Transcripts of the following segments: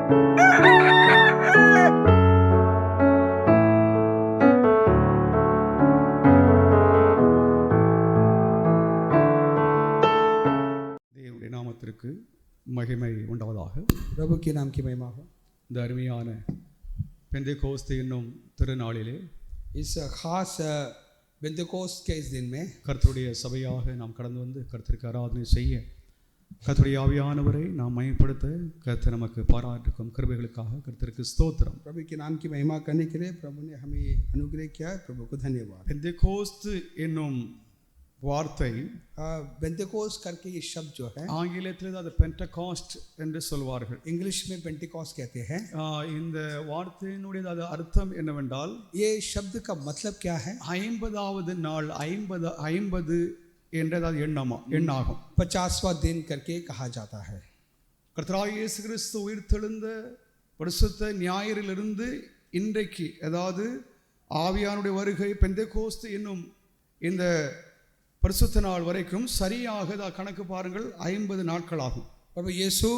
தேவனுடைய நாமத்திற்கு மகிமை உண்டாவதாக. प्रभु के नाम की महिमा हो। இந்த அருமையான பெந்தெகோஸ்து என்னும் திருநாளிலே इस खास पेंटेकोस्ट के इस दिन में கர்த்தருடைய சபையாக நாம் கடந்து வந்து கர்த்தருக்கு ஆராதனை செய்ய கர்த்தருடைய ஆவியானவரை நாம் மகிமைப்படுத்த கர்த்தர் நமக்கு பாராட்டுக்கும் கிருபைகளுக்காக கர்த்தருக்கு ஸ்தோத்திரம். प्रभु के नाम की महिमा करने के लिए प्रभु ने हमें अनुग्रह किया है, प्रभु को धन्यवाद। பெந்தெகோஸ்து என்னும் வார்த்தை पेंटेकोस्ट करके ये शब्द जो है ஆங்கிலத்தில் அது பென்டகாஸ்ட் என்று சொல்வார்கள். इंग्लिश में पेंटेकोस्ट कहते हैं। இந்த வார்த்தையினுடைய அது அர்த்தம் என்னவென்றால் ये शब्द का मतलब क्या है? 50வது நாள் 50 என்றது எண்ணாகும். 50वां दिन करके कहा जाता है। கர்த்தராகிய இயேசு கிறிஸ்து உயிர்த்தெழுந்த பரிசுத்த ஞாயிறிலிருந்து இன்றைக்கு, அதாவது ஆவியானுடைய வருகை பெந்தெகோஸ்து என்னும் இந்த பரிசுத்த நாள் வரைக்கும் சரியாக கணக்கு பாருங்கள் 50 நாட்கள் ஆகும். प्रभु यीशु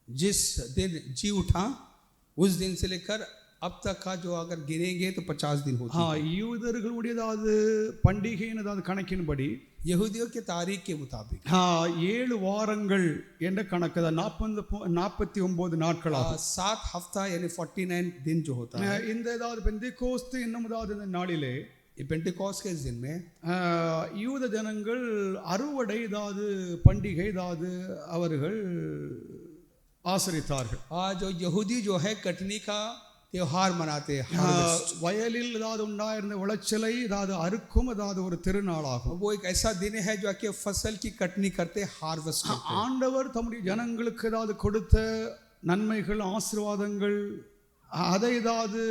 जिस दिन जी उठा उस दिन से लेकर अब तक का जो अगर गिनेंगे तो 50 दिन होते हैं। யூதர்களுடையதாவது பண்டிகையினதாவது கணக்கின்படி यहूदियों के तारीख के मुताबिक 7 வாரங்கள் என்ற கணக்கு 49 நாட்கள் ஆகும். 7 हफ्ता यानी 49 दिन जो होता है। இந்த ஏதாவது பெந்தெகோஸ்து என்னும் இந்த நாளிலே पेंटेकोस्ट के इस दिन में யூத ஜனங்கள் அறுவடை ஏதாவது பண்டிகை ஏதாவது அவர்கள் ஆசரித்தார்கள். जो यहूदी जो है कटनी का त्योहार मनाते हैं। வயலில் ஏதாவது உண்டாயிருந்த விளைச்சலை ஏதாவது அறுக்கும் ஏதாவது ஒரு திருநாளாகும். वो एक ऐसा दिन है जो कि फसल की कटनी करते, हार्वेस्ट करते। ஆண்டவர் தம்முடைய ஜனங்களுக்கு ஏதாவது கொடுத்த நன்மைகள் ஆசீர்வாதங்கள் அதை ஏதாவது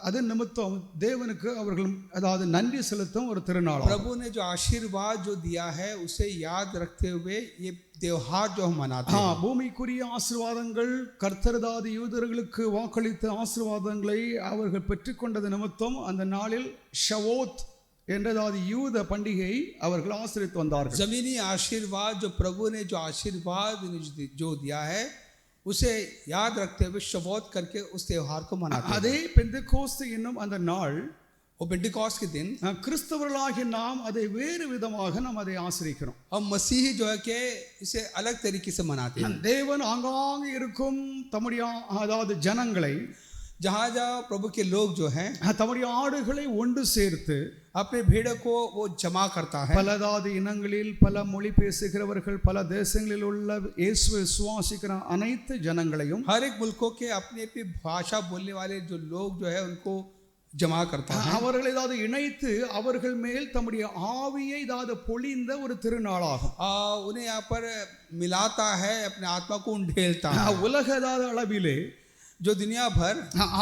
அது நிமித்தம் தேவனுக்கு அவர்கள் அதாவது நன்றி செலுத்தும் ஒரு திருநாள். प्रभु ने जो आशीर्वाद जो दिया है उसे याद रखते हुए ये त्योहार जो हम मनाते हैं। பூமிக்குரிய ஆசீர்வாதங்கள் கர்த்தர் தாதி யூதர்களுக்கு வாக்களித்த ஆசீர்வாதங்களை அவர்கள் பெற்றுக்கொண்டது நிமித்தம் அந்த நாளில் ஷவோத் என்றதாவது யூத பண்டிகை அவர்கள் ஆசரித்து வந்தார்கள். जमीनी आशीर्वाद जो प्रभु ने जो आशीर्वाद जो दिया है उसे याद रखते हुए शवोत करके उस त्योहार को मनाते हैं। அதே பெந்தெகோஸ்து என்னும் அந்த நாள், वो पेंटेकोस्ट के दिन கிறிஸ்தவர்களாகிய நாம் அதை வேறு விதமாக நாம் அதை ஆசரிக்கிறோம். और मसीही जो है कि इसे अलग तरीके से मनाते हैं। தேவன் ஆங்காங்கே இருக்கும் தம்முடைய அதாவது ஜனங்களை, जहाँ जहाँ प्रभु के लोग जो हैं தம்முடைய ஆடுகளை ஒன்று சேர்த்து अपने भेड़ को वो जमा करता है। பலதாது இனங்களில் பல மொழி பேசுகிறவர்கள் பல தேசங்களில் உள்ள இயேசுவை விசுவாசிக்கிற அனைத்து ஜனங்களையும் हर एक मुल्कों के अपनी अपनी भाषा बोलने वाले जो लोग जो है उनको जमा करता है। அவர்களை ஏதாவது இணைத்து அவர்கள் மேல் தம்முடைய ஆவியை ஏதாவது பொழிந்த ஒரு திருநாளாகும். उन्हें यहाँ पर मिलाता है, अपने आत्मा को उंडेलता है। உலக ஏதாவது அளவிலே जो दुनिया भर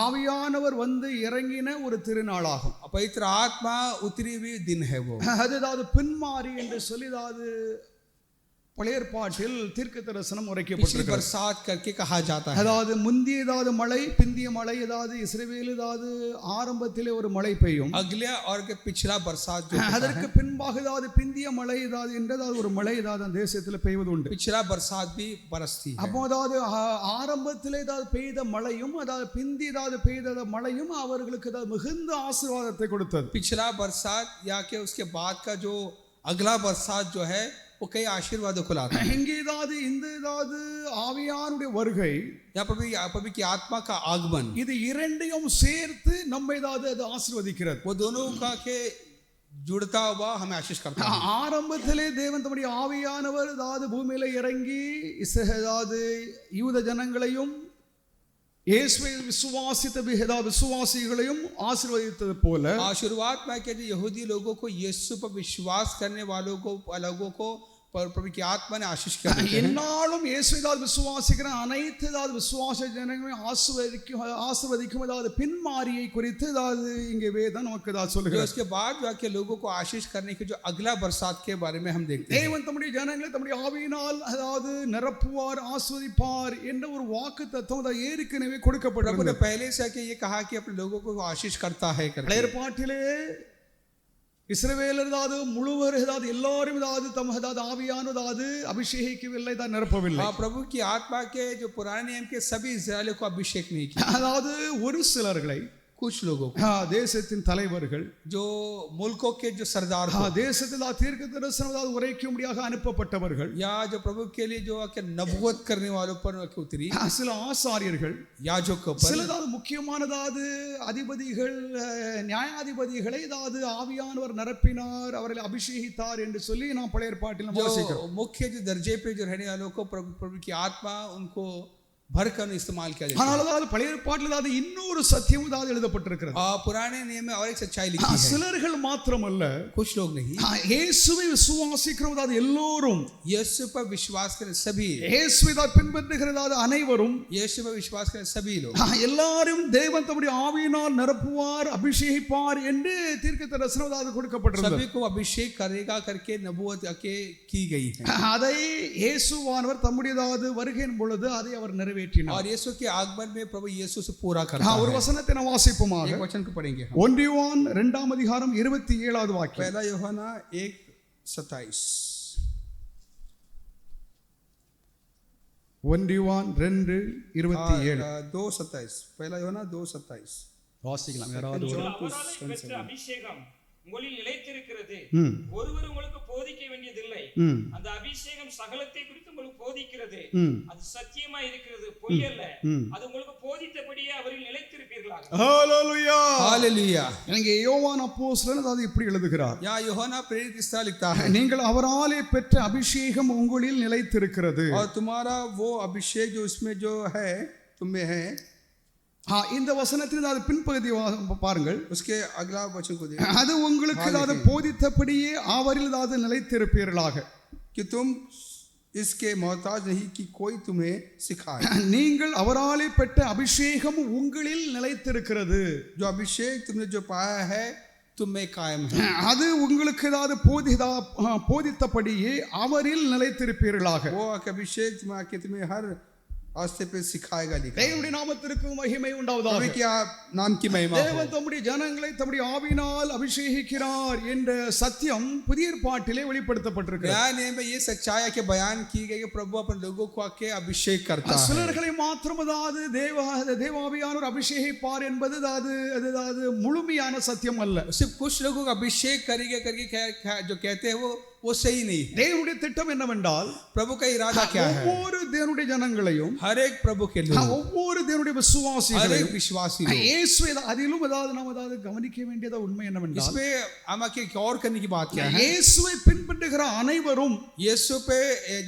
ஆவியானவர் வந்து இறங்கின ஒரு திருநாளாகும். पवित्र आत्मा उतरी हुई दिन है वो। அது ஏதாவது பின்மாறி என்று சொல்லி ஏதாவது பழைய ஏற்பாட்டில் தீர்க்கதரிசனம் உரைக்கப்பட்டிருக்கிறது. बरसात करके कहा जाता है। அதாவது முந்திய ஏதாவது மழை பிந்திய மழை ஏதாவது இஸ்ரவேல் ஏதாவது ஆரம்பத்திலே ஒரு மழை பெய்யும், अगले और के पिछला बरसात जो அதற்கு பின்பாக ஏதாவது பிந்திய மழை ஏதாவது என்றதாவது ஒரு மழை ஏதாவது அந்த தேசத்தில் பெய்வது உண்டு. पिछला बरसात भी बरसती है। அப்போ அதாவது ஆரம்பத்தில் ஏதாவது பெய்த மழையும் அதாவது பிந்தி ஏதாவது பெய்த மழையும் அவர்களுக்கு ஏதாவது மிகுந்த ஆசீர்வாதத்தை கொடுத்தது. पिछला बरसात या के उसके बाद का जो अगला बरसात जो है वो कई आशीर्वादों को लाता है। இங்கே ஏதாவது இந்த ஏதாவது ஆவியானுடைய வருகை, प्रभु की आत्मा का आगमन, இது இரண்டையும் சேர்த்து நம்ம ஏதாவது அது ஆசீர்வதிக்கிறது. वो दोनों का के जुड़ता हुआ हमें आशीष करता है। ஆரம்பத்திலே தேவன் தம்முடைய ஆவியானவர் ஏதாவது பூமியில இறங்கி ஏதாவது யூத ஜனங்களையும் இயேசுவை விசுவாசித்த விசுவாசிகளையும் ஆசீர்வதித்தது போல शुरुआत में कहते यहूदी लोगों को यीशु पर विश्वास करने वालों को प्रभु की आत्मा ने आशीष किया। என்னாலும் இயேசுவை ஏதாவது விசுவாசிக்கிற அனைத்து ஏதாவது விசுவாச ஜனங்களையும் ஆசீர்வதிக்கும் ஏதாவது பின்மாரியை குறித்து ஏதாவது இங்கே வேதம் நமக்கு ஏதாவது சொல்லுகிறது. उसके बाद जाके लोगों को आशीष करने के जो अगला बरसात के बारे में हम देखते हैं। தேவன் தம்முடைய ஜனங்களை தம்முடைய ஆவியினால் அதாவது நிரப்புவார் ஆசீர்வதிப்பார் என்ற ஒரு வாக்குத்தத்தம் ஏற்கனவே கொடுக்கப்பட்டது. पहले से ये कहा कि अपने लोगों को आशीष करता है। பழைய ஏற்பாட்டிலே இஸ்ரவேலர் அதாவது முழுவர் அதாவது எல்லாரும் அதாவது தம் அதாவது ஆவியானதாவது அபிஷேகிக்கவில்லை தான் நிரப்பவில்லை. प्रभु की आत्मा के जो पुराने नियम के सभी इस्राएलियों को अभिषेक नहीं किया. அதாவது ஒரு சிலர்களை कुछ लोगों को தேசத்தின் தலைவர்கள் जो मुल्कों के जो सरदार தேசத்தில் தீர்க்க தரிசனம் அதாவது உரைக்கும்படியாக அனுப்பப்பட்டவர்கள் या जो प्रभु के लिए जो नबूवत करने वालों पर उतरी சில ஆசாரியர்கள் याजकों சில पर அதாவது முக்கியமானதாவது அதிபதிகள் நியாயாதிபதிகளை அதாவது ஆவியானவர் நிரப்பினார் அவர்களை அபிஷேகித்தார் என்று சொல்லி நாம் பழைய ஏற்பாட்டில் நம்ம வாசிக்கிறோம். मुख्य जो दर्जे पे जो रहने वालों को प्रभु की आत्मा उनको भरकर इस्तेमाल किया जाता ஆனால் அதாவது பழைய ஏற்பாட்டில் அதாவது இன்னொரு சத்தியம் அதாவது எழுதப்பட்டிருக்கிறது. है. पुराने नियम में और एक सच्चाई लिखी है. சிலர்கள் மாத்திரமல்ல कुछ लोग नहीं, இயேசுவை விசுவாசிக்கிறவங்க அதாவது எல்லோரும் यीशु पर विश्वास करें सभी, இயேசுவை பின்பற்றுகிறதாவது அனைவரும் यीशु पर विश्वास करें सभी लोग, எல்லாரும் தேவன் தம்முடைய ஆவியினால் நிரப்புவார் அபிஷேகிப்பார் என்று தீர்க்க தரிசனம் அதாவது கொடுக்கப்பட்டிருந்தது. सभी को अभिषेक करेगा करके नबूवत की गई है. அதை இயேசுவானவர் தம்முடையதாவது வருகையின் பொழுது அதை அவர் நிறைவேற்றினார். और यीशु के आगमन में प्रभु यीशु से पूरा करता ஒரு है. வசனத்தை நாம் வாசிப்போமாக. एक वचन को पढ़ेंगे हम. 1 யோவான் 2ஆம் அதிகாரம் 27வது வாக்கியம். पहला यूहन्ना 1:27. 1 யோவான் 2:27 2:27. पहला यूहन्ना 2:27. வாசிக்கலாம் யாராவது ஒரு அவராலே பெற்ற அபிஷேகம் உங்களில் நிலைத்திருக்கிறது. ஒருவர் உங்களுக்கு போதிக்க வேண்டியதில்லை. அந்த அபிஷேகம் சகலத்தை குறித்து உங்களுக்கு போதிக்கிறது. அது சத்தியமா இருக்கிறது, பொய் அல்ல. அது உங்களுக்கு போதித்தபடியே அவரில் நிலைத்திருப்பீர்களாக. ஹalleluya हालेलुया. இங்கே யோவான் அப்போஸ்தலன் அதாவது இப்படி எழுதுகிறார். या यूहन्ना प्रेरित इस तरह लिखता है, நீங்கள் அவராலே பெற்ற அபிஷேகம் உங்களில் நிலைத்திருக்கிறது. और तुम्हारा वो अभिषेक जो इसमें जो है तुम में है. இந்த வசனத்தில் அது பின்பகுதி பாருங்கள். उसके अगला वचन को देखो, அது உங்களுக்கு அதாவது போதித்தபடியே அவரில் அதாவது நிலைத்திருப்பீர்களாக. कि तुम इसके मोहताज नहीं कि कोई तुम्हें सिखाए. நீங்கள் அவராலே பெற்ற அபிஷேகம் உங்களில் நிலைத்திருக்கிறது. जो अभिषेक तुमने जो पाया है तुम में कायम है. அது உங்களுக்கு அதாவது போதித்தபடியே அவரில் நிலைத்திருப்பீர்களாக. वो अभिषेक तुम्हें हर आस्ते पे सिखाएगा लिखा. தேவனுடைய நாமத்திற்கு மகிமை உண்டாவதாக. प्रभु की नाम की महिमा हो. தேவன் தம்முடைய ஜனங்களை தம்முடைய ஆவியினால் அபிஷேகிக்கிறார் என்ற சத்தியம் புதிய ஏற்பாட்டிலே வெளிப்படுத்தப்பட்டிருக்கிறது. नया नियम में ये सच्चाई के बयान की गई कि प्रभु अपने लोगों को आके अभिषेक करता है. சிலர்களை மாத்திரம் அதாவது தேவாவியானவர் அபிஷேகிப்பார் என்பது அதாவது முழுமையான சத்தியம் அல்ல. सिर्फ कुछ लोगों को अभिषेक करेंगे करके जो कहते हैं वो सही नहीं. தேவனுடைய திட்டம் என்னவென்றால் प्रभु का इरादा क्या है? ஒவ்வொரு தேவனுடைய ஜனங்களையும் हर एक प्रभु के लोग, ஒவ்வொரு தேவனுடைய हर एक விசுவாசிகளையும் विश्वासी लोग. இயேசுவை அதிலும் அதாவது நாம் அதாவது கவனிக்க வேண்டியது உண்மை என்னவென்றால் इसमें हम आके और करने की बात क्या है? இயேசுவை பின்பற்றுகிற அனைவரும், यीशु पे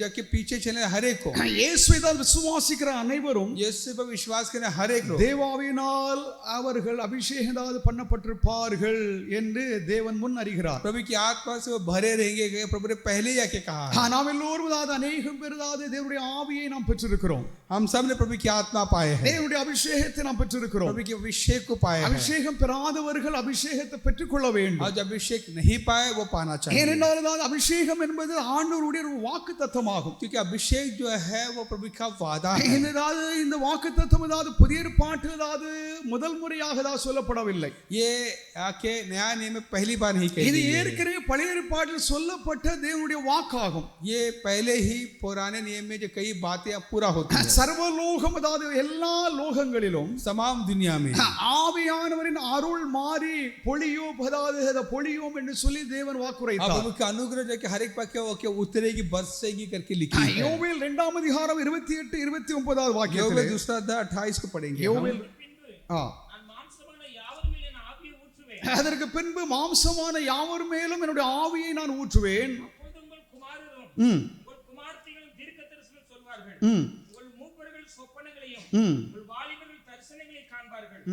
जो कि पीछे चले हर एक को, இயேசுவை தான் விசுவாசிக்கிற அனைவரும் यीशु पे विश्वास करने हर एक लोग தேவாவினால் அவர்கள் அபிஷேகம் பண்ணப்பட்டிருப்பார்கள் என்று தேவன் முன் அறிகிறார். प्रभु की आत्मा से वो भरे रहेंगे. प्रभु ने पहले ही आके कहा है. நாம் எல்லோரும் அதாவது அநேகம் பேர் அதாவது தேவனுடைய ஆவியை நாம் பெற்றிருக்கிறோம். हम सब ने प्रभु की आत्मा पाए हैं, தேவனுடைய அபிஷேகத்தை நாம் பெற்றிருக்கிறோம். प्रभु के अभिषेक को पाए हैं. அபிஷேகம் பெறாதவர்கள் அபிஷேகத்தை பெற்றுக்கொள்ள வேண்டும். और जो अभिषेक नहीं पाए वो पाना चाहिए. ஏனென்றால் அதாவது அபிஷேகம் என்பது ஆண்டவருடைய ஒரு வாக்குத்தத்தமாகும். क्योंकि अभिषेक जो है वो प्रभु का वादा है. ஏனென்றால் இந்த வாக்குத்தத்தம் அதாவது புதிய ஏற்பாட்டில் அதாவது முதல் முறையாக அதாவது சொல்லப்படவில்லை. ये आके नया नियम में पहली बार नहीं कही இது गई है. ஏற்கனவே பழைய ஏற்பாட்டில் சொல்லப்பட்ட தேவனுடைய வாக்காகும். ये पहले ही पुराने नियम में जो कई बातें अब पूरा होती है. சர்வலோகம் அதாவது எல்லா லோகங்களிலும் तमाम दुनिया में ஆவியானவரின் அருள் மாறி பொழியும் அதாவது பொழியும் என்று சொல்லி தேவன் अब வாக்குரைத்தார். प्रभु का अनुग्रह जो कि हर एक पक्के ओके उतरेगी बरसेगी करके लिखी है. யோவேல் 2ஆம் அதிகாரம் 28 29வது योवेल வாக்கியத்திலே दूसरा अध्याय 28 को पढ़ेंगे. யோவேல் நான் மாம்சமான யாவர் மேல் என் ஆவியை ஊற்றுவேன். அதற்கு பின்பு மாம்சமான யாவர் மேலும் என்னுடைய ஆவியை நான் ஊற்றுவேன். அப்பொழுது உங்கள் குமாரரும் உங்கள் குமார்த்திகளும் தீர்க்கதரிசனம் சொல்வார்கள். உங்கள் மூப்பர்கள் சொப்பனங்களையும் உங்கள் வாலிபர்கள் தரிசனங்களை காண்பார்கள்.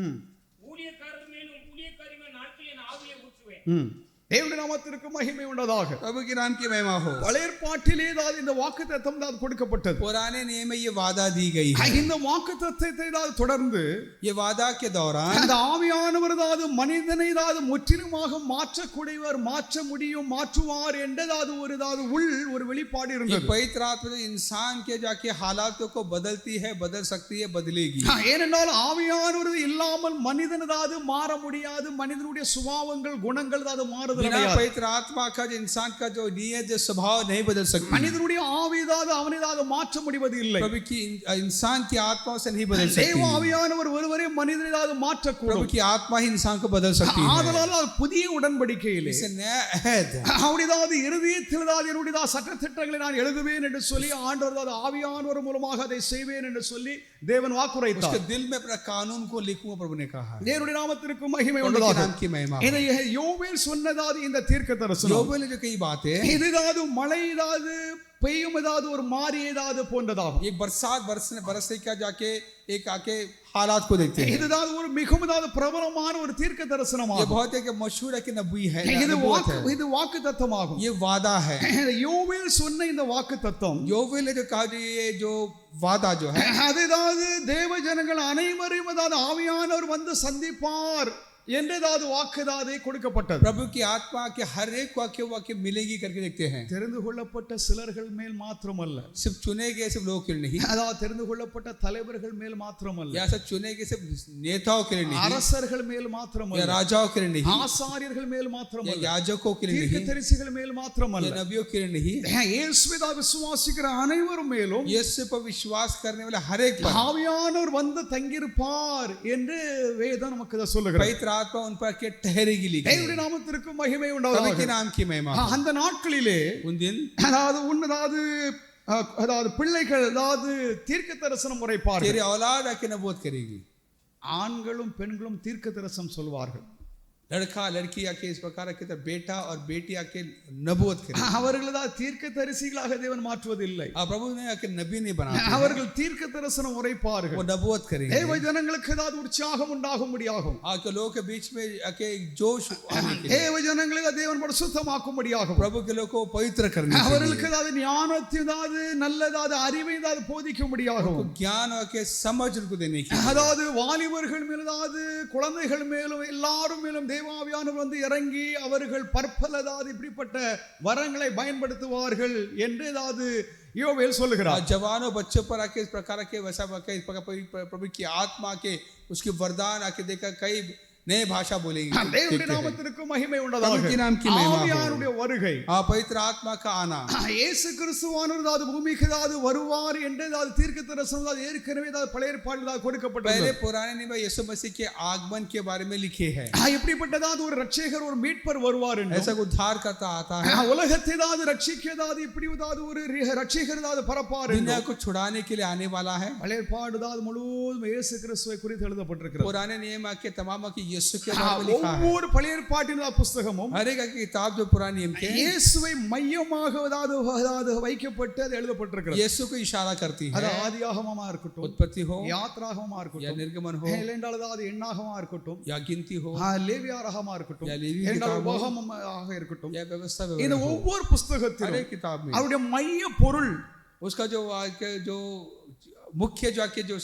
ஊழியக்காரர் மேலும் ஊழியக்காரி மேல் நாட்களில் என் ஆவியை ஊற்றுவேன். தேவனுடைய நாமத்திற்கு மகிமை உண்டதாக. प्रभु के नाम की महिमा हो. பழைய ஏற்பாட்டிலே தான் இந்த வாக்குத்தத்தம் தான் கொடுக்கப்பட்டது. पुराने नियम में ये वादा दी गई है. இந்த வாக்குத்தத்தத்தை தான் தொடர்ந்து ये वादा के दौरान அந்த ஆவியானவர் தான் மனிதனை தான் முற்றிலுமாக மாற்றக்கூடியவர், மாற்ற முடியும், மாற்றுவார் என்றதாவது ஒரு வெளிப்பாடு ये இருந்தது. पवित्र आत्मा इंसान के जाके हालातों को बदलती है, बदल सकती है, बदलेगी. ஏனென்றால் ஆவியானவர் இல்லாமல் மனிதனதாவது மாற முடியாது. மனிதனுடைய சுபாவங்கள் குணங்கள் மாறுதல் மாறுதல் बिना அடையாது. पवित्र आत्मा का जो इंसान का जो नियत जो स्वभाव नहीं बदल सकती। மனிதனுடைய ஆவியதாவது அவனதாவது மாற்ற முடிவது இல்லை. प्रभु की इंसान की आत्मा से नहीं बदल सकती। தேவ ஆவியானவர் ஒருவரே மனிதனதாவது மாற்றக்கூடும். प्रभु की आत्मा ही इंसान को बदल सकती है। ஆதலால் அது புதிய உடன்படிக்கையிலே इसे नया अहद அவருடையதாவது இருதயத்தில்தாவது என்னுடையதாவது சட்டதிட்டங்களை நான் எழுதுவேன் என்று சொல்லி ஆண்டவரதாவது ஆவியானவர் மூலமாக அதை செய்வேன் என்று சொல்லி தேவன் வாக்குரைத்தார். उसके दिल में अपना कानून को लिखूंगा प्रभु ने कहा। தேவனுடைய நாமத்திற்கு மகிமை प्रभु के உண்டாவதாக. नाम की महिमा। இதை யோவேல் சொன்னதாவது இந்த தீர்க்கதரிசனம் योवेल ने जो कई बातें இதுதாவது மழைதாவது பெய்யும் ஏதாவது ஒரு மாறி ஏதாவது போன்றதாகும். एक बरसात बरसने का जाके एक आके हालात को देखते हैं। இதுதாவது ஒரு மிகவும் பிரபலமான ஒரு தீர்க்க ये தரிசனமாகும். बहुत है कि मशहूर है कि नबी है, இது है। இது வாக்கு தத்தமாகும். ये वादा है। யோவேல் சொன்ன இந்த வாக்கு தத்தம் योवेल ने जो कहा ये जो वादा जो है அதுதாவது தேவ ஜனங்கள் அனைவரையும் அதாவது ஆவியானவர் வந்து சந்திப்பார் என்றதாவது வாக்குதாவது கொடுக்கப்பட்டது. प्रभु की आत्मा के हर एक वाक्य मिलेगी करके देखते हैं। தெரிந்து கொள்ளப்பட்ட சிலர்கள் மேல் மாத்திரமல்ல, सिर्फ चुने गए सिर्फ लोगों के लिए नहीं, அதாவது தெரிந்து கொள்ளப்பட்ட தலைவர்கள் மேல் மாத்திரமல்ல, या सिर्फ चुने गए सिर्फ नेताओं के लिए नहीं, அரசர்கள் மேல் या மாத்திரமல்ல, राजाओं के लिए नहीं, ஆசாரியர்கள் மேல் या மாத்திரமல்ல, याजकों के लिए नहीं, தீர்க்கதரிசிகள் மேல் या மாத்திரமல்ல, नबियों के लिए नहीं, இயேசுவை விசுவாசிக்கிற அனைவரும் மேலும் यीशु पर विश्वास करने वाले हर एक पर ஆவியானவர் வந்து தங்கியிருப்பார் என்று வேதம் நமக்கு இதை சொல்லுகிறது. पवित्र आत्मा उन पर के ठहरेगी लिखी है। தேவனுடைய நாமத்திற்கு மகிமை प्रभु के உண்டாவதாக. नाम की महिमा। அந்த நாட்களிலே उन दिन அதாவது அதாவது பிள்ளைகள் அதாவது தீர்க்க தரிசனம் உரைப்பார்கள். तेरे औलाद आके नबूवत करेगी। ஆண்களும் பெண்களும் தீர்க்க தரிசனம் சொல்வார்கள். लड़का लड़की आके इस प्रकार के तो बेटा और बेटी आके नबूवत करेगी। அவர்கள் தீர்க்க தரிசிகளாக தேவன் மாற்றுவதில்லை. प्रभु ने आके नबी नहीं बनाते, அவர்கள் தீர்க்க தரிசனம் உரைப்பார்கள். वो नबूवत करेंगे। தேவ ஜனங்களுக்கு ஏதாவது உற்சாகம் உண்டாகும்படியாகும். आके लोगों के बीच में आके एक जोश आने के लिए, தேவ ஜனங்களுக்கு தேவன் பரிசுத்தமாக்கும்படியாகும். प्रभु के लोगों को पवित्र करने के लिए, அவர்களுக்கு ஏதாவது ஞானத்தை ஏதாவது நல்லதாவது அறிவை ஏதாவது போதிக்கும்படியாகும். उनको ज्ञान और के समझ उनको देने की, அதாவது வாலிபர்கள் மேலும் அதாவது குழந்தைகள் மேலும் எல்லாரும் மேலும் தேவாவியானவர் வந்து இறங்கி அவர்கள் பற்பலதாவது இப்படிப்பட்ட வரங்களை பயன்படுத்துவார்கள் என்று ஏதாவது யோவேல் சொல்லுகிறார். जवानों बच्चों पर आके इस प्रकार के वैसा इस प्रकार प्रभु की आत्मा के उसके वरदान आके देखा कई नए भाषा बोलेंगे। தேவனுடைய நாமத்திற்கு மகிமை உண்டாவதாக. प्रभु के नाम की महिमा हो। ஆவியானுடைய வருகை, पवित्र आत्मा का आना, இயேசு கிறிஸ்துவானவர் அதாவது பூமிக்கு அதாவது வருவார் என்று அதாவது தீர்க்கதரிசனம் ஏற்கனவே அதாவது பழைய ஏற்பாட்டில் கொடுக்கப்பட்டது. पहले पुराने नियम में यीशु मसीह के आगमन के बारे में लिखे हैं। இப்படிப்பட்டதாவது ஒரு ரட்சகர் ஒரு மீட்பர் வருவார் என்று, ऐसा उद्धार करता आता है, உலகத்தை ஏதாவது ரட்சிக்கதாவது இப்படி ஏதாவது ஒரு ரட்சகர் ஏதாவது பரப்பார் என்று दुनिया को छुड़ाने के लिए आने वाला है। பழைய ஏற்பாடு அதாவது முழுவதும் இயேசு கிறிஸ்துவை குறித்து எழுதப்பட்டிருக்கிறது. पुराने नियम के तमाम की यीशु के बारे में लिखा है। ஒவ்வொரு பழைய ஏற்பாட்டின் புஸ்தகமும் हर एक किताब जो पुराने नियम के இயேசுவை மையமாக அதாவது வைக்கப்பட்டு அது எழுதப்பட்டிருக்கிறது. यीशु को इशारा करती அது है। ஆதியாகமமா இருக்கட்டும், उत्पत्ति हो யாத்ராகமமா या இருக்கட்டும், निर्गमन हो இல்லையென்றால் அதாவது எண்ணாகமா இருக்கட்டும், या गिनती हो லேவியாராகமா இருக்கட்டும், या लेवी இல்லையென்றால் किताब हो உபாகமமாக இருக்கட்டும், या व्यवस्था இந்த हो, ஒவ்வொரு हर புஸ்தகத்திலும் एक किताब में அவருடைய மைய பொருள், उसका जो मुख्य जो आके जो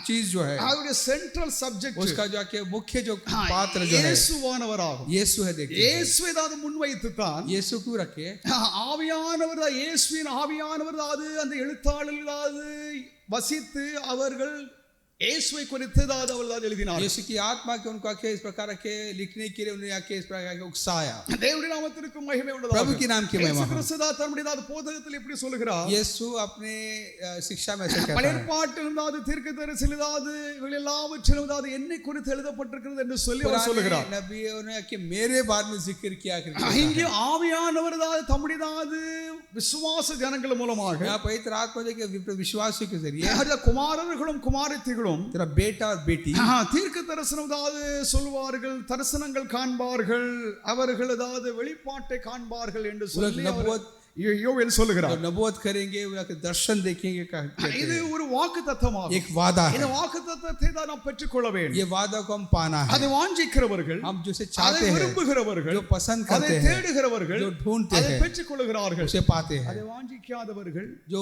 चीज जो है, அவருடைய சென்ட்ரல் சப்ஜெக்ட் उसका जो आके मुख्य जो पात्र जो है இயேசுவானவராகும். यीशु है। देखिए இயேசுவை அதாவது முன்வைத்து தான் यीशु को रखे, ஆவியானவர் இயேசுவின் ஆவியானவர் அதாவது அந்த எழுத்தாளர்கள் அதாவது வசித்து அவர்கள் இயேசுவை குறித்து அதாவது அவர்கள் எழுதினார். यीशु की आत्मा के उनको आके इस प्रकार के लिखने के लिए उन्हें आके इस प्रकार के उकसाया। தேவனுடைய நாமத்திற்கு மகிமை உண்டாவதாக. प्रभु के नाम की महिमा हो। கிறிஸ்து தம்முடைய போதகத்தில் இப்படி சொல்கிறார். यीशु अपने शिक्षा में ऐसे कहता பழைய है, ஏற்பாட்டில் அதாவது தீர்க்கதரிசிகள் அதாவது இவர்கள் எல்லாவற்றிலும் அதாவது என்னை குறித்து எழுதப்பட்டிருக்கிறது என்று சொல்லி அவர் சொல்கிறார். पुराने नबियों ने कि मेरे बारे में जिक्र किया करके இங்கே ஆவியானவர் அதாவது தம்முடைய அதாவது விசுவாச ஜனங்கள் மூலமாக यहाँ पवित्र आत्मा के विश्वासियों के जरिए குமாரர்களும் குமாரத்திகளும் तेरा बेटा और बेटी தீர்க்க தரிசனம் அதாவது சொல்வார்கள், தரிசனங்கள் காண்பார்கள், அவர்கள் அதாவது வெளிப்பாட்டை காண்பார்கள் என்று சொல்லி யோவேல் சொல்லுகிறார். नबूवत करेंगे, दर्शन देखेंगे, இது ஒரு வாக்குத்தத்தமாகும். एक वादा है। இந்த வாக்குத்தத்தத்தை தான் நாம் பெற்றுக்கொள்ள வேண்டும். ये वादा को हम पाना है। அதை வாஞ்சிக்கிறவர்கள், हम जो से அதை चाहते हैं, விரும்புகிறவர்கள், जो पसंद அதை करते हैं, தேடுகிறவர்கள், जो ढूंढते அதை हैं, பெற்றுக்கொள்கிறார்கள். उसे पाते हैं। அதை வாஞ்சிக்காதவர்கள், जो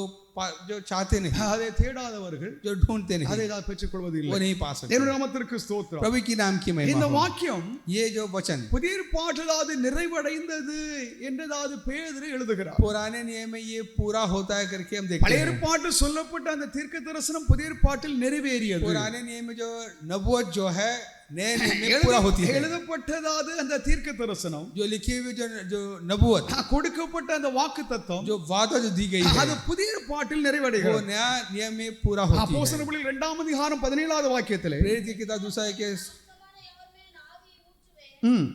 चाहते नहीं, அதை தேடாதவர்கள், जो ढूंढते नहीं, அதை தான் பெற்றுக்கொள்வது वो இல்லை. नहीं पा सकते। தேவனுடைய நாமத்திற்கு ஸ்தோத்திரம். प्रभु की नाम की महिमा இந்த हो। வாக்கியம் ये जो वचन புதிய ஏற்பாட்டில் அது நிறைவடைந்தது என்றதாவது பேதுரு எழுதுகிறார். पुराने नियम में ये पूरा होता है करके हम देखते பழைய हैं। ஏற்பாட்டில் சொல்லப்பட்ட அந்த தீர்க்க தரிசனம் புதிய ஏற்பாட்டில் நிறைவேறியது. पुराने नियम में जो नबूवत जो है नए नियम में पूरा होती है। எழுதப்பட்டதாவது அந்த தீர்க்க தரிசனம், जो लिखी हुई जो नबूवत, கொடுக்கப்பட்ட அந்த வாக்குத்தத்தம், जो वादा जो दी गई है, அது புதிய ஏற்பாட்டில் वो நிறைவேறுகிறது. नया नियम में पूरा होती है। அப்போஸ்தலர் நடபடிகள் 2ஆம் அதிகாரம் 17வது வாக்கியத்திலே प्रेरित की किताब 2 के ம்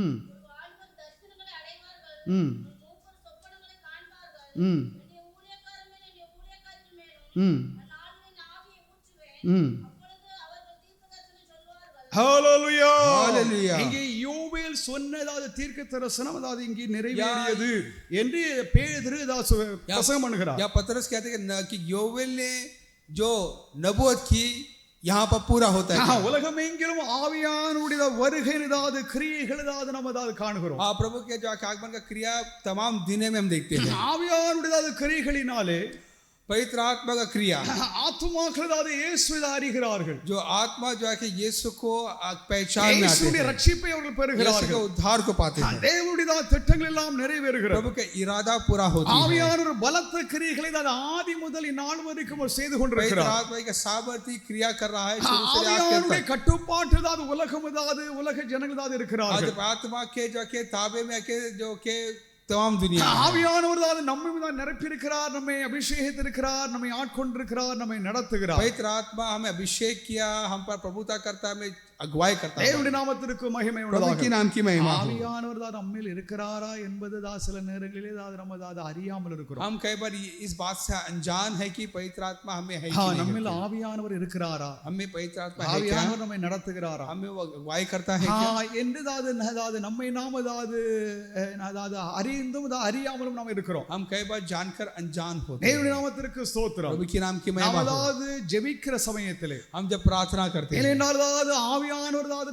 ம் ம் ம் ம் ம் ஹalleluya. Hallelujah. இங்கே யோவேல் சொன்னதாவது தீர்க்க தரிசனம் அதாவது இங்கே நிறைவேறியது என்று பேதுரு பிரசங்கம் பண்ணுகிறார். या पतरस कहते हैं कि योवेल ने जो नबूवत की यहाँ पर पूरा होता है। உலகமெங்கிலும் ஆவியானவருடைய வருகையினதாவது கிரியைகளதாவது நாம் அதாவது காணுகிறோம். प्रभु के जो आगमन का क्रिया तमाम दिनों में हम देखते हैं। ஆவியானவருடைய கிரியைகளினாலே पवित्र आत्मा का क्रिया, ஆத்துமாக்களதாவது இயேசுவை அறிகிறார்கள். जो आत्मा जो है कि यीशु को पहचान में आते இயேசுவுடைய हैं, ரட்சிப்பை அவர்கள் यीशु பெறுகிறார்கள். के उद्धार को पाते हैं, தேவனுடைய திட்டங்கள் எல்லாம் நிறைவேறுகிறது. प्रभु का इरादा पूरा होता है। ஆவியானவர் பலத்த கிரியைகளை தான் ஆதி முதல் இந்நாள் வரைக்கும் அவர் செய்து पवित्र கொண்டிருக்கிறார். आत्मा का सामर्थ्य क्रिया कर रहा है शुरू से आज ஆவியானவருடைய तक। கட்டுப்பாட்டு தான் உலகம் அதாவது உலக ஜனங்கள் தான் இருக்கிறார்கள். आज आत्मा के जो के ताबे में के जो के तमाम दुनिया है। ஆவியானவர் தான் நம்மை தான் நிரப்பியிருக்கிறார், நம்மை அபிஷேகித்திருக்கிறார், நம்மை ஆட்கொண்டிருக்கிறார், நம்மை நடத்துகிறார். पवित्र आत्मा हमें अभिषेक किया, हम पर प्रभुता करता है, हमें अगुवाई करता है। தேவனுடைய நாமத்திற்கு மகிமை प्रभु உண்டாகட்டும். के नाम की महिमा हो। ஆவியானவர் தான் நம்மில் இருக்கிறாரா என்பது தான் சில நேரங்களிலே நம்ம அதை அறியாமல் இருக்கிறோம். हम कई बार इस बात से अनजान है कि पवित्र आत्मा हमें है कि नहीं நம்மில் है। ஆவியானவர் இருக்கிறாரா, हमें पवित्र आत्मा है क्या, ஆவியானவர் நம்மை நடத்துகிறாரா, हमें वो अगुवाई करता है क्या। என்றதாவது நம்மை நாம் அதாவது அறிந்தும் அறியாமலும் நாம் இருக்கிறோம். हम कई बार जानकर अनजान होते हैं। தேவனுடைய நாமத்திற்கு ஸ்தோத்திரம். प्रभु के नाम की महिमा நாம் हो। அதாவது ஜெபிக்கிற சமயத்திலே हम जब प्रार्थना करते हैं, ஏனென்றால் ஆவியானவர்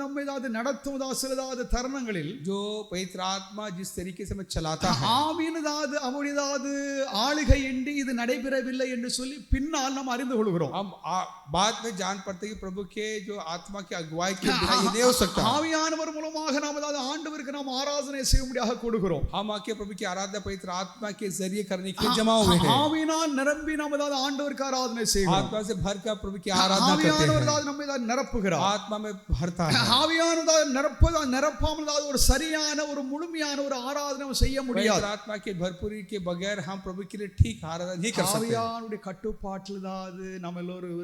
நம்மை நடத்தும் சிலதாவது தருணங்களில் जो पवित्र आत्मा जिस तरीके से हमें चलाता है, ஆவியினதாவது அவருடையதாவது ஆளுகை என்று இது நடைபெறவில்லை என்று சொல்லி பின்னால் நாம் அறிந்து கொள்கிறோம். हम बाद में जान पड़ते हैं कि प्रभु के जो आत्मा की अगुवाई के बिना ये नहीं हो सकता। ஆவியானவர் மூலமாக நாம் அதாவது ஆண்டவருக்கு நாம் ஆராதனை செய்ய முடியாக கொடுக்கிறோம். हम आके प्रभु की आराधना पवित्र आत्मा के जरिए करने के लिए जमा हुए हैं। ஆவியினால் நிரம்பி நாம் அதாவது ஆண்டவருக்கு ஆராதனை செய்கிறோம். आत्मा से भरकर प्रभु की आराधना करते ஆவியானவர் हैं। நம்மை நிரப்புகிறார். आत्मा में भरता है। ஆவியானவர் நிரப்பாமல் ஒரு சரியான ஒரு முழுமையான ஒரு ஆராதனை செய்ய முடியாது. पवित्र आत्मा के भरपूरी के बगैर हम प्रभु के लिए ठीक आराधना नहीं कर सकते। ஆவியானவருடைய கட்டுப்பாட்டில் தான் நம்ம எல்லோரும்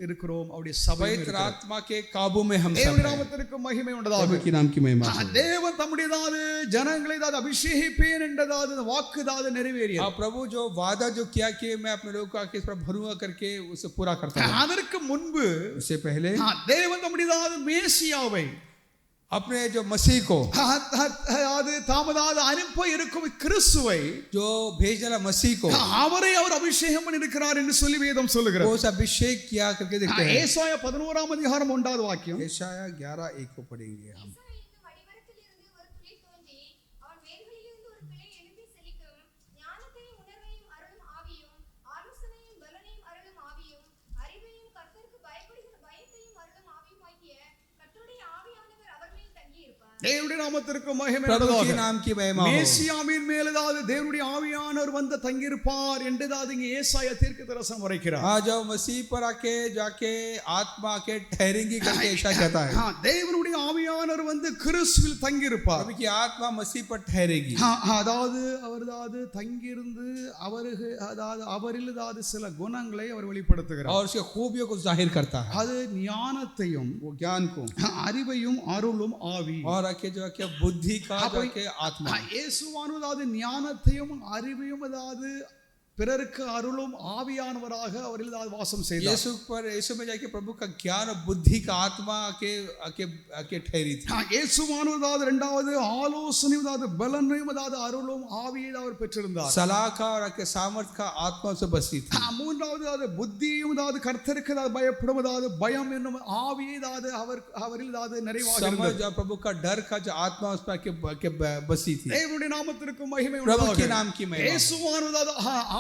இருக்கிறோம். அவருடைய சபை पवित्र आत्मा के काबू में हम सब தேவனுடைய हैं। நாமத்திற்கு மகிமை प्रभु உண்டாகட்டும். के नाम की महिमा हो। தேவன் தம்முடையதாவது ஜனங்களை அபிஷேகிப்பேன் என்றதாவது வாக்குதாவது நிறைவேறியது. प्रभु जो वादा जो किया कि मैं अपने लोगों को आके इस पर भरूंगा करके उसे पूरा करता हूं। அதற்கு முன்பு उससे पहले தேவன் தம்முடையதாவது மேசியாவை अपने जो मसीह को அது தாமதாவது அனுப்ப இருக்கும் கிறிஸ்துவை जो भेजने वाला मसीह को அவரை அவர் அபிஷேகம் பண்ணியிருக்கிறார் என்று சொல்லி வேதம் சொல்லுகிறது. वो अभिषेक किया करके देखते हैं। ஏசாயா 11ஆம் அதிகாரம் 1வது வாக்கியம். यशायाह 11:1 को पढ़ेंगे हम। தேவனுடைய நாமத்திற்கு மகிமை प्रभु के உண்டாகட்டும். नाम की महिमा हो। மேசியாவின் மேலதாவது தேவனுடைய ஆவியானவர் வந்து தங்கியிருப்பார் என்றுதாவது இங்கே ஏசாயா தீர்க்கதரிசனம் உரைக்கிறார். आज जब मसीह पर आके जाके आत्मा के ठहरेंगी करके यशायाह कहता है। தேவனுடைய ஆவியானவர் வந்து கிறிஸ்துவில் தங்கியிருப்பார். प्रभु की आत्मा मसीह पर ठहरेगी। அதாவது அவர்தாவது தங்கியிருந்து அவருக்கு அதாவது அவரில் சில குணங்களை அவர் வெளிப்படுத்துகிறார். और उसके खूबियों को जाहिर करता है। அது ஞானத்தையும் वो ज्ञान को அறிவையும் அருளும் ஆவி. और आके जो है बुद्धि का जो है आत्मा। இயேசுவானது ஞானத்தையும் அறிவையும் அதாவது பிறருக்கு அருளும் ஆவியானவராக அவரில் வாசம் செய்தார். यीशु में जाके प्रभु का ज्ञान और बुद्धि का आत्मा के ठहरी थी। இயேசுவானது இரண்டாவது ஆலோசனையும் பலனையும் அருளும் ஆவியை அவர் பெற்றிருந்தார். सलाह का और आके सामर्थ का आत्मा से बसी थी। மூன்றாவது புத்தியும் கர்த்தருக்கு பயப்படுவதாவது பயம் என்னும் ஆவியை அவரில் நிறைவாக समझ और प्रभु का डर का जो आत्मा उस पर बसी थी। தேவனுடைய நாமத்திற்கு மகிமை प्रभु உண்டாகட்டும். के नाम की महिमा। இயேசுவானது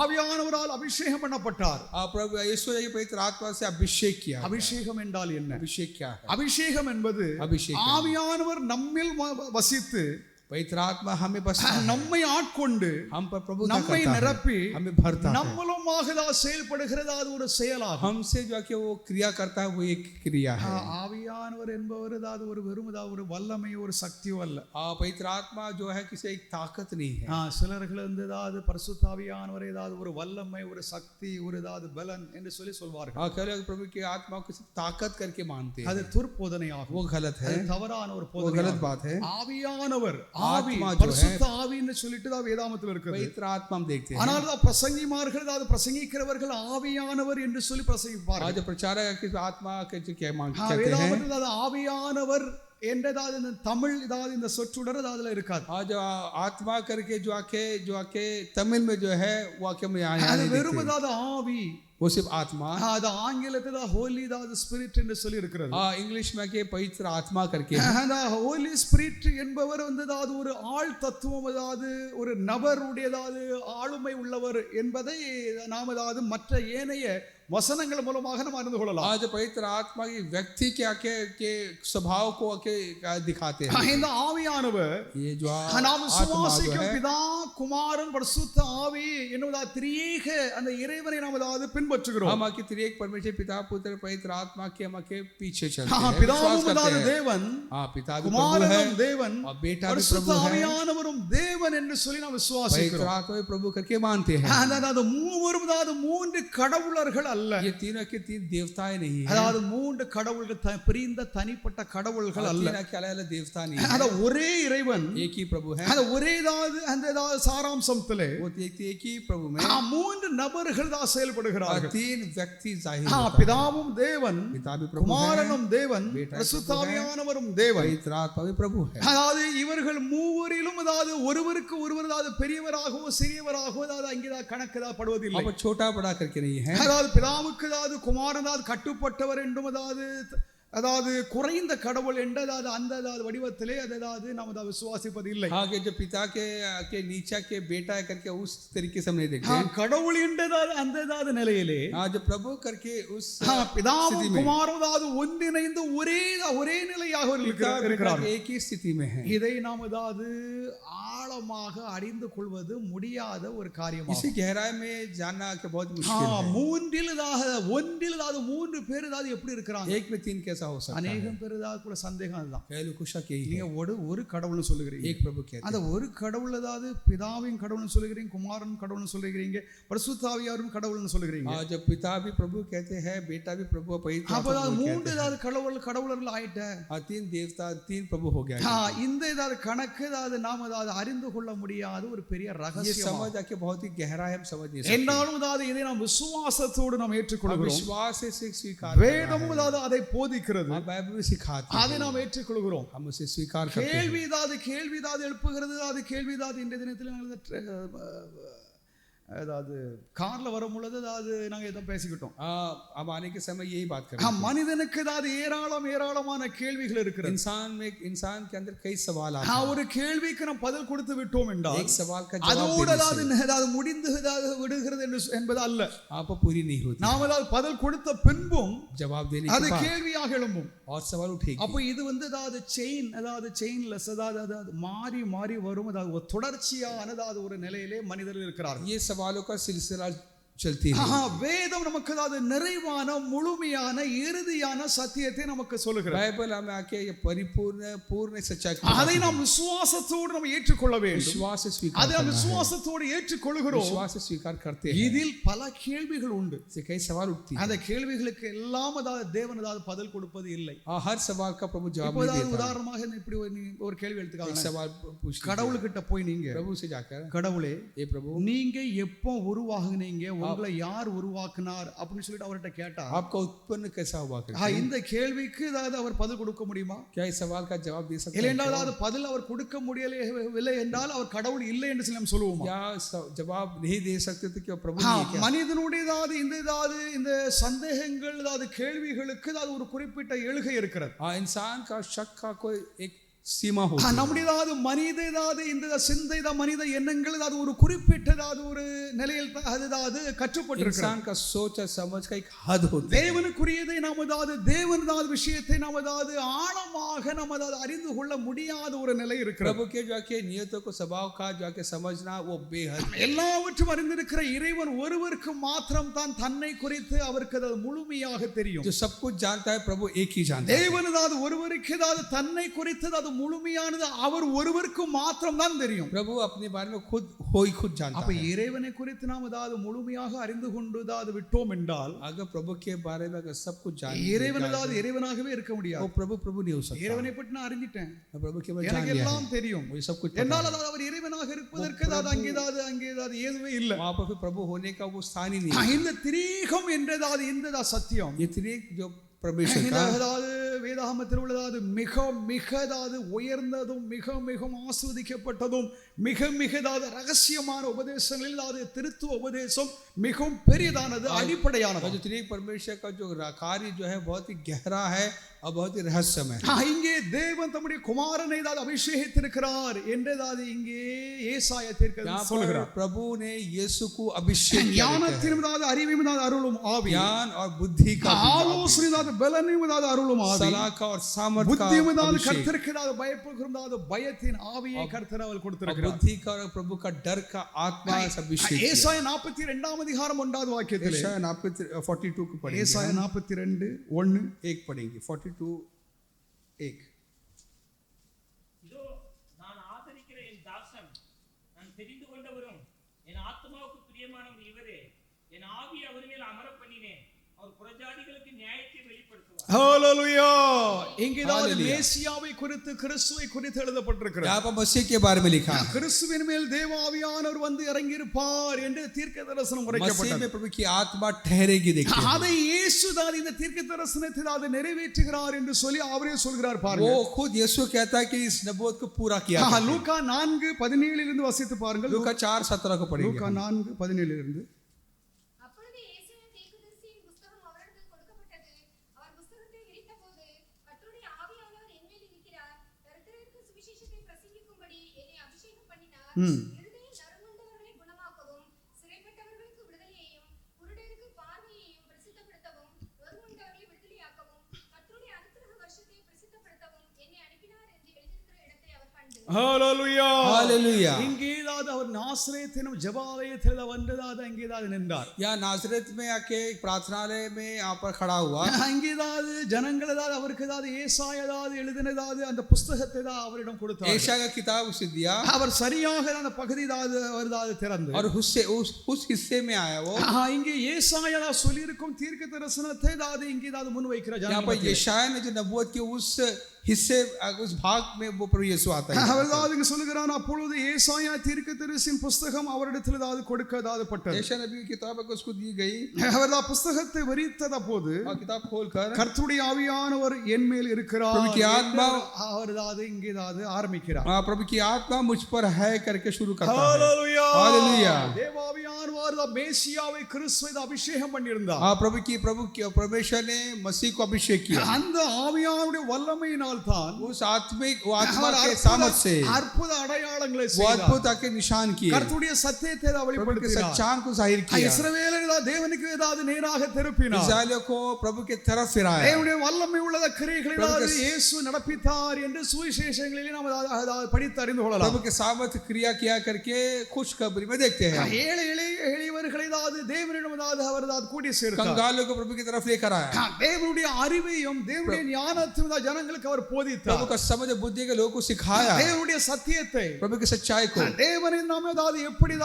ஆவியானவரால் அபிஷேகம் பண்ணப்பட்டார். प्रभु यीशु ने पवित्र आत्मा से अभिषेक किया। அபிஷேகம் என்றால் என்ன? अभिषेक क्या है? அபிஷேகம் என்பது अभिषेक ஆவியானவர் நம்மில் வசித்து पवित्र आत्मा हमें बसता है, நம்மை ஆட்கொண்டு हम पर प्रभु நம்மை நிரப்பி हमें भरता है, நம்மளுமாக செயல்படுகிறது அது ஒரு செயலாகும். हमसे जो कि वो क्रिया करता है वो एक क्रिया है. ஆவியானவர் என்பவர் அது ஒரு வெறும் ஒரு வல்லமை ஒரு சக்தியோ அல்ல. पवित्र आत्मा जो है किसी एक ताकत नहीं है. சிலர்கள் அது பரிசுத்த ஆவியானவர் ஏதாவது ஒரு வல்லமை ஒரு சக்தி ஒரு ஏதாவது பலன் என்று சொல்வார்கள். प्रभु की आत्मा को ताकत करके मानते हैं, அது துர்போதனையாகும். वो गलत है, தவறான ஒரு वो போதனை. गलत बात है. ஆவியானவர் ஆவி ஆத்மா பரிசுத்த ஆவின்னு சொல்லிட்டு தான் வேதாகமத்தில் இருக்குது. पवित्र आत्मा हम देखते हैं. ஆனால் தான் பிரசங்கிமார்கள் அது பிரசங்கிக்கிறவர்கள் ஆவியானவர் என்று சொல்லி பிரசங்கிப்பார்கள். आज प्रचारक की आत्मा के जो क्या मांगते हैं, வேதாகமத்தில் அது ஆவியானவர் என்றதாவது இந்த தமிழ் இதாவது இந்த சொற்றொடர் அதுல இருக்காது. आज आत्मा करके जो आके तमिल में जो है वो आके में அது வெறும் அது ஆவி, वो सिर्फ आत्मा. அது ஆங்கிலத்துல ஹோலி அது ஸ்பிரிட் என்று சொல்லி இருக்கிறது. इंग्लिश में के पवित्र आत्मा करके அந்த ஹோலி ஸ்பிரிட் என்பவர் அது ஒரு ஆள் தத்துவம், அதாவது ஒரு நபருடையதாவது ஆளுமை உள்ளவர் என்பதை நாம் அதாவது மற்ற ஏனைய வசனங்கள் மூலமாக நம்ம அறிந்து கொள்ளலாம். आज पवित्र आत्मा की व्यक्ति के स्वभाव को दिखाते हैं. இந்த ஆவியானவர் ये जो நாம் விசுவாசிக்கும் பிதா குமாரன் பரிசுத்த ஆவி என்னும் திரியேக அந்த இறைவனை நாம் அதாவது பின்பற்றுகிறோம். हम आके त्रिएक परमेश्वर पिता पुत्र पवित्र आत्मा के हम के पीछे चलते हैं, பிதாவும் தேவன், पिता भी प्रभु है குமாரனும் தேவன், और बेटा भी பரிசுத்த प्रभु है, ஆவியானவரும் தேவன் என்று சொல்லி நாம் விசுவாசிக்கிறோம். पवित्र आत्मा भी प्रभु करके मानते हैं. அது மூவரும் மூன்று கடவுளர்கள் அல்ல. ये तीनों के तीन देवताएं नहीं है, அதாவது மூன்று கடவுள்கள் பிரிந்த தனிப்பட்ட கடவுள்கள் அல்ல. तीनों के अलग-अलग देवता नहीं है, அது ஒரே இறைவன், एक ही प्रभु है. அது ஒரே அந்த சாராம்சத்திலே वो एक ही प्रभु में மூன்று நபர்கள் தான் செயல்படுகிறார்கள். तीन व्यक्ति जाहिर பிதாவும் தேவன், पिता भी प्रभु है, குமாரனும் தேவன், बेटा பரிசுத்த ஆவியானவரும் தேவன். पवित्र आत्मा भी प्रभु है. அதாவது இவர்கள் மூவரிலும் அதாவது ஒருவருக்கு ஒருவர் அதாவது பெரியவராகவோ சிறியவராகவோ அதாவது அங்கே கணக்கு படுவதில்லை. अब छोटा बड़ा करके नहीं है. அதாவது பிதாவுக்கு அதாவது குமாரன் கட்டுப்பட்டவர் என்றும் அதாவது குறைந்த கடவுள் என்ற அந்த வடிவத்திலே அதாவது நாம் விசுவாசிப்பது இல்லை. आगे जो पिता के नीचा के बेटा करके उस तरीके से हम नहीं देखते. கடவுள் என்றதாவது அந்த நிலையிலே आज प्रभु करके उस பிதாவும் குமாரனும் ஒன்றிணைந்து ஒரே நிலையாக இருக்கிறார்கள், एक ही स्थिति में है. இதை நாம் அதாவது ஆழமாக அறிந்து கொள்வது முடியாத ஒரு காரியம். इसी गहराई में जानना के बहुत मुश्किल है. ஒன்றில் மூன்று பேர் எப்படி இருக்கிறாங்க, एक में तीन कैसा हो सकता है. அநேகம் பேர் கூட சந்தேகம் அதுதான். पहले कुछ यही है, நீங்க ஒரு கடவுள்னு சொல்லுகிறீங்க, एक प्रभु कहते அந்த ஒரு கடவுள் பிதாவின் கடவுள்னு சொல்லுகிறீங்க, குமாரன் கடவுள்னு சொல்லுகிறீங்க, பரிசுத்த ஆவியாரும் கடவுள்னு சொல்லுகிறீங்க. आज पिता भी प्रभु कहते हैं, बेटा भी प्रभु, पवित्र அப்ப மூன்று கடவுளர்கள் ஆயிட்ட, तीन देवता तीन प्रभु हो गया. இந்த கணக்கு நாம் அறிந்து கொள்ள முடியாத ஒரு பெரிய ரகசியம். समझ आके बहुत ही गहरा है, हम समझ नहीं सकते. என்றாலும் இதை நாம் விசுவாசத்தோடு நாம் ஏற்றுக்கொள்கிறோம். विश्वास से स्वीकार, வேதமும் அதை போதிக்கிறது, बाइबल भी सिखाती है, அதை நாம் ஏற்றுக்கொள்கிறோம். हम उसे स्वीकार करते हैं. கேள்வி எழுப்புகிறது, கேள்வி இந்த தினத்தில் அதாவது கார்ல வரும் பொழுது நாங்க ஏதோ பேசிக்கிட்டோம். अब आने के समय यही बात कर रहे हैं. மனிதனுக்கு ஏராளமான கேள்விகள் இருக்கிறது. इंसान के अंदर कई सवाल आते हैं. ஒரு கேள்விக்கு நாம் பதில் கொடுத்து விட்டோம் என்றால் एक सवाल का जवाब அதோடு முடிந்து விடுகிறது என்பது அல்ல. आप पूरी नहीं होती. நாம் பதில் கொடுத்த பின்பும் जवाब देने அது கேள்வியாக எழும்பும், और सवाल उठेगी. அப்ப இது செயின்லெஸ், அதாவது மாறி வரும், அதாவது தொடர்ச்சியான ஒரு நிலையிலே மனிதர்கள் இருக்கிறார்கள். ये सवालों का सिलसिला चलती है. வேதம் நமக்கு நிறைவான முழுமையான இறுதியான சத்தியத்தை நமக்கு சொல்லுகிறது. बाइबल हमें आके ये पूर्ण सच्चाई அதை நாம் விசுவாசத்தோடு நாம் ஏற்றுக்கொள்ள வேண்டும். विश्वास से स्वीकार, அதை நாம் விசுவாசத்தோடு ஏற்றுக்கொள்கிறோம். विश्वास से स्वीकार करते हैं. இதில் பல கேள்விகள் உண்டு. से कई सवाल उठती है. அந்த கேள்விகளுக்கு எல்லாம் தேவன் பதில் கொடுப்பது இல்லை. हर सवाल का प्रभु जवाब नहीं देता. உதாரணமாக இப்படி ஒரு கேள்வி எடுத்துக்காங்க. सवाल पूछ கடவுள்கிட்ட போய் நீங்க प्रभु से जाकर, கடவுளே ये प्रभु நீங்க எப்போ உருவாகுனீங்க, உங்களை யார் உருவாக்குனார் அப்படின்னு சொல்லிட்டு அவர்கிட்ட கேட்டா आपका उत्पन्न कैसा हुआ करते, இந்த கேள்விக்கு அவர் பதில் கொடுக்க முடியுமா? क्या इस सवाल का जवाब दे सकते हैं? இல்லையென்றால் பதில் அவர் கொடுக்க முடியவில்லை என்றால் அவர் கடவுள் இல்லை என்று சொல்லி சொல்லுவோமா? क्या जवाब नहीं दे सकते तो क्या प्रभु नहीं है क्या? மனிதனுடைய இந்த சந்தேகங்கள் கேள்விகளுக்கு ஒரு குறிப்பிட்ட எழுகை இருக்கிறது. इंसान का शक का कोई एक सीमा होती है। நம்முடையதாவது மனிததாவது இந்த சிந்தைதான் மனித எண்ணங்கள் அது ஒரு குறிப்பிட்டதாவது ஒரு நிலையில் அதுதாவது கட்டுப்பட்டிருக்கிறது. इंसान का सोच और समझ का एक हद होती है। தேவனுக்குரியதை நாமதாவது தேவனதாவது விஷயத்தை நாமதாவது ஆழமாக நாமதாவது அறிந்து கொள்ள முடியாத ஒரு நிலை இருக்கிறது. प्रभु के जो के नियतों को स्वभाव का जो के समझना वो बेहद எல்லாவற்றையும் அறிந்திருக்கிற இறைவன் ஒருவருக்கு மாத்திரம் தான் தன்னை குறித்து அவருக்கு அது முழுமையாக தெரியும். जो सब कुछ जानता है प्रभु एक ही जानता है। தேவனதாவது ஒருவருக்கு அது தன்னை குறித்து அது முழுமையானது அவர் ஒருவருக்கு மாத்திரம் தான் தெரியும். प्रभु अपने बारे में खुद जानता அப்ப है। இறைவனை குறித்து நாம் அதாவது முழுமையாக அறிந்து கொண்டு அது விட்டோம் என்றால் अगर प्रभु के बारे में अगर सब कुछ जान இறைவனதாவது இறைவனாகவே இருக்க वो முடியாது. प्रभु नहीं हो सकता। இறைவனை பற்றி நான் அறிஞ்சிட்டேன், प्रभु के बारे எனக்கு में எல்லாம் தெரியும், मुझे सब कुछ என்னால் அதாவது அவர் இறைவனாக இருப்பதற்கு அதாவது அங்கேதாவது எதுவே இல்லை. वहां पर प्रभु होने का वो स्थान ही नहीं। இந்த திரீகம் என்றதாவது இந்த சத்தியம் ये त्रिएक जो परमेश्वर का அதாவது வேதாகமத்தில் உள்ளதாவது மிக மிகதாவது உயர்ந்ததும் மிக மிக ஆஸ்வதிக்கப்பட்டதும் மிக மிகதாவது ரகசியமான உபதேசங்களில் அது திருத்துவ உபதேசம் மிகவும் பெரியதானது அடிப்படையானது. जो त्रिएक परमेश्वर का जो कार्य जो है बहुत ही गहरा है और बहुत ही रहस्यमय है। இங்கே தேவன் தம்முடைய குமாரனை அபிஷேகித்திருக்கிறார் என்றதாவது இங்கே ஏசாயா தீர்க்கதரிசி சொல்கிறார். प्रभु ने यीशु को अभिषेक किया। ஞானத்தின் அருளும் ஆவி, ज्ञान और बुद्धि का, ஆலோசனை பலனின் அருளும் ஆவி, सलाह का और सामर्थ का புத்தியும் கர்த்தருக்கு பயப்படுகிற பயத்தின் ஆவியை கர்த்தர் அவர்கள் கொடுத்திருக்கிறார். बुद्धि का और प्रभु का डर का आत्मा से अभिषेक किया। ஏசாயா 42 அதிகாரம் 1வது வாக்கியத்திலே ஏசாயா 42 को पढ़ेंगे। ஏசாயா 42:1 एक पढ़ेंगे 42:1। இதோ நான் ஆதரிக்கிற என் தாசன், நான் தெரிந்து கொண்டவரும் என் ஆத்மாவுக்கு பிரியமானவர் இவரே, என் ஆவி அவர் மேல் அமர பண்ணினேன், அவர் புறஜாதிகளுக்கு நியாயத்தை வெளிப்படுத்துவார். ஹalleluya. இங்கேதான் மேசியாவை குறித்து கிறிஸ்துவை குறித்து எழுதப்பட்டிருக்கிறது. यहाँ पर मसीह के बारे में लिखा है। கிறிஸ்துவின் மேல் தேவ ஆவியானவர் வந்து இறங்கி இருப்பார் என்று தீர்க்கதரிசனம் உரைக்கப்பட்டது। मसीह में प्रभु की आत्मा ठहरेगी। देखिए அதை இயேசு தான் இந்த தீர்க்கதரிசனத்தை அதை நிறைவேற்றுகிறார் என்று சொல்லி அவரே சொல்கிறார் பாருங்க। वो खुद यीशु कहता है कि इस नबूवत को पूरा किया। லூக்கா 4:17 இலிருந்து வாசித்து பாருங்கள்। लूका 4:17 को पढ़ेंगे। லூக்கா 4:17 இலிருந்து ஹalleluya हालेलुया। இங்கேதான் அவர் நாசரேத்தினும் ஜெபாலயத்தில் வந்ததாக அங்கேதான் நின்றார்। यहाँ नासरत में आके प्रार्थनालय में यहाँ पर खड़ा हुआ। அங்கேதான் ஜனங்களதாவது அவருக்குதாவது ஏசாயாதாவது எழுதினதாவது அந்த புத்தகத்தை தான் அவரிடம் கொடுத்தார்। ஏசாயா का किताब उसे दिया। அவர் சரியாக அந்த பகுதிதாவது அவர்தாவது திறந்து और उस हिस्से में आया वो। இங்கே ஏசாயா சொல்லியிருக்கும் தீர்க்கதரிசனத்தை தான் இங்கேதான் முன்வைக்கிறார்। यहाँ पर यशायाह ने जो नबूवत के उस हिस्से उस भाग में वो प्रभु यीशु आता है। அவர்தான் இங்க சொல்லுகிறார், அப்பொழுது ஏசாயா தீர்க்கதரிசியின் புத்தகம் அவரிடத்தில்தாவது கொடுக்கப்பட்டது। यशायाह नबी की किताब उसको दी गई। அவர்தான் புத்தகத்தை விரித்தத போது और किताब खोलकर கர்த்தருடைய ஆவியானவர் என் மேல் இருக்கிறார், प्रभु की आत्मा அவர்தான் இங்கேதாவது ஆரம்பிக்கிறார்। प्रभु की आत्मा मुझ पर है करके शुरू करता है। ஹalleluya हालेलुया। தேவாவியானவர் மேசியாவை கிறிஸ்துவை அபிஷேகம் பண்ணியிருந்தார்। प्रभु की परमेश्वर ने मसीह को अभिषेक किया। அந்த ஆவியானுடைய வல்லமையினால் தான் उस आत्मा के सामर्थ से அற்புத அடையாளங்களை वो செய்தார்। अद्भुत के निशान किए। கர்த்தருடைய சத்தியத்தை प्रभु के வெளிப்படுத்தினார்। सच्चाई को जाहिर किया। இஸ்ரவேலரை தேவனுக்கு ஏதாவது நேராக திருப்பினார்। इस्राएलियों को प्रभु के तरफ फिराया। தேவனுடைய வல்லமை உள்ள கிரியைகளை இயேசு நடப்பித்தார் என்று சுவிசேஷங்களிலே நாம் அதாவது படித்து அறிந்து கொள்ளலாம்। प्रभु के सामर्थ क्रिया किया करके खुशखबरी में देखते हैं। எளியவர்களை அதாவது தேவனிடம் அவர்தான் கூட்டி சேர்த்தார்। कंगालों को प्रभु की तरफ लेकर आया। தேவனுடைய அறிவையும் தேவனுடைய ஞானத்தையும் ஜனங்களுக்கு அவர் போதித்தார்। प्रभु का समझ बुद्धि के लोगों को सिखाया। தேவனுடைய சத்தியத்தை, प्रभु की सच्चाई को, தேவனை நாம் எப்படி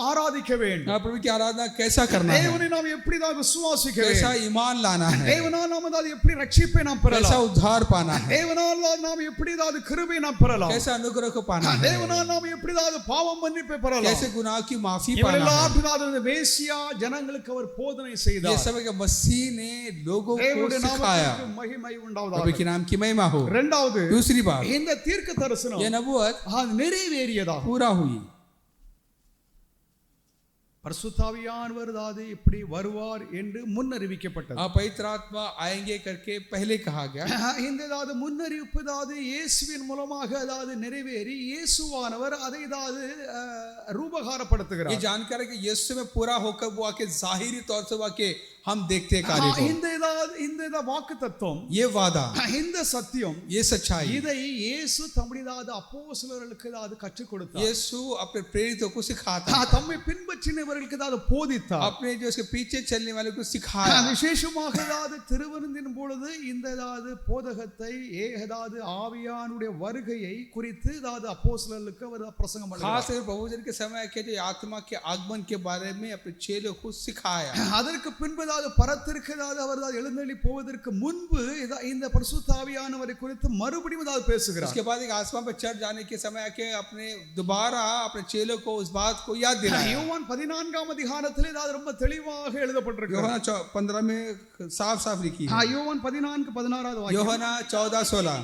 ஆராதிக்க வேண்டும், प्रभु की आराधना कैसा करना है, தேவனை நாம் எப்படி விசுவாசிக்க कैसा வேண்டும், ईमान लाना है, தேவனால் நாம் எப்படி ரட்சிப்பை நாம் कैसा பெறலாம், उद्धार पाना है, தேவனால் நாம் எப்படி கிருபை நாம் பெறலாம், कैसा अनुग्रह को पाना है, தேவனால் நாம் எப்படி பாவம் மன்னிப்பை பெறலாம், कैसे गुनाह की माफी पाना है। இவரெல்லாம் மேசியா ஜனங்களுக்கு அவர் போதனை ये செய்தார்। सब के मसीह ने लोगों को தேவனுடைய सिखाया। நாமத்திற்கு மகிமை प्रभु உண்டாவதாக। के नाम की महिमा हो। இரண்டாவது, दूसरी बात, இந்த தீர்க்க தரிசனம் ये नबूवत அது நிறைவேறியதா। पूरा हुई। பரிசுத்தாவியானவர் அதாவது இப்படி வருவார் என்று முன்னறிவிக்கப்பட்டது. पवित्र आत्मा आएंगे करके पहले कहा गया. இந்த அதாவது முன்னறிவிப்பு அதாவது இயேசுவின் மூலமாக அதாவது நிறைவேறி இயேசுவானவர் அதை அதாவது ரூபகாரப்படுத்துகிறார். ये जानकर है कि यीशु में पूरा होकर वो आके जाहिरी तौर से वाके हम देखते हैं कार्य को. இந்த வாக்குத்தத்தம், ये वादा, இந்த சத்தியம், ये सच्चाई இதை இயேசு தம்முடைய அப்போஸ்தலர்களுக்கு அதாவது கற்றுக் கொடுத்தார். यीशु अपने प्रेरितों को सिखाता, தம்மை பின்பற்றினவர்களுக்கு அதாவது போதித்தார். अपने जो उसके पीछे चलने वाले को सिखाया. விசேஷமாக அதாவது திருவிருந்தின் பொழுது இந்த அதாவது போதகத்தை அதாவது ஆவியானுடைய வருகையை குறித்து அதாவது அப்போஸ்தலர்களுக்கு அவர் பிரசங்கம் பண்ணார். खास कर प्रभुजन के समय के जो आत्मा के आगमन के बारे में अपने चेलों को सिखाया. அதற்கு பின்பு அதாவது பரத்திற்கு அதாவது அவர் எழுந்தருளி போவதற்கு முன்பு இந்த பரிசுத்த ஆவியானவரை குறித்து மறுபடியும் அதாவது பேசுகிறார். उसके बाद एक आसमान पर चढ़ जाने के समय के अपने दोबारा अपने चेलों को उस बात को याद दिलाया. யோவான் 14ஆம் அதிகாரத்திலே அதாவது ரொம்ப தெளிவாக எழுதப்பட்டிருக்கு. யோவான் 15 में साफ-साफ लिखी है. யோவான் 14:16 வாக்கியம். யோவானா 14:16.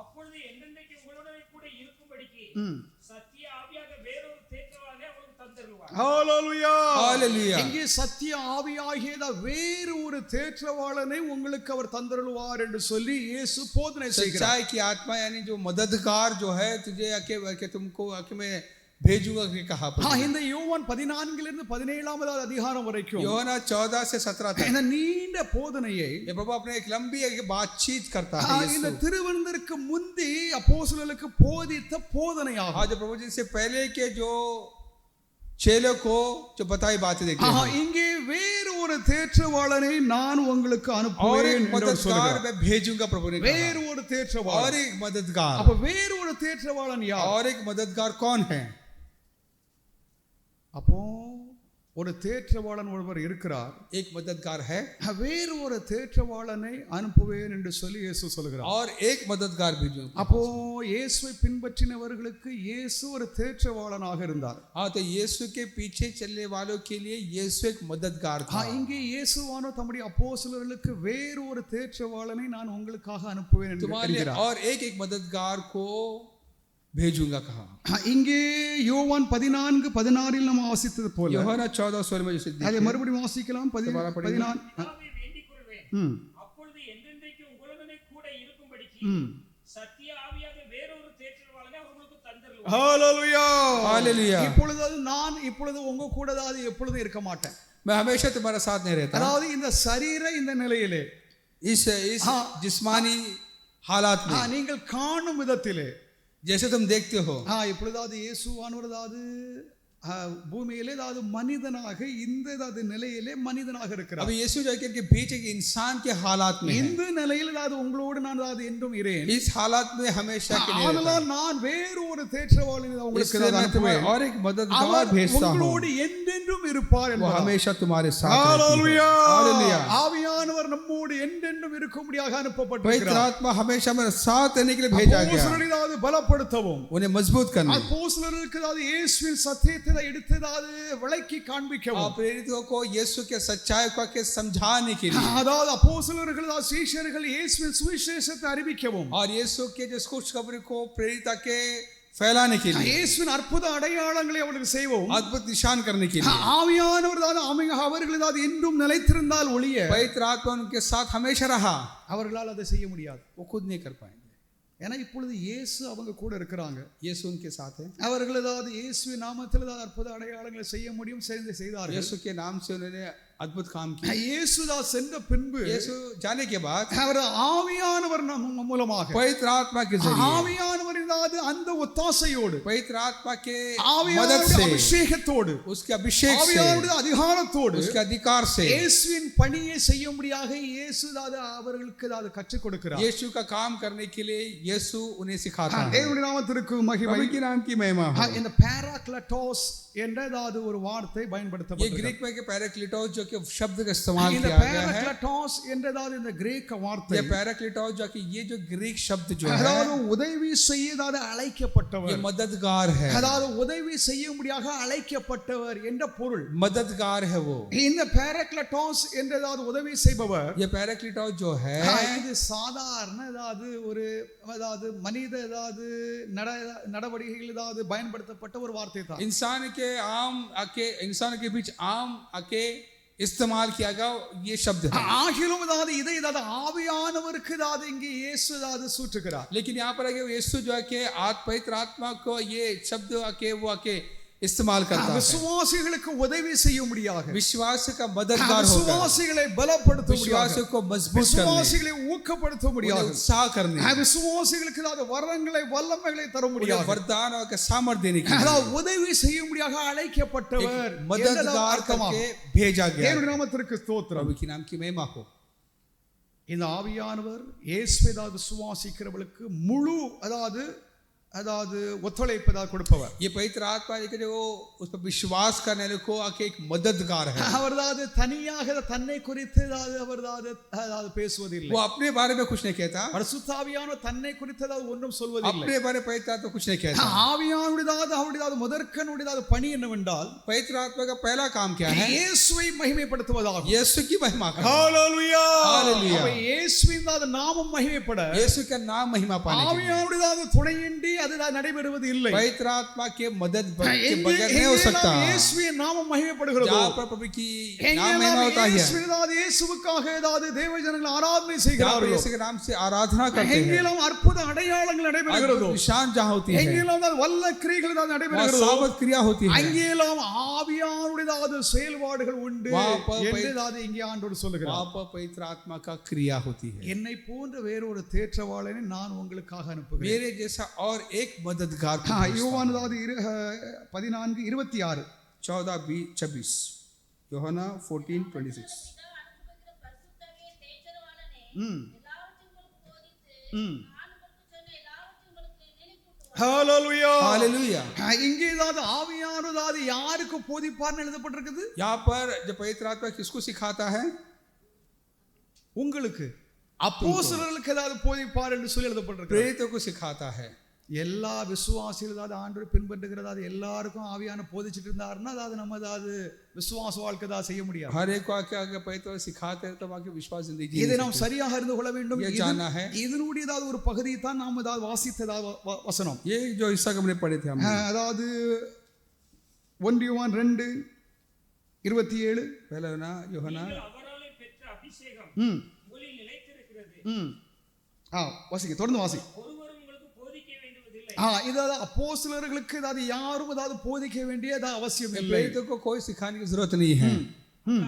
அப்பொழுது என்றென்றைக்கு உங்களுடனே கூட இருக்கும்படிக்கு சத்திய ஆவியாக வேறொரு தேற்றவாளனை அவருக்கு தந்தருளுவார். ஹalleluya. ஹalleluya. இங்கே சத்திய ஆவியாகிய வேறு ஒரு தேற்றவாளனை உங்களுக்கு அவர் தந்தருளுவார் என்று சொல்லி இயேசு போதனை செய்கிறார். सच्चाई की आत्मा यानी जो मददगार जो है तुझे आके तुमको आके मैं भेजूंगा के कहा. இந்த யோவான் 14 17ஆம் அதிகாரம் வரைக்கும் யோவானா 14 से 17 तक இந்த நீண்ட போதனையை ये प्रभु अपने एक लंबी एक बातचीत करता है. இந்த திருவருந்திற்கு முந்தி அப்போஸ்தலர்களுக்கு போதித்த போதனையாகும். आज प्रभु जी से पहले के जो चेलों को जो बताई बातें देखते हैं. இங்கே வேறு ஒரு தேற்றவாளனை நான் உங்களுக்கு और அனுப்புவேன் एक என்று मददगार சொல்கிறார். मैं भेजूंगा प्रभु ने कहा. வேறு ஒரு தேற்றவாளன். और एक मददगार. அப்ப வேறு ஒரு தேற்றவாளன் யார்? और एक मददगार कौन है? அப்போ ஒரு தேற்றவாளன் ஒருவர் இருக்கிறார். एक मददगार है வேறு ஒரு தேற்றவாளனை அனுப்புவேன் என்று சொல்லி இயேசு சொல்கிறார். और एक मददगार भेजूंगा. அப்போ இயேசுவை பின்பற்றினவர்களுக்கு இயேசு ஒரு தேற்றவாளனாக இருந்தார். हाँ, तो यीशु के पीछे चलने वालों के लिए यीशु एक मददगार था. இங்கே இயேசுவானோ தம்முடைய அப்போஸ்தலர்களுக்கு வேறு ஒரு தேற்றவாளனை நான் உங்களுக்காக அனுப்புவேன் என்று तुम्हारे लिए சொல்கிறார். और एक मददगार को भेजूंगा कहा. இங்கே யோவான் 14:16 நம்ம வாசித்தது போல யோவானா 14:16 में जैसे அதை மறுபடியும் வாசிக்கலாம். 14 பிதாவை வேண்டிக் கொள்வேன். அப்பொழுது என்றென்றைக்கு உங்களுடனே கூட இருக்கும்படிக்கு சத்திய ஆவியாக வேறொரு தேற்றவாளனை அவர்களுக்கு தந்தருளுவார். ஹalleluya. हालेलुया. இப்பொழுது உங்க கூட அது எப்பொழுதும் இருக்க மாட்டேன். मैं हमेशा तुम्हारे साथ नहीं रहता. அதாவது இந்த சரீர இந்த நிலையிலே इस जिस्मानी हालात में நீங்கள் காணும் விதத்திலே जैसे तुम देखते हो. இப்பொழுதாவது இயேசுவானவர் அதாவது பூமியிலே அதாவது மனிதனாக இந்த அதாவது நிலையிலே மனிதனாக இருக்கிறார். अभी यीशु जो के बीच एक इंसान के हालात में இந்த நிலையில் அதாவது உங்களோடு நான் அதாவது என்றும் இரேன். इस हालात में हमेशा के लिए அதனால் நான் வேறு ஒரு தேற்றவாளனை உங்களுக்கு அனுப்புவேன். और एक मददगार भेजता हूं. உங்களோடு என்றென்றும் இருப்பார் वो என்பார். हमेशा तुम्हारे साथ रहती है. ஹalleluya. हालेलुया. ஆவியானவர் நம்மோடு என்றென்றும் இருக்கும்படியாக पवित्र அனுப்பப்பட்டிருக்கிறார். आत्मा हमेशा मेरे साथ रहने के लिए भेजा गया. அப்போஸ்தலரை அதாவது பலப்படுத்தவும் उन्हें मजबूत करने. அப்போஸ்தலருக்கு அதாவது இயேசுவின் சத்தியத்தை எடுத்ததாவது விளக்கி காண்பிக்கவும் प्रेरितों को यीशु के सच्चाई को के समझाने के लिए. அதாவது அப்போஸ்தலர்கள் அதாவது சீஷர்கள் இயேசுவின் சுவிசேஷத்தை அறிவிக்கவும் और यीशु के जो खुशखबरी को प्रेरित के फैलाने के लिए. இயேசுவின் அற்புத அடையாளங்களை அவர்களுக்கு செய்வோம். अद्भुत निशान करने के लिए. ஆவியானவர் அதாவது அவர்கள் அதாவது என்றும் நிலைத்திருந்தால் ஒழிய पवित्र आत्मा उनके साथ हमेशा रहा. அவர்களால் அதை செய்ய முடியாது. वो खुद नहीं कर पाएंगे. ஏன்னா இப்பொழுது இயேசு அவங்க கூட இருக்கிறாங்க. यीशु उनके साथ है. அவர்கள் அதாவது இயேசுவின் நாமத்தில் அதாவது அற்புத அடையாளங்களை செய்ய முடியும் செய்தார்கள். यीशु के नाम से उन्होंने अद्भुत काम किया. இயேசுதா சென்ற பின்பு यीशु जाने के बाद அவர் ஆவியானவர் மூலமாக पवित्र आत्मा के जरिए ஆவியானவர் அதாவது அந்த ஒத்தாசையோடு पवित्र आत्मा के मदद ஆவியானவருடைய से அபிஷேகத்தோடு उसके अभिषेक से ஆவியானவருடைய அதிகாரத்தோடு उसके अधिकार से இயேசுவின் பணியை செய்யும்படியாக இயேசு அதாவது அவர்களுக்கு அதாவது கற்றுக் கொடுக்கிறார். यीशु का काम करने के लिए यीशु उन्हें सिखाता है. தேவனுடைய நாமத்திற்கு மகிமை. प्रभु के नाम की महिमा हो. இந்த पैराक्लेटोस என்ற அதாவது ஒரு வார்த்தை ये பயன்படுத்தப்பட்டது. ग्रीक में के पैराक्लिटोस जो कि शब्द का इस्तेमाल இந்த किया गया है. पैराक्लेटोस என்றதாவது இந்த கிரேக்க வார்த்தை ये पैराक्लिटोस जो कि ये जो ग्रीक शब्द जो है அதாவது உதவி செய்யதாவது அழைக்கப்பட்டவர். ये मददगार है. அதாவது உதவி செய்யும்படியாக அழைக்கப்பட்டவர் என்ற பொருள். मददगार है वो. இந்த पैराक्लेटोस என்றதாவது உதவி செய்பவர் ये पैराक्लिटोस जो है இது சாதாரண அதாவது ஒரு அதாவது மனித அதாவது நடவடிக்கைகள் அதாவது பயன்படுத்தப்பட்ட ஒரு வார்த்தை தான். इंसान के के आम आके इंसानों के बीच आम आके इस्तेमाल किया गया ये शब्द है। ஆகிலும் அதாவது இதை அதாவது ஆவியானவருக்கு அதாவது இங்கே இயேசு அதாவது சூட்டுகிறார். लेकिन यहाँ पर आके यीशु जो है कि पवित्र आत्मा को ये शब्द आके वो आके इस्तेमाल करता है விசுவாசிகளுக்கு உதவி செய்யும்படியாக, विश्वास का मददगार होगा, விசுவாசிகளை பலப்படுத்தும்படியாக, विश्वास को मजबूत करने, விசுவாசிகளை ஊக்கப்படுத்தும்படியாக, उत्साह करने, விசுவாசிகளுக்கு அதாவது வரங்களை வல்லமைகளை தரும்படியாக, वरदान और सामर्थ्य देने के அதாவது உதவி செய்யும்படியாக அழைக்கப்பட்டவர், मददगार करके भेजा गया। தேவனுடைய நாமத்திற்கு ஸ்தோத்திரம். प्रभु की नाम की महिमा हो। இந்த ஆவியானவர் இயேசுவை விசுவாசிக்கிறவர்களுக்கு முழு அதாவது ஒத்துழைப்பதாக கொடுப்பவர். ये पवित्र आत्मा जो उस पर विश्वास करने वाले को आके एक मददगार है। அவர் தனியாக தன்னை குறித்து அவர் பேசுவதில்லை. वो अपने बारे में कुछ नहीं कहता, பரிசுத்த ஆவியானவர் தன்னை குறித்து ஒன்றும் சொல்வதில்லை. अपने बारे में पवित्र आत्मा कुछ नहीं कहता। ஆவியானவருடைய அவருடைய முதற்கனுடைய பணி என்னவென்றால், पवित्र आत्मा का पहला काम क्या है? இயேசுவை மகிமைப்படுத்துவதாகும். यीशु की महिमा करना। ஹalleluya हालेलुया। இயேசுவின் நாமம் மகிமைப்பட, यीशु का नाम महिमा पाने के लिए ஆவியானவருடைய துணையின்றி அது நடைபெறுவது இல்லை. पवित्र आत्मा के मदद के बगैर नहीं हो सकता। இயேசுவின் நாமம் மகிமைப்படுகிறது. जहाँ पर प्रभु की नाम महिमा होता है, இயேசுவுக்காக தேவ ஜனங்கள் ஆராதனை செய்கிறார்கள், यीशु के नाम से आराधना करते हैं, எங்கெல்லாம் அற்புத அடையாளங்கள் நடைபெறுகிறதோ, निशान जहाँ होती है, எங்கெல்லாம் வல்ல கிரியைகள் நடைபெறுகிறதோ, साबत क्रिया होती है, அங்கெல்லாம் ஆவியானவருடைய செயல்பாடுகள் உண்டு என்று இங்கே ஆண்டவர் சொல்லுகிறார். वहाँ पर पवित्र आत्मा का क्रिया होती है। என்னை போன்ற வேறொரு தேற்றவாளனை நான் உங்களுக்காக அனுப்புகிறேன். मेरे जैसा और एक मददगार। யோவான் 14:26 14:26 யோவானா 14:26 ஹalleluya हालेलुया। இங்கே ஆவியானவர் யாருக்கு போதிப்பார்னு எழுதப்பட்டிருக்குது? यहाँ पर जो पवित्र आत्मा किसको सिखाता है? உங்களுக்கு அப்போஸ்தலர்களுக்கு போதிப்பார் என்று சொல்லி எழுதப்பட்டிருக்கு. प्रेरितों को सिखाता है। எல்லா விசுவாசிகள் ஆண்டவரை பின்பற்றுகிறது எல்லாருக்கும் ஆவியான போதிச்சிட்டு இருந்தாருன்னா நம்ம விசுவாச வாழ்க்கை செய்ய முடியாது. हर एक को आके पवित्र सिखाते हैं तो आके विश्वास जिंदगी இதை நாம் சரியாக அறிந்து கொள்ள வேண்டும். ये जानना है। இதனுடைய ஒரு பகுதியை தான் நாம் வாசித்ததா வசனம். ये जो हिस्सा हमने पढ़े थे हमने, அதாவது 1 யோவான் 2:27 पहला ना யோவானா அவராலே பெற்ற அபிஷேகம் உங்களில் நிலைத்திருக்கிறது. வாசிங்க, தொடர்ந்து வாசி. ஒருவரும் உங்களுக்கு போதிக்க வேண்டுவதில்லை. இது அப்போஸ்தலர்களுக்கு யாரும் போதிக்க வேண்டிய அவசியம் இல்லை. प्रेरितों को कोई सिखाने की जरूरत नहीं है।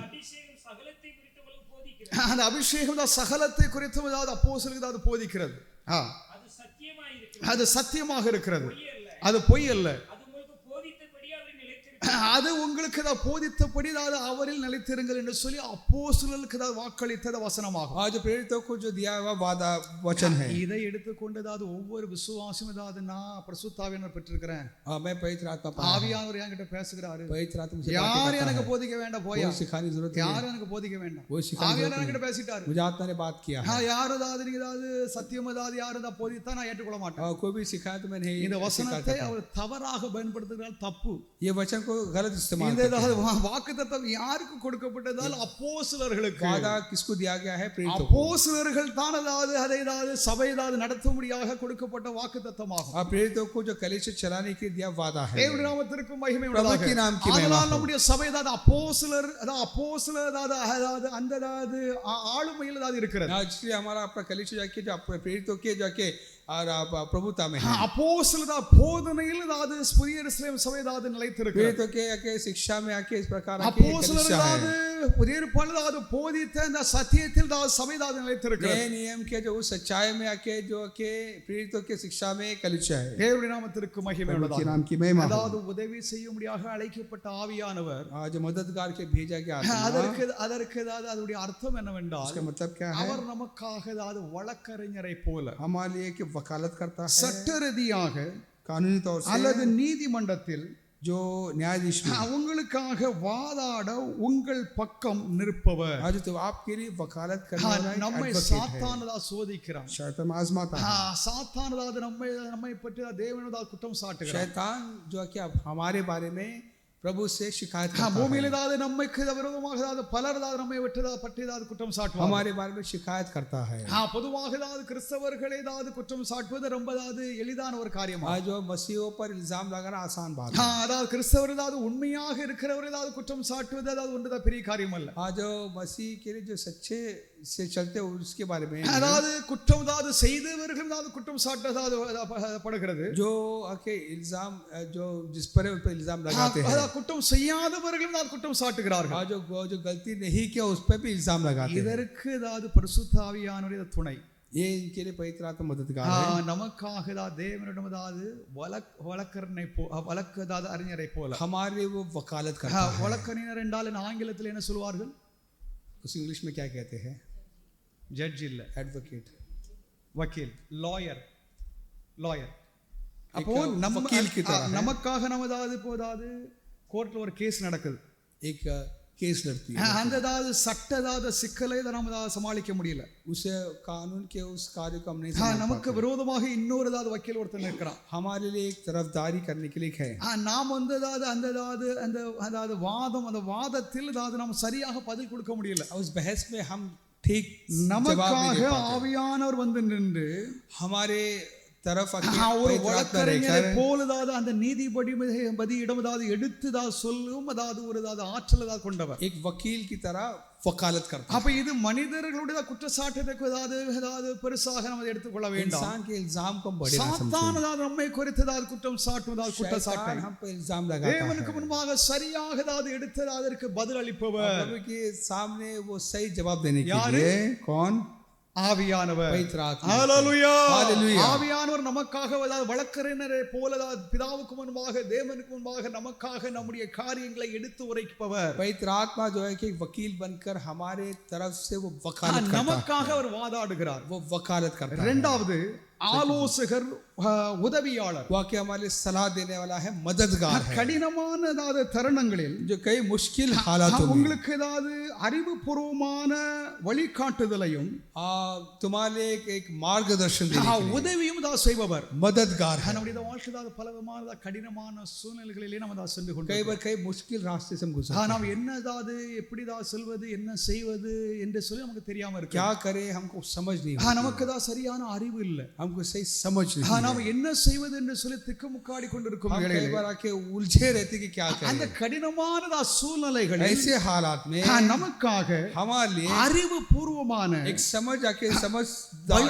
அபிஷேகம் சகலத்தை குறித்து உங்களுக்கு போதிக்கிறது. அந்த அபிஷேகம் சகலத்தை குறித்து அப்போஸ்தலர்களுக்கு போதிக்கிறது. அது சத்தியமாய் இருக்கிறது. அது சத்தியமாக இருக்கிறது, அது பொய் அல்ல. அது உங்களுக்கு போதித்தபடி அவர் நிலைத்திருக்கிறது. அது உங்களுக்கு போதித்தபடி அவரில் நிலைத்திருங்கள் என்று சொல்லி அப்போஸ்தலர்களுக்கு வாக்களித்த வசனமாகும். आज प्रेरितों को जो दिया हुआ वादा वचन है, இதை எடுத்துக்கொண்டு ஒவ்வொரு விசுவாசியும் நான் பரிசுத்த ஆவியானவரை பெற்றிருக்கிறேன், मैं पवित्र आत्मा ஆவியானவர் என்கிட்ட பேசுகிறாரு, पवित्र आत्मा से யார் எனக்கு போதிக்க வேண்டாம், போயா सिखाने की जरूरत யார் எனக்கு போதிக்க வேண்டாம், वो सिखाने ஆவியானவர் என்கிட்ட பேசிட்டாரு, मुझे आत्मा ने बात किया है। யார் நீங்க சத்தியம் யார் போதித்தா நான் ஏற்றுக்கொள்ள மாட்டேன். कोई भी सिखाया तो मैं नहीं। இந்த வசனத்தை அவர் தவறாக பயன்படுத்துகிறார், தப்பு. ये वचन को गलत इस्तेमाल இந்த வாக்குத்தத்தம் யாருக்கு கொடுக்கப்பட்டதால் அப்போஸ்தலர்களுக்கு. वादा किसको दिया गया है? प्रेरितों को। அப்போஸ்தலர்கள் தான் அதை சபை நடத்தும்படியாக கொடுக்கப்பட்ட வாக்குத்தத்தமாகும். प्रेरितों को जो कलीसिया चलाने के लिए दिया वादा है। தேவனுடைய நாமத்திற்கு மகிமை உண்டாவதாக. அதனால் நம்முடைய சபை அப்போஸ்தலர் அந்த ஆளுமையில் இருக்கிறது. इसलिए हमारा अपना कलीसिया जाके जो प्रेरितों के जाके और प्रभुता में है। அப்போஸ்தலர் போதனையில் புதிய எருசலேம் சபை நிலைத்திருக்கிறது. प्रेरितों के शिक्षा में आके इस प्रकार அப்போஸ்தலர் புதிய ஏற்பாட்டில் போதித்த அந்த சத்தியத்தில் சபை நிலைத்திருக்கிறது. नए नियम के जो सच्चाई में आके जो के प्रेरितों के शिक्षा में कलीसिया है। தேவனுடைய நாமத்திற்கு மகிமை உண்டாவதாக. नाम की महिमा। உதவி செய்யும்படியாக அழைக்கப்பட்ட ஆவியானவர் आज मददगार के भेजा गया। அதற்கு அதனுடைய அர்த்தம் என்னவென்றால், इसका मतलब क्या है? அவர் நமக்காக வழக்கறிஞரை போல हमारे लिए कि वकालत करता है, சட்ட ரீதியாக कानूनी तौर से, அல்லது நீதிமன்றத்தில் जो न्यायाधीश உங்களுக்காக வாதாட உங்கள் பக்கம் நிற்பவர். आज तो आपके लिए वकालत करने वाला एक நம்மை advocate சாத்தானதா சோதிக்கிறான். शैतान आजमाता है। சாத்தானதா நம்மை பற்றி தேவனதா குற்றம் சாட்டுகிறான். शैतान जो कि अब हमारे बारे में प्रभु से शिकायत करता பூமியில் है, ஏதாவது நம்மைக்கு விரோதமாக ஏதாவது பலர் ஏதாவது நம்மை பற்றி ஏதாவது குற்றம் சாட்டுவாங்க. हमारे बारे में शिकायत करता है। பொதுவாக ஏதாவது கிறிஸ்தவர்கள் ஏதாவது குற்றம் சாட்டுவது ரொம்ப ஏதாவது எளிதான ஒரு காரியம். आज जो मसीहों पर इल्जाम लगाना आसान बात है। அதாவது கிறிஸ்தவர் ஏதாவது உண்மையாக இருக்கிறவர் ஏதாவது குற்றம் சாட்டுவது ஏதாவது ஒன்றுதான் பெரிய காரியம் அல்ல. आज जो मसीह के लिए जो सच्चे से चलते हैं उसके बारे में, அதாவது குற்றம் ஏதாவது செய்தவர்கள் ஏதாவது குற்றம் சாட்டதாவது படுகிறது, जो आके इल्जाम जो जिस पर उन पर इल्जाम लगाते हैं, குற்றம் செய்யாதவர்கள் ஏதாவது குற்றம் சாட்டுகிறார்கள். और जो गलती नहीं किया उस पर भी इल्जाम लगाते हैं। இதற்கு ஏதாவது பரிசுத்த ஆவியானவருடைய துணை, ये इनके लिए पवित्र आत्मा मददगार है। நமக்காக ஏதாவது தேவனிடம் ஏதாவது வழக்கு ஏதாவது அறிஞரை போல हमारे लिए वो वकालत करता है। வழக்கறிஞர் என்றால் ஆங்கிலத்தில் என்ன சொல்வார்கள்? उस इंग्लिश में क्या कहते हैं? ஜட்ஜ் இல்ல, एडवोकेट, வக்கீல், லாயர். அப்போ वकील की तरह है। நமக்காக நம்ம ஏதாவது இப்போ ஏதாவது கோர்ட்ல ஒரு கேஸ் நடக்குது, एक केस लड़ती है, அந்த ஏதாவது சட்ட ஏதாவது சிக்கலை நம்ம ஏதாவது சமாளிக்க முடியல, उसे कानून के उस कार्य को हम नहीं நமக்கு விரோதமாக இன்னொரு ஏதாவது வக்கீல் ஒருத்தர் இருக்கிறான், हमारे लिए एक तरफदारी करने के लिए है। நாம் வந்து அதாவது வாதம், அந்த வாதத்தில் ஏதாவது நாம் சரியாக பதில் கொடுக்க முடியல, उस बहस में हम ठीक நமக்காக ஆவியானவர் வந்து நின்று हमारे तरफ ஒரு வழக்கறிஞரை போல ஏதாவது அந்த நீதிபதி இடம் ஏதாவது எடுத்து ஏதாவது சொல்லும் ஏதாவது ஒரு ஏதாவது ஆற்றல் ஏதாவது கொண்டவர், एक वकील की तरह वकालत करता है। அப்ப இது மனிதர்களுடைய குற்றச்சாட்டுக்கு ஏதாவது பெருசாக நம்ம எடுத்துக்கொள்ள வேண்டாம். इंसान के इल्जाम को बड़े ना समझें। சாத்தான் ஏதாவது நம்மை குறித்து ஏதாவது குற்றம் சாட்டுவதால் குற்றச்சாட்டை हम पे इल्जाम लगाता है, தேவனுக்கு முன்பாக சரியாக ஏதாவது எடுத்து அதற்கு பதில் அளிப்பவர், प्रभु के सामने वो सही जवाब देने के यार? लिए कौन? ஆவியானவர். पवित्र आत्मा। ஹalleluya. ஹalleluya. ஆவியானவர் நமக்காக ஏதாவது வழக்கறிஞரை போல பிதாவுக்கு முன்பாக தேவனுக்கு முன்பாக நமக்காக நம்முடைய காரியங்களை எடுத்து உரைப்பவர். पवित्र आत्मा जो है कि वकील बनकर हमारे तरफ से वो वकालत करता है, நமக்காக அவர் வாதாடுகிறார். वो वकालत करता है। இரண்டாவது ஆலோசகர், உதவியாளர், वाकई हमारे लिए सलाह देने वाला है, मददगार है। கடினமான ஏதாவது தருணங்களில் जो कई मुश्किल हालातों में உங்களுக்கு ஏதாவது அறிவுபூர்வமான வழிகாட்டுதலையும் तुम्हारे लिए एक मार्गदर्शन देने के लिए உதவியும் தான் செய்பவர், मददगार है। நம்முடைய வாழ்க்கையில் பல விதமான கடினமான சூழ்நிலைகளிலே நம்ம தான் சென்று கொண்டு कई बार कई मुश्किल रास्ते से हम गुजरते हैं, நாம் என்ன ஏதாவது எப்படி தான் செல்வது என்ன செய்வது என்று சொல்லி நமக்கு தெரியாம இருக்கு. क्या करें हमको समझ नहीं होती, நமக்கு தான் சரியான அறிவு இல்லை, हमको सही समझ नहीं, நாம் என்ன செய்வது என்று சொல்லி திக்குமுக்காடி கொண்டிருக்கும் हम कई வேளையிலே बार आके उलझे रहते कि क्या அந்த करें। கடினமான சூழ்நிலைகளில் ऐसे हालात में நமக்காக हमारे लिए அறிவு பூர்வமான एक समझदारी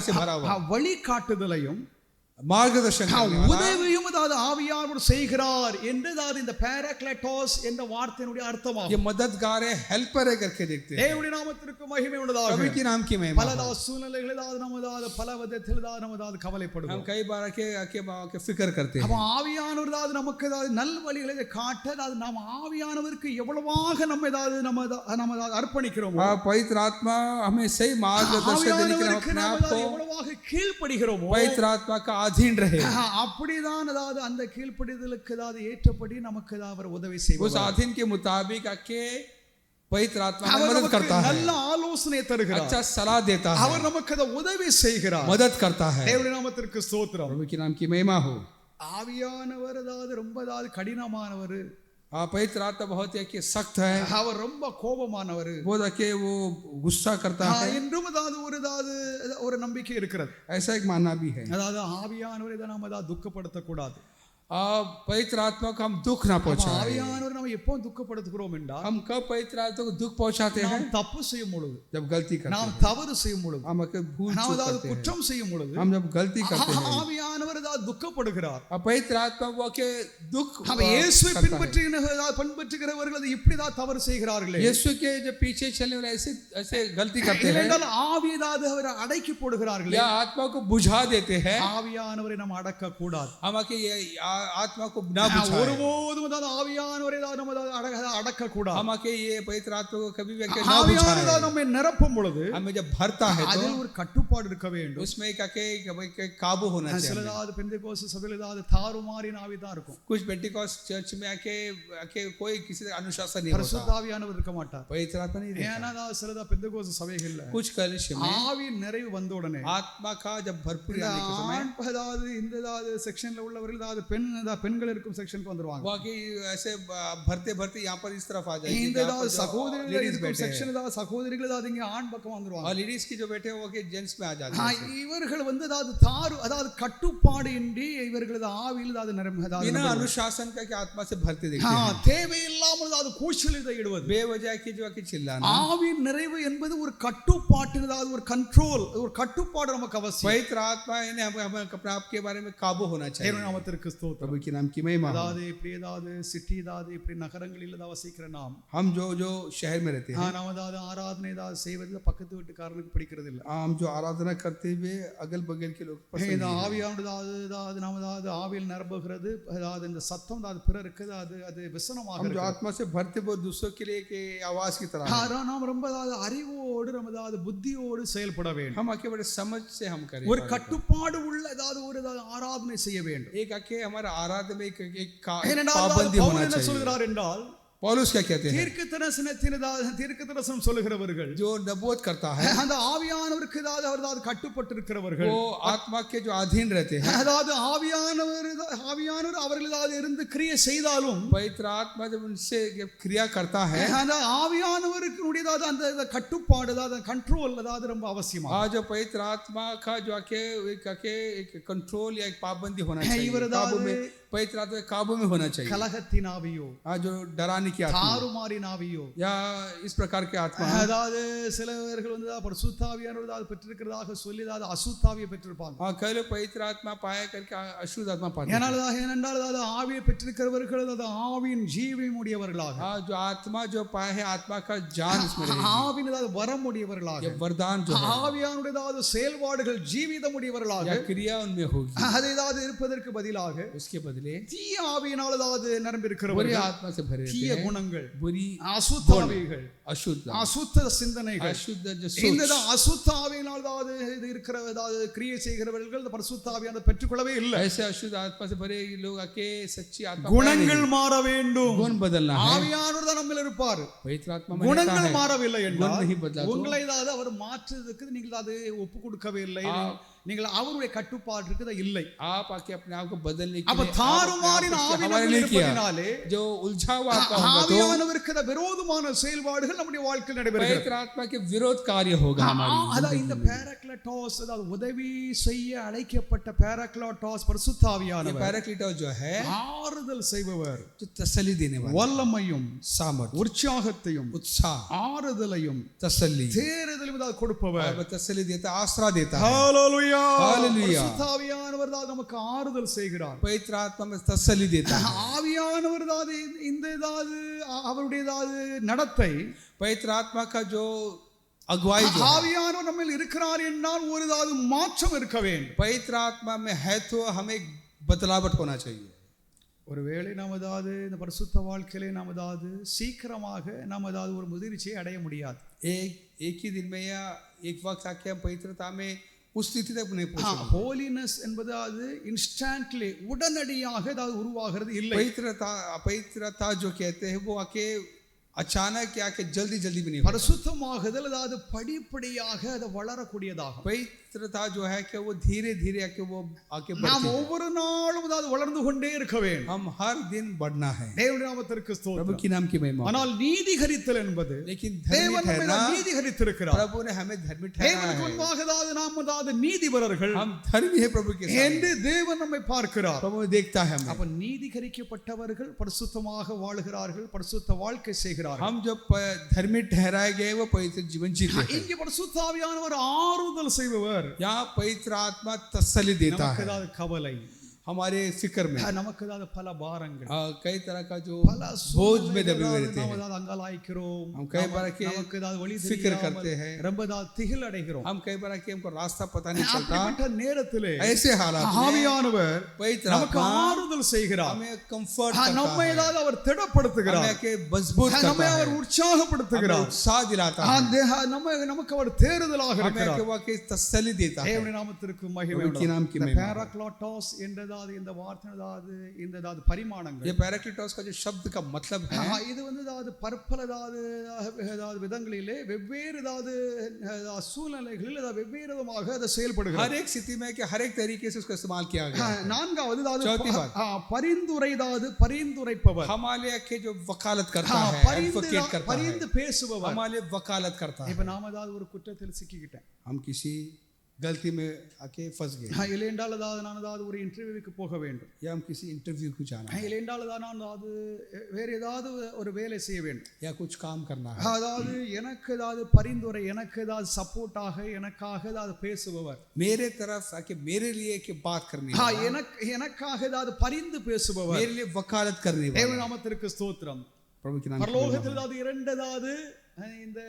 से भरा हुआ வழிகாட்டுதலையும் मार्गदर्शन करने वाला உதவியும் அதாவது ஆவியானவர் செய்கிறார் என்று இந்த பாராக்லேட்டோஸ் என்ற வார்த்தையினுடைய ये அர்த்தமாகும். मददगार है, हेल्पर है करके देखते हैं। தேவனுடைய நாமத்திற்கு மகிமை உண்டாதாக. प्रभु के नाम की महिमा। பல சூழ்நிலைகளில் நம்ம பல விதத்தில் நம்ம கவலைப்படுவோம். हम कई बार आके फिक्र करते हैं। அப்ப ஆவியானவர் நமக்கு நல் வழிகளை காட்ட நாம் ஆவியானவருக்கு எவ்வளவாக நம்ம அர்ப்பணிக்கிறோமோ, पवित्र आत्मा हमें सही मार्गदर्शन देने के लिए अपने आप को எவ்வளவாக கீழ்ப்படுகிறோமோ, पवित्र आत्मा का अधीन रहे, அப்படிதான் அந்த கீழ்ப்படிதலுக்கு ஏற்றபடி நமக்கு அவர் உதவி செய்வார். उस अधीन के मुताबिक आके पवित्र आत्मा मदद करता है, நல்ல ஆலோசனை தருகிறார், अच्छा सलाह देता है, அவர் நமக்கு உதவி செய்கிறார், मदद करता है। தேவனுடைய நாமத்திற்கு ஸ்தோத்திரம். प्रभु के नाम की महिमा हो। ஆவியானவர் ரொம்ப கடினமானவர், पवित्र आत्मा बहुत है कि सख्त है, அவர் ரொம்ப கோபமானவர், बहुत है कि वो गुस्सा करता है, என்றும் ஒரு நம்பிக்கை இருக்கிறது. ऐसा एक मानना भी है। ஆவியானவரை நாம் துக்கப்படுத்த கூடாது. पवित्र आत्मा को हम दुख ना पहुंचाएं। ஆவியானவர் நம்ம எப்போ துக்கப்படுத்துகிறோம் என்றால், हम कब पवित्र आत्मा को दुख पहुंचाते हैं? தப்பு செய்யும் பொழுது, जब गलती करते நாம் हैं, தவறு செய்யும் பொழுது, हम भूल चूक करते हैं, குற்றம் செய்யும் பொழுது, हम जब गलती करते हैं, ஆவியானவர் துக்கப்படுகிறார். पवित्र आत्मा वो के दुख இயேசுவை பின்பற்றுகிறவர்கள் இப்படிதான் தவறு செய்கிறார்களே, यीशु के जो पीछे चलने वाले ऐसे गलती करते हैं, ஆவியை அவரை அடக்கி போடுகிறார்கள், या आत्मा को बुझा देते हैं। ஆவியானவரை நாம் அடக்க கூடாது, हम आके आत्मा को ना बुझाएं, ஒருபோதும் ஆவியானவரை நம்ம அடக்க கூடாது। हम आके ये पवित्र आत्मा को कभी भी ना ஆவியானவர் बुझाएं। நம்மை நிரப்பும் பொழுது हमें जब भरता है तो அதில் ஒரு கட்டுப்பாடு இருக்க வேண்டும், उसमें काबू होना चाहिए। சிலதாவது பெந்தேகோஸ்து சபையில் தாறுமாறின ஆவி தான் இருக்கும், कुछ पेंटिकॉस्ट चर्च में आके कोई किसी अनुशासन नहीं होता, பரிசுத்த ஆவியானவர் இருக்க மாட்டார்। पवित्र आत्मा नहीं रहता। ஏன்னா சிலதா பெந்தேகோஸ்து சபைகள்ல कुछ कलिसिया में ஆவி நிறைவு வந்த உடனே आत्मा का जब भरपूर आने के समय இந்த செக்ஷன்ல உள்ளவர்கள் பெண் பெண்கள் இருக்கும் செக்ஷனுக்கு வந்துருவாங்க. बाकी ऐसे भरते भरते यहाँ पर इस तरफ आ जाएंगे இந்த जहाँ पर जो சகோதரிகள் ladies இருக்கும் बैठे हैं। செக்ஷன் சகோதரிகள் இங்க ஆண் பக்கம் வந்துருவாங்க. और लेडीज की जो बैठे हैं वो के जेंट्स में आ जाते हैं। இவர்கள் அதாவது கட்டுப்பாடு இன்றி இவர்களது ஆவியில் बिना अनुशासन का कि आत्मा से भरते देखते हैं। தேவையில்லாமல் கூச்சலிட இடுவது, बेवजह की जो कि चिल्लाना। ஆவியின் நிறைவு என்பது ஒரு கட்டுப்பாட்டு, அதாவது ஒரு கண்ட்ரோல், ஒரு கட்டுப்பாடு நமக்கு அவசியம். पवित्र आत्मा इन्हें हमें अपने आप के बारे में काबू होना चाहिए। நாமத்திற்கு ஸ்தோத்திரம். प्रभु के नाम की महिमा। அதாவது இப்படி ஏதாவது சிட்டி ஏதாவது இப்படி நகரங்களில் ஏதாவது வசிக்கிற நாம், हम जो शहर में रहते हैं, நாம் அதாவது ஆராதனை ஏதாவது செய்வதில் பக்கத்து வீட்டுக்காரனுக்கு பிடிக்கிறது இல்லை. हम जो आराधना करते हुए अगल बगल के लोग पसंद இந்த ஆவியானது நாம் அதாவது ஆவியில் நிரம்புகிறது, அதாவது இந்த சத்தம் அது பிறருக்கு அது விசனமாக हम जो आत्मा से भरते वो दूसरों के लिए के आवाज की तरह है। நாம் ரொம்ப அறிவோடு நம்ம அதாவது புத்தியோடு செயல்பட வேண்டும். हम आके बड़े समझ से हम करें। ஒரு கட்டுப்பாடு உள்ள ஏதாவது ஒரு ஆராதனை செய்ய வேண்டும். एक आके हमारा आराधना में एक पाबंदी होना चाहिए. சொல்கிறார் என்றால் पौलुस क्या कहते हैं? தீர்க்கதரிசனம் சொல்லுகிறவர்கள், जो नबूवत करता है, அந்த ஆவியானவருக்கு அதாவது கட்டுப்பட்டிருக்கிறவர்கள், वो आत्मा के जो अधीन रहते हैं, அதாவது ஆவியானவர் அவர்கள் இருந்து கிரியை செய்தாலும், पवित्र आत्मा जब उनसे क्रिया करता है, அந்த ஆவியானவருக்கு அந்த கட்டுப்பாடு, அதாவது கண்ட்ரோல் அதாவது ரொம்ப அவசியம். आज जो पवित्र आत्मा का जो आके एक कंट्रोल या एक पाबंदी होना चाहिए। काबू में पवित्र आत्मा काबू में होना चाहिए। கலகத்தின் ஆவியோ, जो डराने की आत्मा, தாறுமாறின் ஆவியோ, या इस प्रकार के आत्मा, அதாவது சிலவர்கள் பரிசுத்த ஆவியானவர் பெற்றிருக்கிறதாக சொல்லி அசுத்தாவியை பெற்றிருப்பாங்க. कई लोग पवित्र आत्मा पाया करके अशुद्ध आत्मा पाते हैं। ஏனென்றால் அதாவது ஆவியை பெற்றிருக்கிறவர்கள் அதாவது ஆவியின் ஜீவன் உடையவர்களாக, जो आत्मा जो पाया है आत्मा का जान इसमें रहेगी। ஆவியின் அதாவது வரம் உடையவர்களாக, वरदान जो है, ஆவியானுடைய அதாவது செயல்பாடுகள் ஜீவிதம் உடையவர்களாக, क्रिया उनमें होगी। அது ஏதாவது இருப்பதற்கு பதிலாக उसके बदले தீய ஆவியினால் அதாவது நிரம்பியிருக்கிறவர்கள், बुरी आत्मा से भरे தீய रहते हैं, குணங்கள், बुरी அசுத்த ஆவிகள், अशुद्ध அசுத்த சிந்தனைகள், अशुद्ध जो இந்த सोच, அசுத்த ஆவியினால் அதாவது இது இருக்கிற அதாவது கிரியை செய்கிறவர்கள் இந்த பரிசுத்த ஆவியானதை பெற்றுக்கொள்ளவே இல்லை. ऐसे अशुद्ध आत्मा से भरे लोग आके सच्ची आत्मा குணங்கள் மாற வேண்டும். गुण बदलना है। ஆவியானவர் தான் நம்மில் இருப்பார். पवित्र आत्मा में குணங்கள் रहता है। மாறவில்லை गुण என்றால் नहीं बदला तो உங்களை ஏதாவது அவர் மாற்றுவதற்கு நீங்கள் அது ஒப்பு கொடுக்கவே இல்லை, நீங்கள் அவருடைய கட்டுப்பாடு இருக்கிறது இல்லை. आप आके अपने आप को बदलने के அப்ப लिए தாறுமாறின் ஆவி நம்மில் இருப்பதினாலே जो उलझा हुआ आत्मा होगा तो ஆவியானவருக்கு விரோதமான செயல்பாடுகள் நம்முடைய வாழ்க்கையில் நடைபெறுகிறது. पवित्र आत्मा के विरोध कार्य होगा हमारी। அதான் இந்த पैराक्लेटोस, அதாவது உதவி செய்ய அழைக்கப்பட்ட पैराक्लेटोस பரிசுத்த ஆவியானவர், पैराक्लीटोस जो है ஆறுதல் செய்பவர், जो तसल्ली देने वाला, வல்லமையும் सामर्थ, உற்சாகத்தையும் उत्साह, ஆறுதலையும் तसल्ली, தேறுதலையும் கொடுப்பவர், तसल्ली देता, आसरा देता है। ஹalleluya. हालेलुया। பரிசுத்த ஆவியானவர் தான் நமக்கு ஆறுதல் செய்கிறார். पवित्र आत्मा में तसल्ली देता है। ஆவியானவர் தான் இந்த ஏதாவது அவருடைய ஏதாவது நடத்தை, पवित्र आत्मा का जो अगुवाई जो है, ஆவியானவர் நம்மில் இருக்கிறார் என்றால் ஒரு ஏதாவது மாற்றம் இருக்க வேண்டும். पवित्र आत्मा में है तो हमें बदलावट होना चाहिए। ஒருவேளை நாம் ஏதாவது இந்த பரிசுத்த வாழ்க்கையிலே நாம் ஏதாவது சீக்கிரமாக நாம் ஏதாவது ஒரு முதிர்ச்சியை அடைய முடியாது. एक ही दिन में या एक वक्त आके हम पवित्रता में उस स्थिति तक नहीं पहुंचेंगे। ஹோலினஸ் என்பது அது இன்ஸ்டன்ட்லி உடனடியாக ஏதாவது உருவாகிறது இல்லை. पवित्रता जो कहते हैं वो आके अचानक आके जल्दी जल्दी भी नहीं। பரிசுத்தமாகுதல் அதாவது படிப்படியாக அது வளரக்கூடியதாகும். पवित्रता जो है कि वो धीरे धीरे आके वो आके நாம் ஒவ்வொரு நாளும் அதாவது வளர்ந்து கொண்டே இருக்க வேண்டும். हम हर दिन बढ़ना है। தேவனுடைய நாமத்திற்கு ஸ்தோத்திரம். प्रभु की नाम की महिमा। ஆனால் நீதிகரித்தல் என்பது लेकिन தேவன் நம்மை நீதிகரித்திருக்கிறார். प्रभु ने हमें धर्मी ठहराया தேவனுக்கு முன்பாக அதாவது நாம் அதாவது நீதிபரர்கள் हम धर्मी है प्रभु के सामने என்று தேவன் நம்மை பார்க்கிறார். प्रभु देखता है हमें। அப்ப நீதிகரிக்கப்பட்டவர்கள் பரிசுத்தமாக வாழுகிறார்கள், பரிசுத்த வாழ்க்கை செய்கிறார்கள். हम जो धर्मी ठहराए गए वो पवित्र जीवन जीते हैं। இங்கே பரிசுத்த ஆவியானவர் ஆறுதல் செய்பவர், यहाँ पवित्र आत्मा तसल्ली देता है। நமக்கு கவலை, हमारे फिक्र में நமக்கு பல பாரங்கள், कई तरह का जो பல बोझ में दबे हुए रहते நாம் हैं, அங்கலாய்க்கிறோம், हम कई बार के நமக்கு வழி फिक्र करते हैं, ரொம்ப திகில் அடைகிறோம். हम कई बार के हमको रास्ता पता नहीं चलता। அப்படிப்பட்ட நேரத்திலே ऐसे हालात में ஆவியானவர் पवित्र நமக்கு आत्मा ஆறுதல் செய்கிறார், हमें कंफर्ट நம்மை करता है, அவர் திடப்படுத்துகிறார், हमें के मजबूत நம்மை करता அவர் है, உற்சாகப்படுத்துகிறார், हमें उत्साह दिलाता है, நமக்கு அவர் தேறுதலாக हमें இருக்கிறார். के वो के तसल्ली देता है। தேவனுடைய நாமத்திற்கு மகிமை प्रभु के नाम की உண்டாகட்டும். महिमा। पैराक्लेटोस என்றது அதாவது இந்த வார்த்தை அதாவது இந்த அதாவது பரிமாணங்கள் ये पैराक्लिटोस का जो शब्द का मतलब है, இது அதாவது பற்பல அதாவது விதங்களிலே வெவ்வேறு அதாவது சூழ்நிலைகளில் அதாவது வெவ்வேறு விதமாக அதை செயல்படுகிறது. हर एक स्थिति में कि हर एक तरीके से उसका इस्तेमाल किया गया है. நான்காவது அதாவது चौथी बात, பரிந்துரை அதாவது பரிந்துரைப்பவர், हमारे के जो वकालत करता है, एडवोकेट करता है, பரிந்து பேசுபவர். हमारे वकालत करता है. இப்ப நாம அதாவது ஒரு குற்றத்தில் சிக்கிக்கிட்டேன், हम किसी गलती में आके फंस गए, இல்லை என்றால் அதாவது நான் அதாவது ஒரு இன்டர்வியூக்கு போக வேண்டும், या हम किसी इंटरव्यू को जाना है, இல்லை என்றால் அதாவது நான் அதாவது வேறு ஏதாவது ஒரு வேலை செய்ய வேண்டும், या कुछ काम करना है. அதாவது எனக்கு ஏதாவது பரிந்துரை, எனக்கு ஏதாவது சப்போர்ட்டாக எனக்காக ஏதாவது பேசுபவர், मेरे तरफ आके मेरे लिए के बात करनी है, எனக்காக ஏதாவது பரிந்து பேசுபவர், मेरे लिए वकालत करने वाला. தேவ நாமத்திற்கு ஸ்தோத்திரம். प्रभु के नाम. பரலோகத்தில் அதாவது இரண்டதாவது இந்த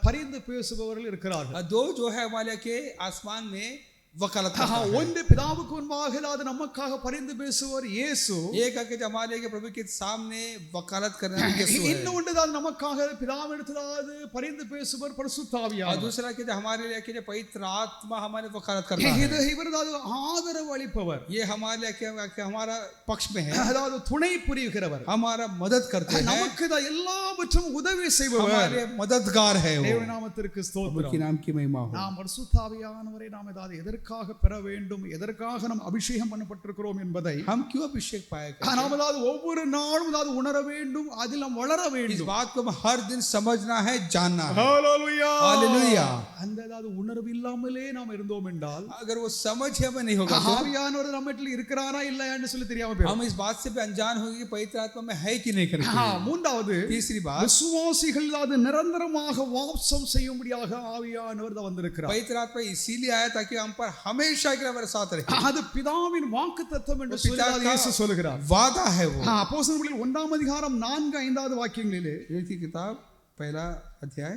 பரிந்து பேசுபவர்கள் இருக்கிறார்கள். दो जो है हमारे के आसमान में वकालत करता है. ஒன்று பிதாவுக்கு முன்பாக அதாவது நமக்காக பரிந்து பேசுவர் இயேசு, एक आके हमारे के प्रभु के सामने वकालत करने वाला यीशु है. இன்னொன்று அதாவது நமக்காக பிதாவிடத்தில் அதாவது பரிந்து பேசுவர் பரிசுத்த और ஆவியானவர். दूसरा के हमारे लिए के पवित्र आत्मा हमारे वकालत करता है. இவர் அதாவது ஆதரவு अளிப்பவர், ये हमारे लिए हमारा पक्ष में है, அதாவது துணை புரிகிறவர், हमारा मदद करते हैं, நமக்கு எல்லாவற்றும் உதவி செய்பவர், हमारे मददगार है वो. தேவ நாமத்திற்கு ஸ்தோத்திரம். के नाम की महिमा हो. நாம் பரிசுத்த ஆவியானவரை நாம் ஏதாவது எதற்காக பெற வேண்டும், எதற்காக நாம் அபிஷேகம் பண்ணப்பட்டிருக்கிறோம் என்பதை हम क्यों अभिषेक पाएगा, நாம் அதாவது ஒவ்வொரு நாளும் அதாவது உணர வேண்டும், அதில் நாம் வளர इस வேண்டும். बात को हर दिन समझना है, जानना है. ஹalleluya. हालेलुया. அந்த அதாவது உணர்வு இல்லாமலே நாம் இருந்தோம் என்றால், अगर वो समझ हमें नहीं होगा तो ஆவியானவர் நம்மிடத்தில் இருக்கிறாரா இல்லையான்னு சொல்லி தெரியாம போயிடும். हम इस बात से भी अनजान होंगे कि पवित्र आत्मा में है कि नहीं करके. மூன்றாவது तीसरी बात, விசுவாசிகள் அது நிரந்தரமாக வாசம் செய்யும்படியாக ஆவியானவர் தான் வந்திருக்கிறார். पवित्र आत्मा इसीलिए आया ताकि हम पर हमेशा के लिए हमारे साथ रहे. அது பிதாவின் வாக்குத்தத்தம் என்று वो पिता சொல்லி இயேசு சொல்கிறார். का वादा है वो. அப்போஸ்தலர்களில் 1 அதிகாரம் 4-5 வாக்கியங்களிலே, एक की किताब पहला अध्याय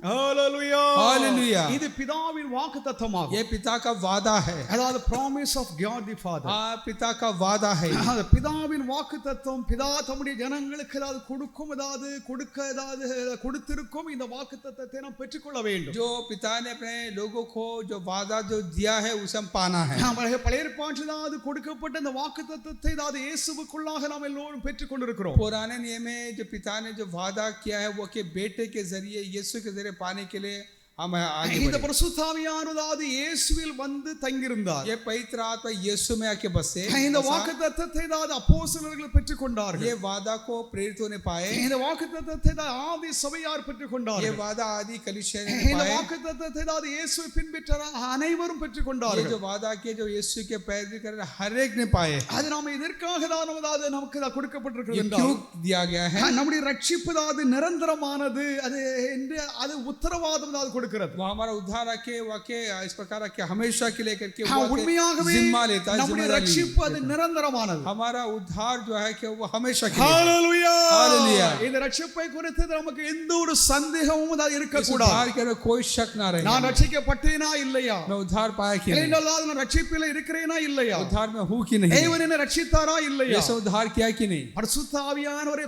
ஹalleluya. हालेलुया. இது பிதாவின் வாக்குத்தத்தமாகும். ये पिता का वादा है. அதாவது promise of God the Father. पिता का वादा है. அது பிதாவின் வாக்குத்தத்தம், பிதா தம்முடைய ஜனங்களுக்கு ஏதாவது கொடுக்கும், ஏதாவது கொடுக்க ஏதாவது கொடுத்திருக்கும் இந்த வாக்குத்தத்தத்தை நாம் பெற்றுக்கொள்ள வேண்டும். जो पिता ने अपने लोगों को जो वादा जो दिया है उसे हम पाना है. பழைய ஏற்பாட்டில் ஏதாவது கொடுக்கப்பட்ட இந்த வாக்குத்தத்தத்தை ஏதாவது இயேசுவுக்குள்ளாக நாம் எல்லோரும் பெற்றுக்கொண்டிருக்கிறோம். पुराने नियम में जो पिता ने जो वादा किया है वो के बेटे के जरिए, यीशु के जरिए पाने के लिए हम आगे இந்த बढ़े. பரிசுத்த ஆவியானவர் இயேசுவில் வந்து தங்கியிருந்தார். ये पवित्र आत्मा यीशु में आके बसे. இந்த வாக்குத்தத்தத்தை ஏதாவது அப்போஸ்தலர்கள் பெற்றுக்கொண்டார்கள். ये वादा को प्रेरितों ने पाए. இந்த வாக்குத்தத்தத்தை ஆதி சபையார் ये பெற்றுக்கொண்டார்கள். वादा आदि कलीसिया ने இந்த पाए. வாக்குத்தத்தத்தை ஏதாவது இயேசுவை பின்பற்ற அனைவரும் ये பெற்றுக்கொண்டார்கள். जो वादा किए जो यीशु के पैरवी कर हर एक ने पाए. அது நாம இதற்காக தான் அதாவது நமக்கு கொடுக்கப்பட்டிருக்கிறது ये என்றால், क्यों दिया गया है? நம்முடைய ரட்சிப்பு அதாவது நிரந்தரமானது, அது என்று அது உத்தரவாதம் அதாவது கொடுக்கிறது. वो हमारा उद्धार आके वाके इस प्रकार के हमेशा के लेकर के உண்மையாகவே जिम्मा लेता है, நம்முடைய जिम्मेदारी ரட்சிப்பு அது लेता है. நிரந்தரமானது. हमारा उद्धार जो है कि वो हमेशा के लिए. ஹalleluya. हालेलुया. இந்த ரட்சிப்பை குறித்து நமக்கு எந்த ஒரு சந்தேகமும் அதாவது इस இருக்கக்கூடாது. उद्धार के अंदर कोई शक ना रहे. நான் ரட்சிக்கப்பட்டேனா இல்லையா, मैं उद्धार पाया कि नहीं, இல்லைனாலும் நான் ரட்சிப்பில இருக்கிறேனா இல்லையா, उद्धार में हूँ कि नहीं, தேவன் என்னை ரட்சித்தாரா இல்லையா, ऐसा उद्धार किया कि नहीं. பரிசுத்த ஆவியானவரை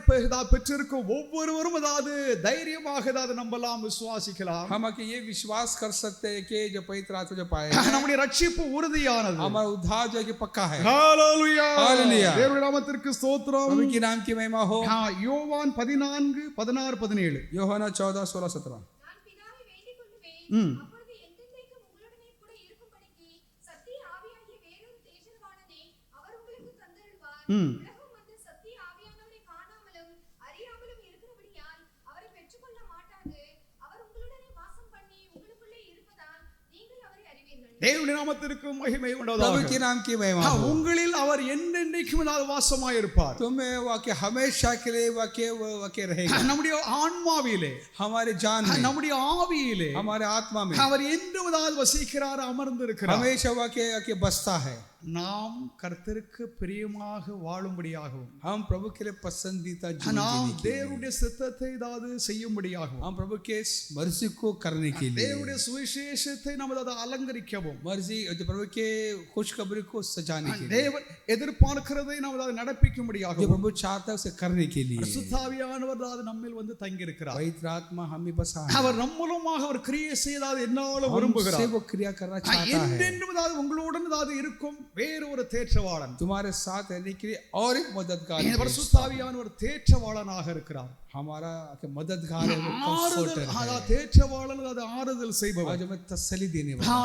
பெற்றிருக்கும் ஒவ்வொருவரும் அதாவது தைரியமாக அதாவது நம்பலாம், விசுவாசிக்கலாம். हम आके ये विश्वास कर सकते हैं कि जो पवित्र आत्मा जो पाए நம்முடைய ரட்சிப்பு உறுதியானது. हमारा उद्धार जो है कि पक्का है. ஹalleluya. हालेलुया. தேவனுடைய நாமத்திற்கு ஸ்தோத்திரம். प्रभु के नाम की महिमा हो. யோவான் 14, 16, 17. யோவானா 14, 16, 17. நான் பிதாவை வேண்டிக் கொள்ளுவேன், அப்பொழுது என்றென்றைக்கும் உங்களுடனே கூட இருக்கும்படிக்கு சத்திய ஆவியாகிய வேறொரு தேசவாளனை அவர் உங்களுக்கு தந்தருள்வார். உலகம் வந்து சத்திய ஆவியானவரை காணாமலும் அறியாமலும் இருக்கிறபடியால் அவரை பெற்றுக்கொள்ள மாட்டாது. அவர் உங்களுடனே வாசம் பண்ணி உங்களுக்குள்ளே இருப்பதால் நீங்கள் அவரை அறிவீர்கள். தேவனுடைய நாமத்திற்கு மகிமை प्रभु உண்டாவதாக. के नाम की महिमा हो. உங்களில் அவர் என்றென்றைக்கும் அதாவது வாசமாய் இருப்பார். तुम्हें वाके हमेशा के लिए वाके रहेगा. நம்முடைய ஆன்மாவிலே, हमारे जान में, நம்முடைய ஆவியிலே हमारे आत्मा में அவர் என்றும் அதாவது வசிக்கிறார், அமர்ந்து இருக்கிறார். हमेशा वाके बसता है. நாம் கர்த்தருக்கு பிரியமாக வாழும்படியாகவும் हम प्रभु के लिए पसंदीदा जीवन நாம் जीने के लिए, தேவனுடைய சித்தத்தை ஏதாவது செய்யும்படியாகவும் हम प्रभु के इस मर्जी को करने के लिए, தேவனுடைய சுவிசேஷத்தை நாம் அதை அலங்கரிக்கவும் मर्जी जो प्रभु के खुशखबरी को सजाने के लिए, தேவன் எதிர்பார்க்கிறதை நாம் அதை जो நடப்பிக்கும்படியாகவும் प्रभु चाहता है उसे करने के लिए பரிசுத்தாவியானவர் அது நம்மில் வந்து தங்கி இருக்கிறார். पवित्र आत्मा हमें बसा है, அவர் நம்ம மூலமாக அவர் கிரியை செய்தால் என்னால हमसे விரும்புகிறார். वो क्रिया करना चाहता है, என்றென்றும் அதாவது உங்களுடன் அதாவது இருக்கும் வேறு ஒரு தேற்றவாளன். तुम्हारे साथ रहने के लिए और एक मददगार है। பரிசுத்தாவியானவர் தேற்றவாளனாக இருக்கிறார். हमारा मददगार है, वो ஆறுதல் comforter है, அதாவது தேற்றவாளன் அது ஆறுதல் செய்பவர். आज हमें तसल्ली देने वाला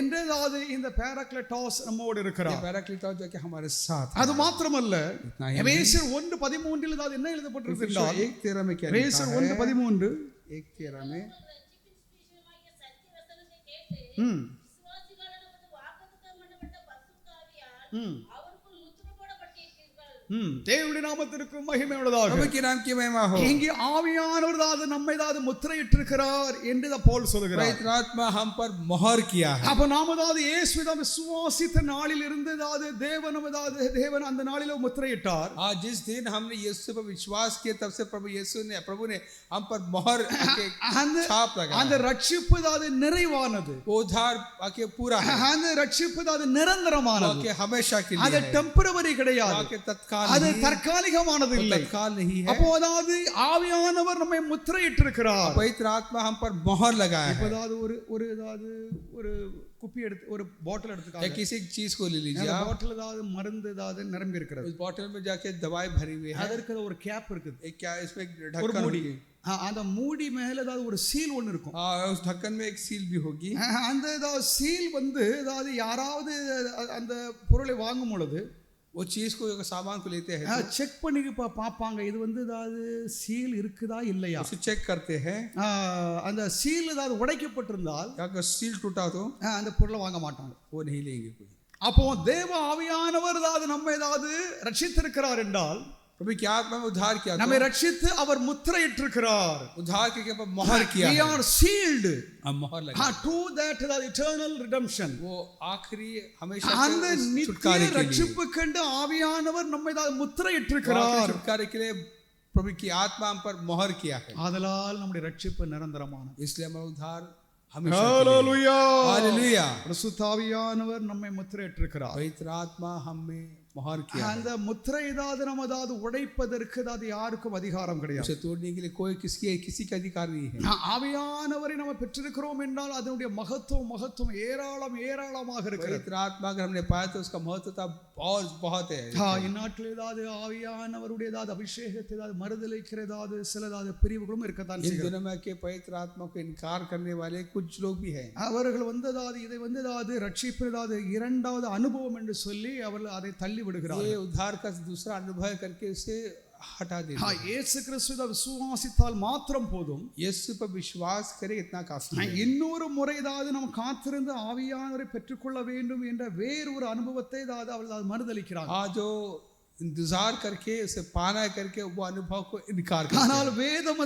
என்றதாவது இந்த பேராக்லிட்டோஸ் நம்மோடு है। இருக்கிறார். पैराक्लीटोस जो कि हमारे साथ है। அது மாத்திரமல்ல इतना ही எபேசியர் 1:13 அது என்ன எழுதப்பட்டிருக்கு என்றால் एक 13 में क्या लिखा எபேசியர் है? 1:13 एक 13 में ம் ம் தேவனுடைய நாமத்திற்கு மகிமை உள்ளதாக. प्रभु के नाम की महिमा हो। இங்கே ஆவியானவர் தான் நம்மை தான் முத்திரையிட்டிருக்கிறார் என்று பவுல் சொல்கிறார். पवित्र आत्मा हम पर मोहर किया है। அப்ப நாம தான் இயேசுவை விசுவாசித்த நாளில் இருந்து தேவன் அந்த நாளிலே முத்திரையிட்டார். आज जिस दिन हमने यीशु पर विश्वास किया तब से प्रभु ने हम पर मोहर के छाप लगाया। அந்த ரட்சிப்பு அது நிறைவானது. वो उद्धार के पूरा है, அந்த ரட்சிப்பு அது நிரந்தரமானது. कि हमेशा के लिए அது है, டெம்பரவரி கிடையாது, कि तत्काल அது नहीं, தற்காலிகமானது இல்லை. तत्काल नहीं है। அப்போ அதாவது ஆவியானவர் நம்மை முத்திரையிட்டிருக்கிறார். पवित्र आत्मा हम पर मोहर लगाया है। அதாவது ஒரு குப்பி எடுத்து ஒரு பாட்டில் या எடுத்துக்காங்க. किसी चीज को ले लीजिए அந்த आप, பாட்டில் ஏதாவது மருந்து ஏதாவது நிரம்பி இருக்கிறது. उस बोतल में जाके दवाई भरी हुई है, அதற்கு ஒரு கேப் இருக்குது, एक क्या इसमें ஒரு ढक्कन மூடி. होगी, அந்த மூடி மேல ஏதாவது ஒரு சீல் ஒன்று இருக்கும். उस ढक्कन में एक सील भी होगी। அந்த ஏதாவது சீல் வந்து ஏதாவது யாராவது அந்த பொருளை வாங்கும் பொழுது वो चीज को सामान को लेते हैं செக் பண்ணி பார்ப்பாங்க, இது வந்து ஏதாவது சீல் இருக்குதா இல்லையா. उसे चेक करते हैं, அந்த சீல் ஏதாவது உடைக்கப்பட்டிருந்தால் अगर सील टूटा तो அந்த பொருளை வாங்க மாட்டாங்க. वो नहीं लेंगे कोई। அப்போ தேவ ஆவியானவர் ஏதாவது நம்ம ஏதாவது ரட்சித்திருக்கிறார் என்றால், प्रभु की आत्मा में उद्धार किया, நம்மை ரட்சித்து அவர் முத்திரையிட்டிருக்கிறார். उद्धार के ऊपर मोहर किया We है, are sealed हम मोहर लगा, to that eternal redemption. वो आखिरी हमेशा அந்த के उस நித்திய छुटकारे के लिए, ரட்சிப்பு கண்டு ஆவியானவர் நம்மை ஏதாவது वो आखिरी முத்திரையிட்டிருக்கிறார். छुटकारे के लिए प्रभु की आत्मा हम पर मोहर किया है, ஆதலால் நம்முடைய ரட்சிப்பு நிரந்தரமானது. इसलिए हमारा उद्धार हमेशा के लिए। ஹalleluya. हालेलुया। பரிசுத்த ஆவியானவர் நம்மை முத்திரையிட்டிருக்கிறார். पवित्र आत्मा हमें मोहर किया है, அந்த முத்திரை ஏதாவது நம்ம ஏதாவது உடைப்பதற்கு அது யாருக்கும் அதிகாரம் கிடையாது. उसे तोड़ने के लिए कोई किसी का अधिकार नहीं है। ஆவியானவரை நம்ம பெற்றிருக்கிறோம் என்றால் அதனுடைய மகத்துவம் ஏராளமாக இருக்கிறது. पवित्र आत्मा अगर हमने पाया तो उसका महत्वता बहुत है। இந்நாட்டில் ஏதாவது ஆவியானவருடைய ஏதாவது அபிஷேகத்தை ஏதாவது மறுதலிக்கிற ஏதாவது சில ஏதாவது பிரிவுகளும் இருக்கத்தான் इन செய்கிறது. दिनों में के पवित्र आत्मा को इनकार करने वाले कुछ लोग भी हैं। அவர்கள் வந்து ஏதாவது இதை வந்து ஏதாவது ரட்சிப்பு ஏதாவது இரண்டாவது அனுபவம் என்று சொல்லி அவர்கள் அதை தள்ளி ये விடுகிறார்கள். उद्धार का दूसरा अनुभव करके उसे हटा देते हैं। இயேசு கிறிஸ்துவை விசுவாசித்தால் மாத்திரம் போதும். यीशु पर विश्वास करे इतना काफी है। இன்னொரு முறை ஏதாவது நம்ம காத்திருந்து ஆவியானவரை பெற்றுக்கொள்ள வேண்டும் என்ற வேறொரு அனுபவத்தை ஏதாவது அவர்கள் மறுதலிக்கிறார்கள். हाँ, जो इंतजार करके उसे पाना करके वो अनुभव को इनकार करते ஆனால் வேதம்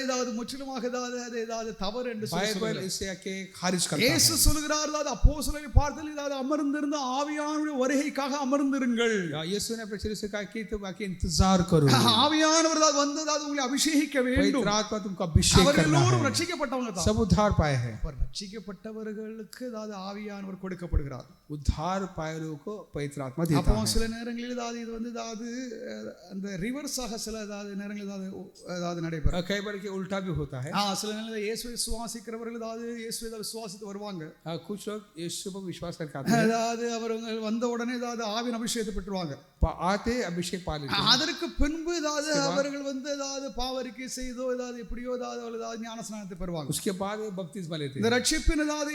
ஏதாவது முற்றிலுமாக ஏதாவது தவறு என்று हैं। बाइबल इसे आके खारिज करता இயேசு है। சொல்கிறார், அதாவது அப்போஸ்தலரை பார்த்தல் ஏதாவது அமர்ந்திருந்த ஆவியானவருடைய வருகைக்காக அமர்ந்திருங்கள். यीशु ने अपने चेलों से कहा कि तुम आके इंतजार करो, ஆவியானவர் வந்து உங்களை அபிஷேகிக்க வேண்டும். पवित्र आत्मा तुमको अभिषेक அவர்கள் करना எல்லோரும் है। ரட்சிக்கப்பட்டவங்க தான். सब उद्धार पाए हैं। ரட்சிக்கப்பட்டவர்களுக்கு ஏதாவது ஆவியானவர் கொடுக்கப்படுகிறார். उद्धार पाए लोगों को पवित्र आत्मा देता அப்போ है। சில நேரங்களில் ஏதாவது இது வந்து ஏதாவது அந்த ரிவர்ஸாக சில ஏதாவது நேரங்களில் ஏதாவது நடைபெறும். कई बार के उल्टा भी होता है। சில நேரங்களில் இயேசுவை விசுவாசிக்கிறவர்கள் ஏதாவது இயேசுவை விசுவாசித்து வருவாங்க. कुछ लोग यीशु पर विश्वास करके आते हैं, ஏதாவது அவர்கள் வந்த உடனே ஏதாவது ஆவியின் அபிஷேகத்தை பெற்றுவாங்க. आते अभिषेक पा लेते हैं। அதற்கு பின்பு ஏதாவது அவர்கள் வந்து ஏதாவது பாவரிக்கை செய்தோ ஏதாவது எப்படியோ ஏதாவது ஞானஸ்நானத்தை பெறுவாங்க. उसके बाद बपतिस्मा लेते இந்த हैं। ரட்சிப்பின் ஏதாவது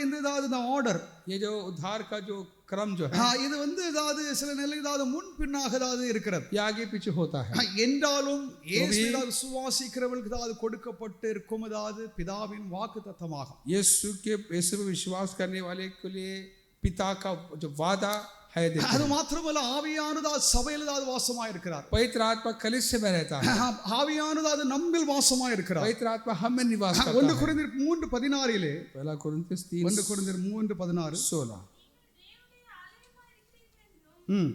இந்த ஆர்டர், ये जो उद्धार का जो क्रम जो है, இது வந்து ஏதாவது சில நிலையில் ஏதாவது முன் பின்னாக ஏதாவது இருக்கிறது. ये आगे पीछे होता है। என்றாலும் இயேசுவை விசுவாசிக்கிறவர்களுக்கு ஏதாவது கொடுக்கப்பட்டு இருக்கும் ஏதாவது பிதாவின் வாக்குத்தத்தமாகும். यीशु पर विश्वास करने वाले के लिए पिता का जो वादा है देते அது हैं। மாத்திரமல்ல, ஆவியானவர் சபையில் ஏதாவது வாசமாய் இருக்கிறார். पवित्र आत्मा कलीसिया में रहता है। ஆவியானவர் நம்மில் வாசமாய் இருக்கிறார். पवित्र आत्मा हम में निवास करता 1 है। கொரிந்தியர் 3:16 पहला कोरिन्थियस 1 கொரிந்தியர் 3:16 16 ம்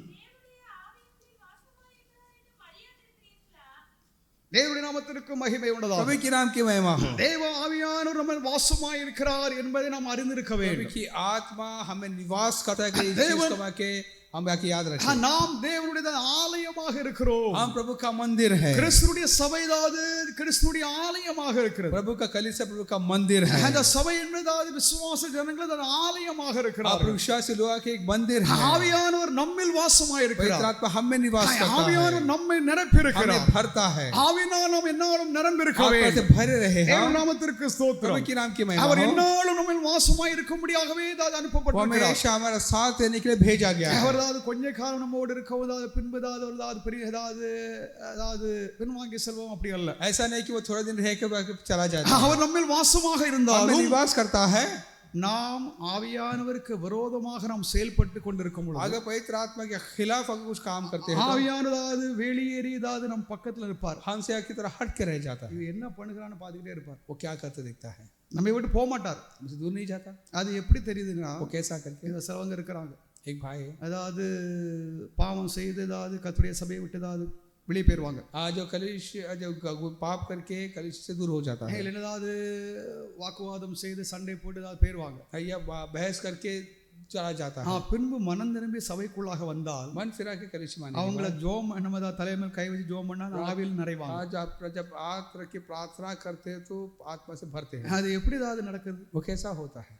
தேவனுடைய நாமத்திற்கு மகிமை உண்டதாக. प्रभु के नाम की महिमा हो. தேவ ஆவியானவர் நம்ம வாசமாய் இருக்கிறார் என்பதை நாம் அறிந்திருக்க प्रभु வேண்டும். की आत्मा हमें निवास करता है कि इस चीज को के हम बाकी याद रखें. நாம் தேவனுடைய ஆலயமாக இருக்கிறோம். हम प्रभु का मंदिर है. கிறிஸ்துவுடைய சபைதாது கிறிஸ்துவுடைய ஆலயமாக இருக்கிறது. प्रभु का कलीसिया प्रभु का मंदिर है. அந்த சபை என்பதாது விசுவாச ஜனங்களது ஆலயமாக இருக்கிறார். आप विश्वासी लोगों के एक मंदिर है. ஆவியானவர் நம்மில் வாசமாய் இருக்கிறார். पवित्र आत्मा हम में निवास करता है. ஆவியானவர் நம்மை நிரப்பி இருக்கிறார். हमें भरता है. ஆவியானவர் நாம் என்னாலும் நிரம்பி இருக்க आत्मा से வேண்டும். भरे रहे தேவ हम. நாமத்திற்கு ஸ்தோத்திரம். प्रभु के नाम की महिमा அவர் हो. என்னாலும் நம்மில் வாசமாய் இருக்கும்படியாகவே அது அனுப்பப்பட்டிருக்கிறார். हमेशा हमारा साथ देने के लिए भेजा गया है. அவரது கொஞ்ச காலம் நம்மோடு இருக்கவதாவது பின்பதாவது ஒரு பெரிய அதாவது பின்வாங்கி செல்வோம் அப்படி அல்ல. ऐसा नहीं कि वो थोड़ा दिन रह के चला जाता है. அவர் நம்மில் வாசமாக हमें இருந்தாலும் निवास करता है. நாம் ஆவியானவருக்கு விரோதமாக நாம் செயல்பட்டு கொண்டிருக்கும் பொழுது अगर पवित्र आत्मा के खिलाफ अगर कुछ काम करते हैं ஆவியானதாவது வெளியேறியதாவது நம் பக்கத்துல இருப்பார். हमसे की तरह हट के रह जाता है. இது என்ன பண்ணுகிறான்னு பார்த்துக்கிட்டே இருப்பார். वो क्या करते दिखता है. நம்மை விட்டு போக மாட்டார். हमसे दूर नहीं जाता. அது எப்படி தெரியுதுன்னா वो कैसा करके. இந்த சிலவங்க இருக்கிறாங்க. एक भाई है. அதாவது பாவம் செய்து ஏதாவது கர்த்தருடைய சபையை விட்டு ஏதாவது வெளியே போயிருவாங்க. जो कलिश जो पाप करके कलिश से दूर हो जाता है. ஏதாவது வாக்குவாதம் செய்து சண்டை போட்டு ஏதாவது போயிருவாங்க. या बहस करके चला जाता है. பின்பு மனம் திரும்பி சபைக்குள்ளாக வந்தால் मन फिरा के कलिश माने அவங்கள ஜோம் நம்ம தலைமையில் கை வச்சு ஜோம் பண்ணா ஆவியில் நிறைவாங்க. आज आप जब आत्मा रख के प्रार्थना करते हैं तो आत्मा से भरते हैं. அது எப்படி ஏதாவது நடக்குது. वो कैसा होता है.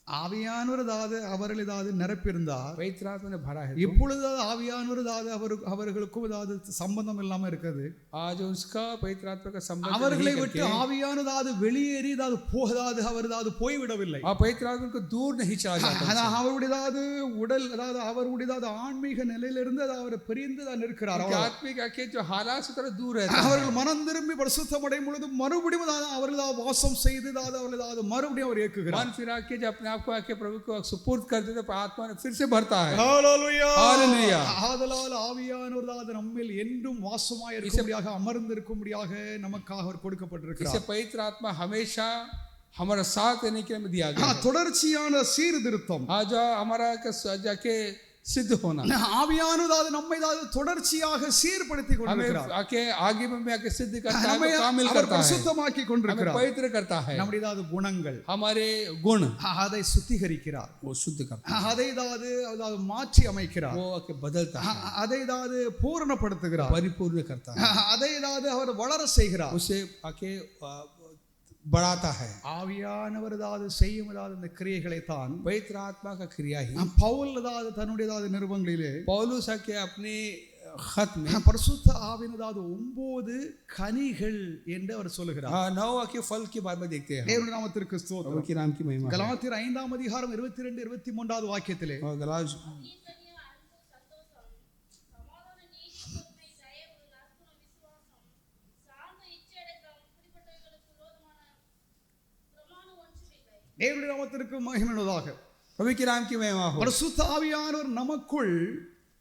ஆவியானவர் ஏதாவது அவர்கள் ஏதாவது நிரப்பியிருந்தால் पवित्र आत्मा ने भरा है. இப்பொழுது ஆவியானவர் ஏதாவது அவர்களுக்கும் ஏதாவது சம்பந்தம் இல்லாம இருக்குது. आज उसका पवित्र आत्मा का संबंध அவர்களை விட்டு ஆவியானவர் ஏதாவது வெளியேறி ஏதாவது போகாது அவர் ஏதாவது போய்விடவில்லை. पवित्र आत्मा को दूर नहीं चला जाता. அவருடைய ஏதாவது உடல் அதாவது அவருடைய ஏதாவது ஆன்மீக நிலையிலிருந்து அவர் பிரிந்து தான் இருக்கிறார். आत्मिक के जो हालात से थोड़ा दूर रहता है. அவர்கள் மனம் திரும்பி பரிசுத்தம் அடையும் பொழுது மறுபடியும் அவர்கள் ஏதாவது வாசம் செய்து அவர்கள் ஏதாவது மறுபடியும் அவர் இயக்குகிறார். मन फिरा के जब अपने आपको आके प्रभु को सुपुर्द कर देते तो आत्मा ने फिर से भरता है. ஹalleluya ஹalleluya. ஆதலால் ஆவியானவர் நம்மில் என்றும் வாசமாய் இருக்கும்படியாக அமர்ந்திருக்கும்படியாக நமக்காக அவர் கொடுக்கப்பட்டிருக்கிறார். इसे पवित्र आत्मा हमेशा हमारा साथ देने के लिए दिया गया है. தொடர்ச்சியான சீர்திருத்தம் आज हमारा जाके सिद्ध होना. ஆவியானவர் நம்மை தொடர்ச்சியாக சீர்படுத்தி கொண்டிருக்கிறார். हमें आके आगे में आके सिद्ध करता है, நம்மை कामिल அவர் करता है, பரிசுத்தமாக்கி हमें கொண்டிருக்கிறார். पवित्र करता है. நம்முடைய குணங்கள் हमारे गुण அதை சுத்திகரிக்கிறார். वो शुद्ध करता है. அதை மாற்றி அமைக்கிறார். वो आके बदलता है, அதை பூரணப்படுத்துகிறார். परिपूर्ण करता है, அதை அவர் வளர செய்கிறார். उसे आके बढ़ाता है. ஆவியானவர் செய்யும் இந்த கிரியைகளை தான் पवित्र आत्मा का क्रिया ही பவுல் தன்னுடைய நிருபங்களிலே पौलुस के अपने खत में பரிசுத்த ஆவியின் 9 கனிகள் என்று அவர் சொல்லுகிறார். 9 के फल के बारे में देखते हैं. தேவனுடைய நாமத்திற்கு ஸ்தோத்திரம். प्रभु के नाम की महिमा. கலாத்தியர் 5ஆம் அதிகாரம் 22 23வது வாக்கியத்திலே और गलात தேவனுடைய நாமத்திற்கு மகிமை உண்டாவதாக. प्रभु के नाम की महिमा हो. பரிசுத்த ஆவியானவர் நமக்குள்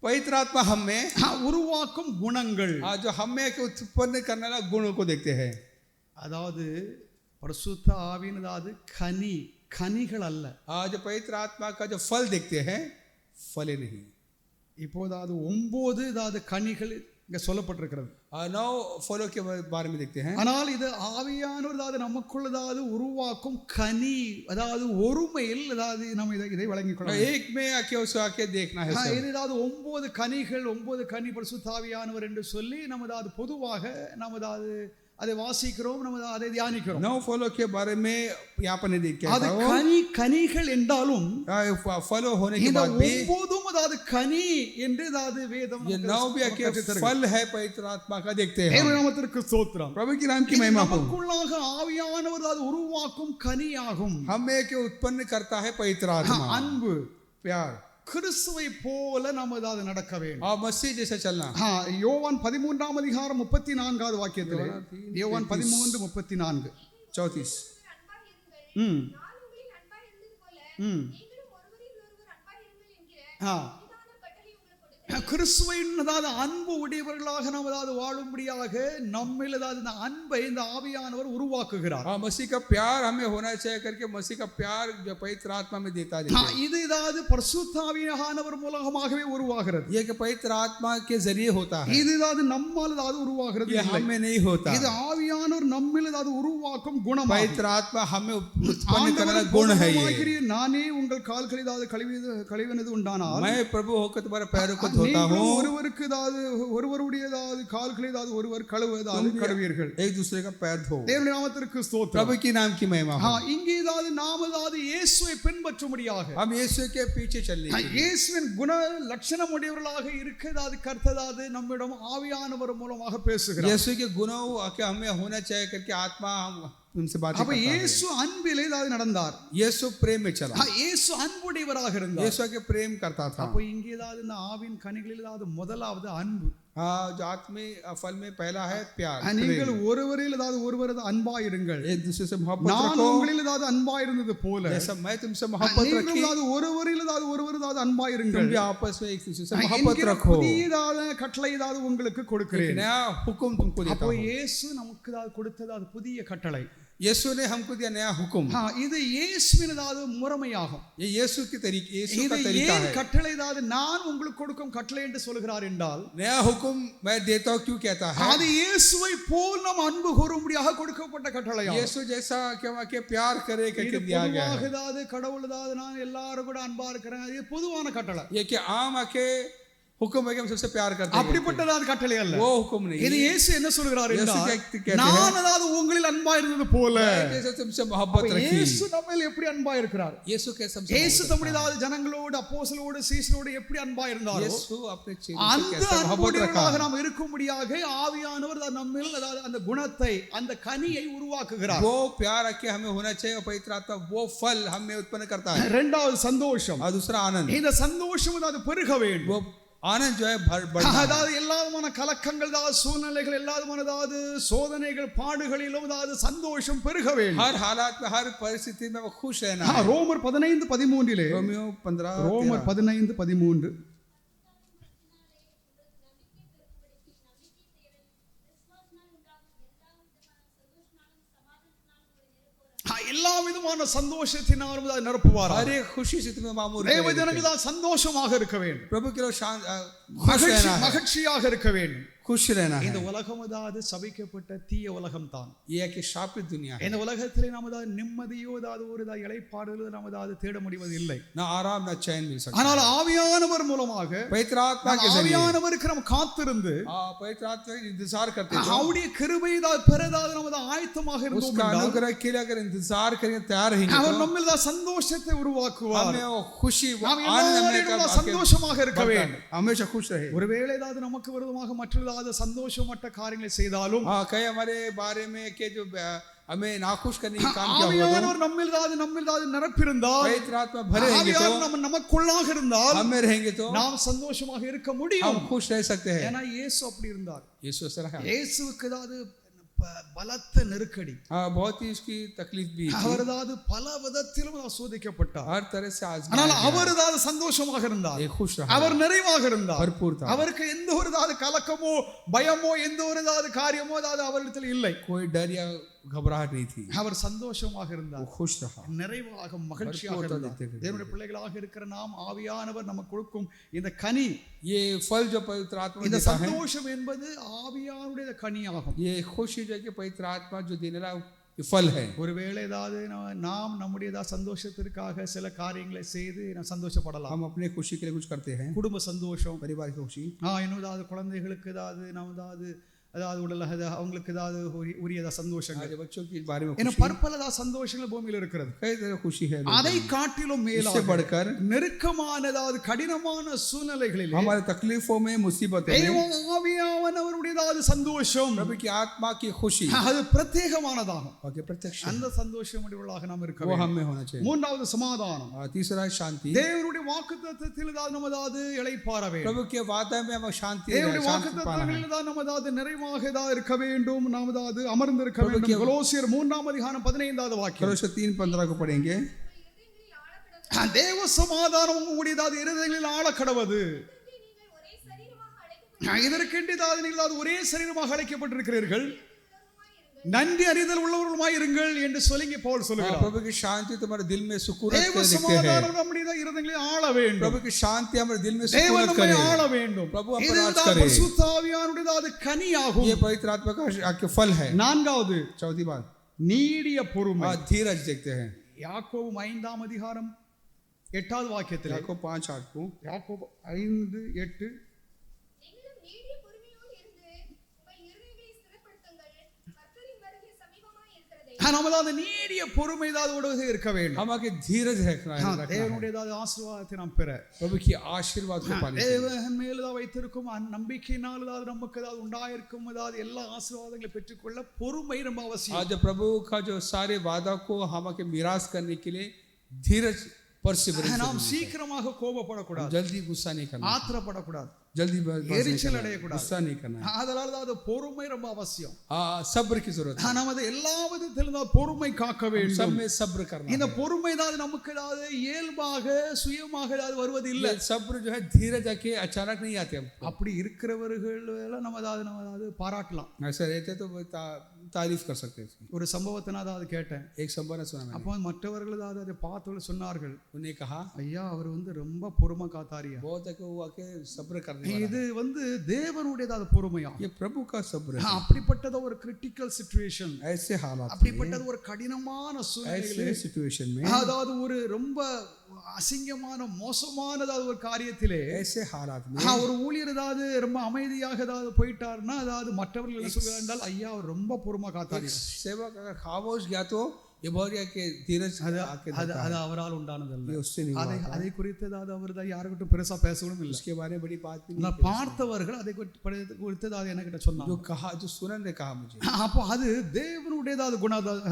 पवित्र आत्मा हम में உருவாக்கும் குணங்கள் जो हम में के उत्पन्न करने वाला गुणों को देखते हैं. அதாவது பரிசுத்த ஆவியின் கனிகள் அல்ல. जो पवित्र आत्मा का जो फल देखते हैं फले नहीं. இப்போது 9 கனிகள் இங்க சொல்லப்பட்டிருக்கிறது. 9 फलों के बारे में देखते हैं. ஆனால் இது ஆவியானவர் நமக்குள்ள உருவாக்கும் கனி அதாவது ஒருமையில் நம்ம இதை வழங்கிக் கொள்ளலாம். एक में आके उसको आके देखना है. இது 9 கனிகள் 9 கனி பரிசுத்த ஆவியானவர் என்று சொல்லி நம்ம பொதுவாக நம்ம அதை வாசிக்கிறோம், நம்ம அதை தியானிக்கிறோம். 9 फलों के बारे में यहाँ पर नहीं देखा. அது கனிகள் என்றாலும் फलो होने के बाद भी 9 கனி என்று வேதம் ये 9 भी आके फल है पवित्र आत्मा का देखते हैं. தேவனுடைய நாமத்திற்கு ஸ்தோத்திரம். प्रभु के नाम की महिमा हो. நமக்குள்ளாக ஆவியானவர் உருவாக்கும் கனியாகும். हमें के उत्पन्न करता है पवित्र आत्मा. அன்பு, प्यार, கிறிஸ்துவை போல நம்ம நடக்க வேண்டும். और मसीह जैसा चलना. யோவான் 13ஆம் அதிகாரம் 34வது வாக்கியத்திலே யோவான் 13:34 34 கிறிஸ்துவின் அதாவது அன்பு உடையவர்களாக நாம் அதாவது வாழும்படியாக நம்மில் அதாவது இந்த அன்பை இந்த ஆவியானவர் உருவாக்குகிறார். हाँ, मसीह का प्यार हमें होना चाहिए करके मसीह का प्यार जो पवित्र आत्मा में देता है. இது அதாவது பரிசுத்த ஆவியானவர் மூலமாகவே உருவாகிறது. ये कि पवित्र आत्मा के जरिए होता है, இது அதாவது நம்மால் அதாவது உருவாகிறது ये இல்லை. हमें नहीं होता. இது ஆவியானவர் நம்மில் அதாவது உருவாக்கும் குணம். पवित्र आत्मा हमें उत्पन्न करने का गुण है. ये நானே உங்கள் கால்களை அதாவது கழுவினது உண்டானால் मैं प्रभु होकर तुम्हारे पैरों को धोता हूँ, ஒருவருக்கு அதாவது ஒருவருடைய அதாவது கால்களை அதாவது ஒருவர் கழுவுவதாவது கழுவீர்கள். एक दूसरे का पैर धो. தேவனுடைய நாமத்திற்கு ஸ்தோத்திரம். प्रभु की नाम की महिमा हो. இங்கே அதாவது நாம் அதாவது இயேசுவை பின்பற்றும்படியாக हम यीशु के पीछे चलने के लिए, இயேசுவின் குண லட்சணம் உடையவர்களாக இருக்கிறது கர்த்தராது நம்மிடம் ஆவியானவர் மூலமாக பேசுகிறார். यीशु के गुणों के हमें होना चाहिए करके आत्मा हम उनसे बात அப்ப இயேசு அன்பிலே அதாவது நடந்தார். यीशु प्रेम में चला. இயேசு அன்புடையவராக இருந்தார். यीशु के प्रेम करता था. அப்ப இங்கே அதாவது இந்த ஆவின் கனிகளில் அதாவது முதலாவது அன்பு. जो आत्मीय फल में पहला है प्यार. நீங்கள் ஒருவரில் அதாவது ஒருவர் அன்பாயிருங்கள். एक दूसरे से मोहब्बत நான் रखो, உங்களில் அதாவது அன்பாயிருந்தது போல जैसा मैं तुमसे मोहब्बत நீங்கள் रखी, அதாவது ஒருவரில் அதாவது ஒருவர் அதாவது तुम அன்பாயிருங்கள். भी आपस में एक दूसरे से मोहब्बत என்கிற रखो. புதியதான கட்டளை அதாவது உங்களுக்கு एक கொடுக்கிறேன். नया हुक्म तुमको देता அப்போ हूँ. இயேசு நமக்கு அதாவது கொடுத்தது அது புதிய கட்டளை. यीशु ने हमको दिया नया हुक्म. இது இயேசுவின் அதாவது முறைமையாகும். ये यीशु की तरीके, यीशु இது का तरीका ஏன் है. கட்டளை அதாவது நான் உங்களுக்கு கொடுக்கும் கட்டளை என்று சொல்கிறார் என்றால் नया हुक्म मैं देता हूँ क्यों कहता है, அது இயேசுவை போல் நாம் அன்பு கூறும்படியாக கொடுக்கப்பட்ட கட்டளையாகும். यीशु जैसा के प्यार करे இது करके दिया गया பொதுவாக है. அதாவது கடவுள் அதாவது நான் எல்லாரும் கூட அன்பா இருக்கிறேன், இது பொதுவான கட்டளை. ये कि आम आके हुक्म है कि हम सबसे प्यार करते हैं, அப்படிப்பட்டதான கட்டளை அல்ல. वो हुक्म नहीं. இது இயேசு என்ன சொல்கிறார் यीशु என்றால் क्या कहते हैं? நான் அதாவது உங்களில் அன்பா இருந்தது போல. जैसे तुमसे मोहब्बत அப்ப रखी. இயேசு நம்மில் எப்படி அன்பா இருக்கிறார்? यीशु कैसे हमसे இயேசு मोहब्बत தம்முடைய அதாவது ஜனங்களோடு அப்போஸ்தலரோடு சீஷரோடு எப்படி அன்பா இருந்தாரோ यीशु अपने चेलों से அந்த कैसे मोहब्बत அன்புடையவர்களாக रखा. நாம் இருக்கும்படியாக ஆவியானவர் நம்மில் அதாவது அந்த குணத்தை அந்த கனியை உருவாக்குகிறார். वो प्यार रखे हमें होना चाहिए, पवित्र आत्मा वो फल हमें उत्पन्न करता है. இரண்டாவது சந்தோஷம். और दूसरा आनंद. இந்த சந்தோஷம் அதாவது பெருக வேண்டும். वो आनंद जो है बढ़ना है. அதாவது எல்லாவிதமான கலக்கங்கள் அதாவது சூழ்நிலைகள் எல்லாவிதமான அதாவது சோதனைகள் பாடுகளிலும் அதாவது சந்தோஷம் பெருக வேண்டும். हर हालात में हर परिस्थिति में वो खुश रहना है. ரோமர் 15:13 रोमियो 15 ரோமர் 15:13 எல்லா விதமான சந்தோஷத்தினாலும் அதை நிரப்புவார். हर एक खुशी से तुम्हें मामूल தேவ ஜனங்கள் சந்தோஷமாக இருக்க வேண்டும். प्रभु के लोग खुश रहना है, மகிழ்ச்சியாக இருக்க வேண்டும். खुश रहना है. இந்த உலகம் அதாவது சபிக்கப்பட்ட தீய உலகம் தான். ये है कि शापित दुनिया है. இந்த உலகத்திலே நாம் அதாவது நிம்மதியோ அதாவது ஒரு இளைப்பாறுதலோ நாம் அதாவது தேட முடிவது இல்லை. ना आराम ना चैन मिल सकता. ஆனால் ஆவியானவர் மூலமாக पवित्र आत्मा के जरिए ஆவியானவருக்கு நாம் காத்திருந்து पवित्र आत्मा का इंतजार करते हैं. அவருடைய கிருபையை பெறதாவது நாம் ஆயத்தமாக இருந்தோம் उसका என்றால் अनुग्रह के लिए अगर इंतजार करेंगे, तैयार रहेंगे, அவர் तो நம்மில் சந்தோஷத்தை உருவாக்குவார். हमें वो खुशी, वो நாம் आनंद எல்லாரும் का சந்தோஷமாக இருக்க வேண்டும். हमेशा खुश रहे. ஒருவேளை ஏதாவது நமக்கு விரோதமாக மற்றதாவது சந்தோஷமற்ற காரியங்களை செய்தாலும் कई हमारे बारे में के जो हमें नाखुश करने की काम किया हुआ, ஆவியானவர் நம்மில் நிரப்பியிருந்தால் पवित्र आत्मा भरे रहेंगे तो, ஆவியானவர் நமக்குள்ளாக இருந்தால் हमें रहेंगे तो நாம் சந்தோஷமாக இருக்க முடியும். हम खुश रह सकते हैं. ஏன்னா இயேசு அப்படி இருந்தார். यीशु ऐसा रहा. இயேசுவுக்கு ஏதாவது பலத்த நெருக்கடி, बहुत ही उसकी तकलीफ भी थी. அவர் ஏதாவது பல விதத்திலும் சோதிக்கப்பட்டார். हर तरह से ஆனால் आजमाया அவர் ஏதாவது சந்தோஷமாக இருந்தார். गया. खुश रहा, அவர் நிறைவாக இருந்தார். भरपूर था. அவருக்கு எந்த ஒரு ஏதாவது கலக்கமோ பயமோ எந்த ஒரு ஏதாவது காரியமோ ஏதாவது அவரிடத்தில் இல்லை. कोई डर या घबराहट नहीं थी. அவர் சந்தோஷமாக वो இருந்தார், खुश रहा. நிறைவாக மகிழ்ச்சியாக भरपूर இருந்தார். था. தேவனுடைய பிள்ளைகளாக இருக்கிற நாம் ஆவியானவர் நமக்கு கொடுக்கும் இந்த கனி, ये फल जो पवित्र आत्मा இந்த देता है, சந்தோஷம் என்பது ஆவியானுடைய கனியாகும். ये खुशी जो कि पवित्र आत्मा जो देने वाला ये फल है. ஒருவேளை ஏதாவது நாம் நம்முடைய சந்தோஷத்திற்காக சில காரியங்களை செய்து நாம் சந்தோஷப்படலாம். हम अपने खुशी के लिए कुछ करते हैं, குடும்ப சந்தோஷம், परिवार की खुशी, இன்னும் ஏதாவது குழந்தைகளுக்கு ஏதாவது நாம் அதாவது உடல் அவங்களுக்கு ஏதாவது உரிய சந்தோஷங்கள், आज बच्चों के बारे में ஏன்னா खुशी, பற்பல சந்தோஷங்கள் பூமியில் இருக்கிறது. कई तरह खुशी है. அதை காட்டிலும் इससे மேலாக बढ़कर நெருக்கமான ஏதாவது கடினமான சூழ்நிலைகளில் हमारे तकलीफों में, मुसीबतों में ஆவியானவருடைய சந்தோஷம், प्रभु की आत्मा की खुशी, அது பிரத்யேகமானதாகும். और प्रत्यक्ष அந்த சந்தோஷம் உடையவர்களாக நாம் இருக்க वो வேண்டும். हमें होना चाहिए. மூன்றாவது சமாதானம். तीसरा शांति. தேவனுடைய வாக்குத்தத்தத்தில் நாம் அதாவது இளைப்பாற வேண்டும். प्रभु के वादा में हम शांति, தேவனுடைய शांति पाना है. வாக்குத்தத்தங்களில் தான் நாம் அதாவது நிறைவாக இருக்க வேண்டும், நாம் அதாவது அமர்ந்திருக்க வேண்டும். கொலோசியர் 3:15 வாக்கியம். कोलोस्सर 3:15 को पढ़ेंगे. தேவ சமாதானம் உங்களுடையதாவது இருதயங்களில் ஆள கடவது. நீங்கள் ஒரே இதற்கென்று ஏதாவது நீங்கள் அது ஒரே சரீரமாக அழைக்கப்பட்டிருக்கிறீர்கள், நன்றி அறிதல் உள்ளவர்களுமாய் இருங்கள் என்று சொல்லி பவுல் சொல்லுகிறார். प्रभु की शांति तुम्हारे दिल में सुकून தேவ देखते हैं, சமாதானம் நம்முடைய இருதயங்களை ஆள வேண்டும். प्रभु की शांति हमारे दिल में தேவன் सुकून நம்மை करे, ஆள வேண்டும். प्रभु हम पर இதுதான் राज करे। பரிசுத்த ஆவியானவருடையது கனியாகும். ये पवित्र आत्मा का फल है। நான்காவது चौथी बात நீடிய பொறுமை. धीरज देखते हैं। யாக்கோபு 5ஆம் அதிகாரம் 8வது வாக்கியத்தில், याकूब 5:8 को, யாக்கோபு 5:8, நீங்களும் நீடிய பொறுமையோடு இருந்து உங்கள் இருதயங்களை ஸ்திரப்படுத்துங்கள், கர்த்தரின் வருகை சமீபமாய் இருக்கிறதே. நமது அந்த நீடிய பொறுமை ஏதாவது இருக்க வேண்டும். हमारे धीरज रखना है, தேவனுடைய ஏதாவது ஆசீர்வாதத்தை நாம் பெற, प्रभु की आशीर्वाद को पाने के लिए। தேவன் மேல் ஏதாவது வைத்திருக்கும் நம்பிக்கையினால் ஏதாவது நமக்கு ஏதாவது உண்டாயிருக்கும் ஏதாவது எல்லா ஆசீர்வாதங்களை பெற்றுக்கொள்ள பொறுமை ரொம்ப அவசியம். आज प्रभु का जो सारे वादा को हमारे मिरास करने के लिए धीरज परसिवरेंस, நாம் சீக்கிரமாக கோபப்படக்கூடாது, जल्दी गुस्सा नहीं करना, ஆத்திரப்படக்கூடாது, जल्दी எரிச்சல் அடையக்கூடாது, गुस्सा नहीं करना, அதனால தான் அது பொறுமை ரொம்ப அவசியம். सब्र की जरूरत है, நமது எல்லா விதத்திலும் பொறுமை காக்க सब வேண்டும். में सब्र करना இந்த है। பொறுமை தான் நமக்கு ஏதாவது இயல்பாக சுயமாக ஏதாவது வருவது இல்லை. ये सब्र जो है धीरज आके अचानक नहीं आते हमको। அப்படி இருக்கிறவர்கள் எல்லாம் நம்ம ஏதாவது பாராட்டலாம். ऐसा रहते तो तारीफ कर सकते हैं इसकी। ஒரு சம்பவத்தை நான் அதாவது கேட்டேன். एक संभव सुना मैंने, அப்போ மற்றவர்கள் ஏதாவது அதை பார்த்தவர்கள் சொன்னார்கள், उन्हें कहा ஐயா அவர் ரொம்ப பொறுமை காத்தாரியா. बहुत है कि वो आके सब्र करने वाला இது தேவனுடைய ஏதாவது பொறுமையா. है। ये प्रभु का सब्र है। அப்படிப்பட்டத ஒரு கிரிட்டிக்கல் சிச்சுவேஷன், ऐसे हालात में, அப்படிப்பட்டது ஒரு கடினமான சூழ்நிலையிலே, ऐसे सिचुएशन में, அதாவது ஒரு ரொம்ப அசிங்கமான மோசமானதாவது ஒரு காரியத்திலே ऐसे हालात में ஒரு ஊழியர் ஏதாவது ரொம்ப அமைதியாக ஏதாவது போயிட்டாருன்னா அதாவது மற்றவர்கள் என்ன சொல்கிறார்கள் என்றால், ஐயா அவர் ரொம்ப பொறுமை காத்தாரி. सेवक अगर खामोश गया तो ये बहुत के धीरज आके அது அவரால் உண்டானதல்ல. ये उससे नहीं हुआ। அதை குறித்து ஏதாவது அவர் தான் யாருக்கிட்டும் பெருசா பேசவும் இல்லை. उसके बारे में बड़ी बात भी நான் नहीं, பார்த்தவர்கள் அதை குறித்து அது என்கிட்ட சொன்னாங்க. जो कहा, जो सुनन ने कहा मुझे, அப்போ அது தேவனுடைய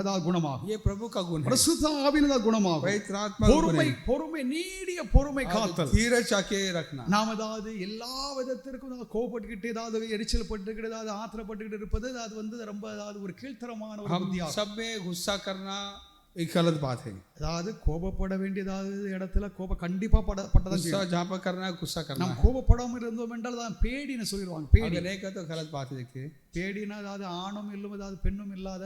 ஏதாவது குணமாகும், ये प्रभु का गुण है, பரிசுத்த ஆவியின் குணமாகும். पवित्र आत्मा का गुण है। பொறுமை நீடிய பொறுமை காத்தல். धीरज आके रखना। நாம் ஏதாவது எல்லா விதத்திற்கும் கோபப்பட்டுக்கிட்டு ஏதாவது எரிச்சல் பட்டுக்கிட்டு ஏதாவது ஆத்திரப்பட்டுக்கிட்டு இருப்பது அது ரொம்ப ஏதாவது ஒரு கீழ்த்தரமான ஒரு हम புத்தியாகும். सब में गुस्सा करना एक गलत बात है। அதாவது கோபப்பட வேண்டியதாவது இடத்துல கண்டிப்பா பட்டதான் गुस्सा जहाँ पर करना है, गुस्सा करना நாம் है। கோபப்படாமல் இருந்தோம் என்றால் தான் பேடின்னு சொல்லிடுவாங்க. பேடி अगर नहीं करते तो गलत बात है। देखिए பேடினா அதாவது ஆணும் இல்லும் ஏதாவது பெண்ணும் இல்லாத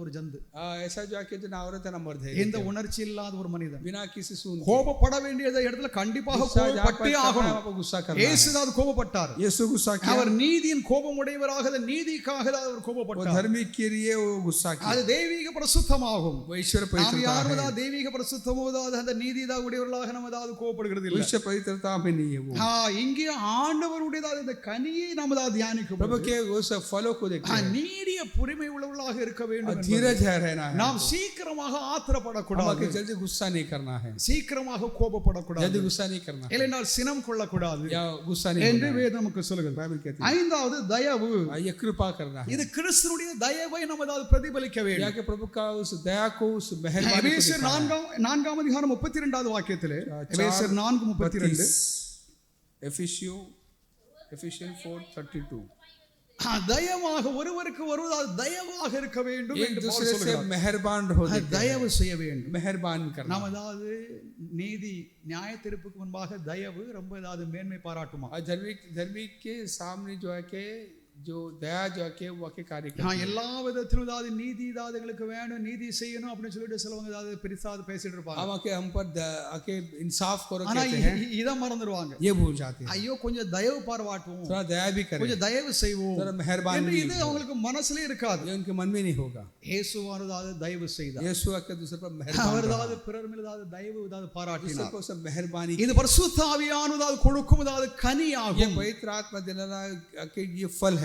ஒரு ஜந்து, ऐसा जो आके जो ना औरत है ना मर्द है, எந்த உணர்ச்சி இல்லாத ஒரு மனிதன். बिना किसी सुन के। கோபப்பட வேண்டிய இடத்துல கண்டிப்பாக गुस्सा जहाँ पर கோபப்பட்டே करना है, ஆகணும். वहाँ पर गुस्सा करना है। இயேசு தான் கோபப்பட்டார். यीशु गुस्सा किया, அவர் நீதியின் கோபம் உடையவராக நீதிக்காக தான் அவர் वो கோபப்பட்டார். धर्मी के लिए वो गुस्सा किया, அது தெய்வீக பரிசுத்தமாகும். वो ईश्वर நாம் पवित्रता யாரும் है। தான் தெய்வீக பரிசுத்தமோ அதாவது அந்த நீதிதான் உடையவர்களாக நம்ம ஏதாவது கோபப்படுகிறது இல்லை. ईश्वर पवित्रता में नहीं है वो। இங்கே ஆண்டவருடையதாவது இந்த கனியை நாம் தான் தியானிக்கும். प्रभु के उस फलों को देखते हैं। நீடிய பொறுமை உள்ளவர்களாக இருக்க வேண்டும். धीरज है रहना है। நாம் சீக்கிரமாக ஆத்திரப்படக்கூடாது, हमें जल्दी गुस्सा नहीं करना है, சீக்கிரமாக கோபப்படக்கூடாது, जल्दी गुस्सा नहीं करना है, இல்லைனால் சினம் கொள்ளக்கூடாது या गुस्सा नहीं என்று करना है। வேதம் நமக்கு சொல்லுகிறது. बाइबल कहती है, ஐந்தாவது தயவு. ये कृपा करना है। இது கிறிஸ்துவுடைய தயவை நம்ம ஏதாவது பிரதிபலிக்க या வேண்டும். कि प्रभु का उस दया को, उस मेहरबानी को எபேசியர் दिखाना है। 4ஆம் அதிகாரம் 32வது வாக்கியத்திலே, எபேசியர் 4:32, एफिशियन 4:32, தயவாக ஒருவருக்கு ஒருவர் தயவாக இருக்க வேண்டும் एक என்று பவுல் दूसरे से சொல்கிறார். मेहरबान रहो, தயவு செய்ய வேண்டும். मेहरबान करना। நாம் ஏதாவது நீதி நியாய தீர்ப்புக்கு முன்பாக தயவு ரொம்ப ஏதாவது மேன்மை பாராட்டுமா? और धर्मी के सामने जो है के जो दया जो है के वो के कार्य करती है। எல்லா விதத்திலும் ஏதாவது நீதி ஏதாவது எங்களுக்கு வேணும், நீதி செய்யணும் அப்படின்னு சொல்லிட்டு சிலவங்க ஏதாவது பெருசாக பேசிட்டு இருப்பாங்க. हम पर आके इंसाफ करो ஆனா कहते हैं, இதை மறந்துடுவாங்க. ये भूल जाते हैं। ஐயோ கொஞ்சம் தயவு பாராட்டுவோம், थोड़ा दया भी करें, கொஞ்சம் தயவு செய்வோம் थोड़ा मेहरबान என்று भी, இது அவங்களுக்கு மனசுல இருக்காது. ये उनके मन में नहीं होगा। இயேசுவானதாவது தயவு செய்தார். यीशु आके दूसरे पर मेहरबान அவர் रहा, ஏதாவது பிறர் மேல் ஏதாவது தயவு ஏதாவது दूसरे பாராட்டினார். को सब मेहरबानी। இது பரிசுத்த ஆவியானதாவது கொடுக்கும் ஏதாவது ये கனியாகும். पवित्र आत्मा देना के ये फल है।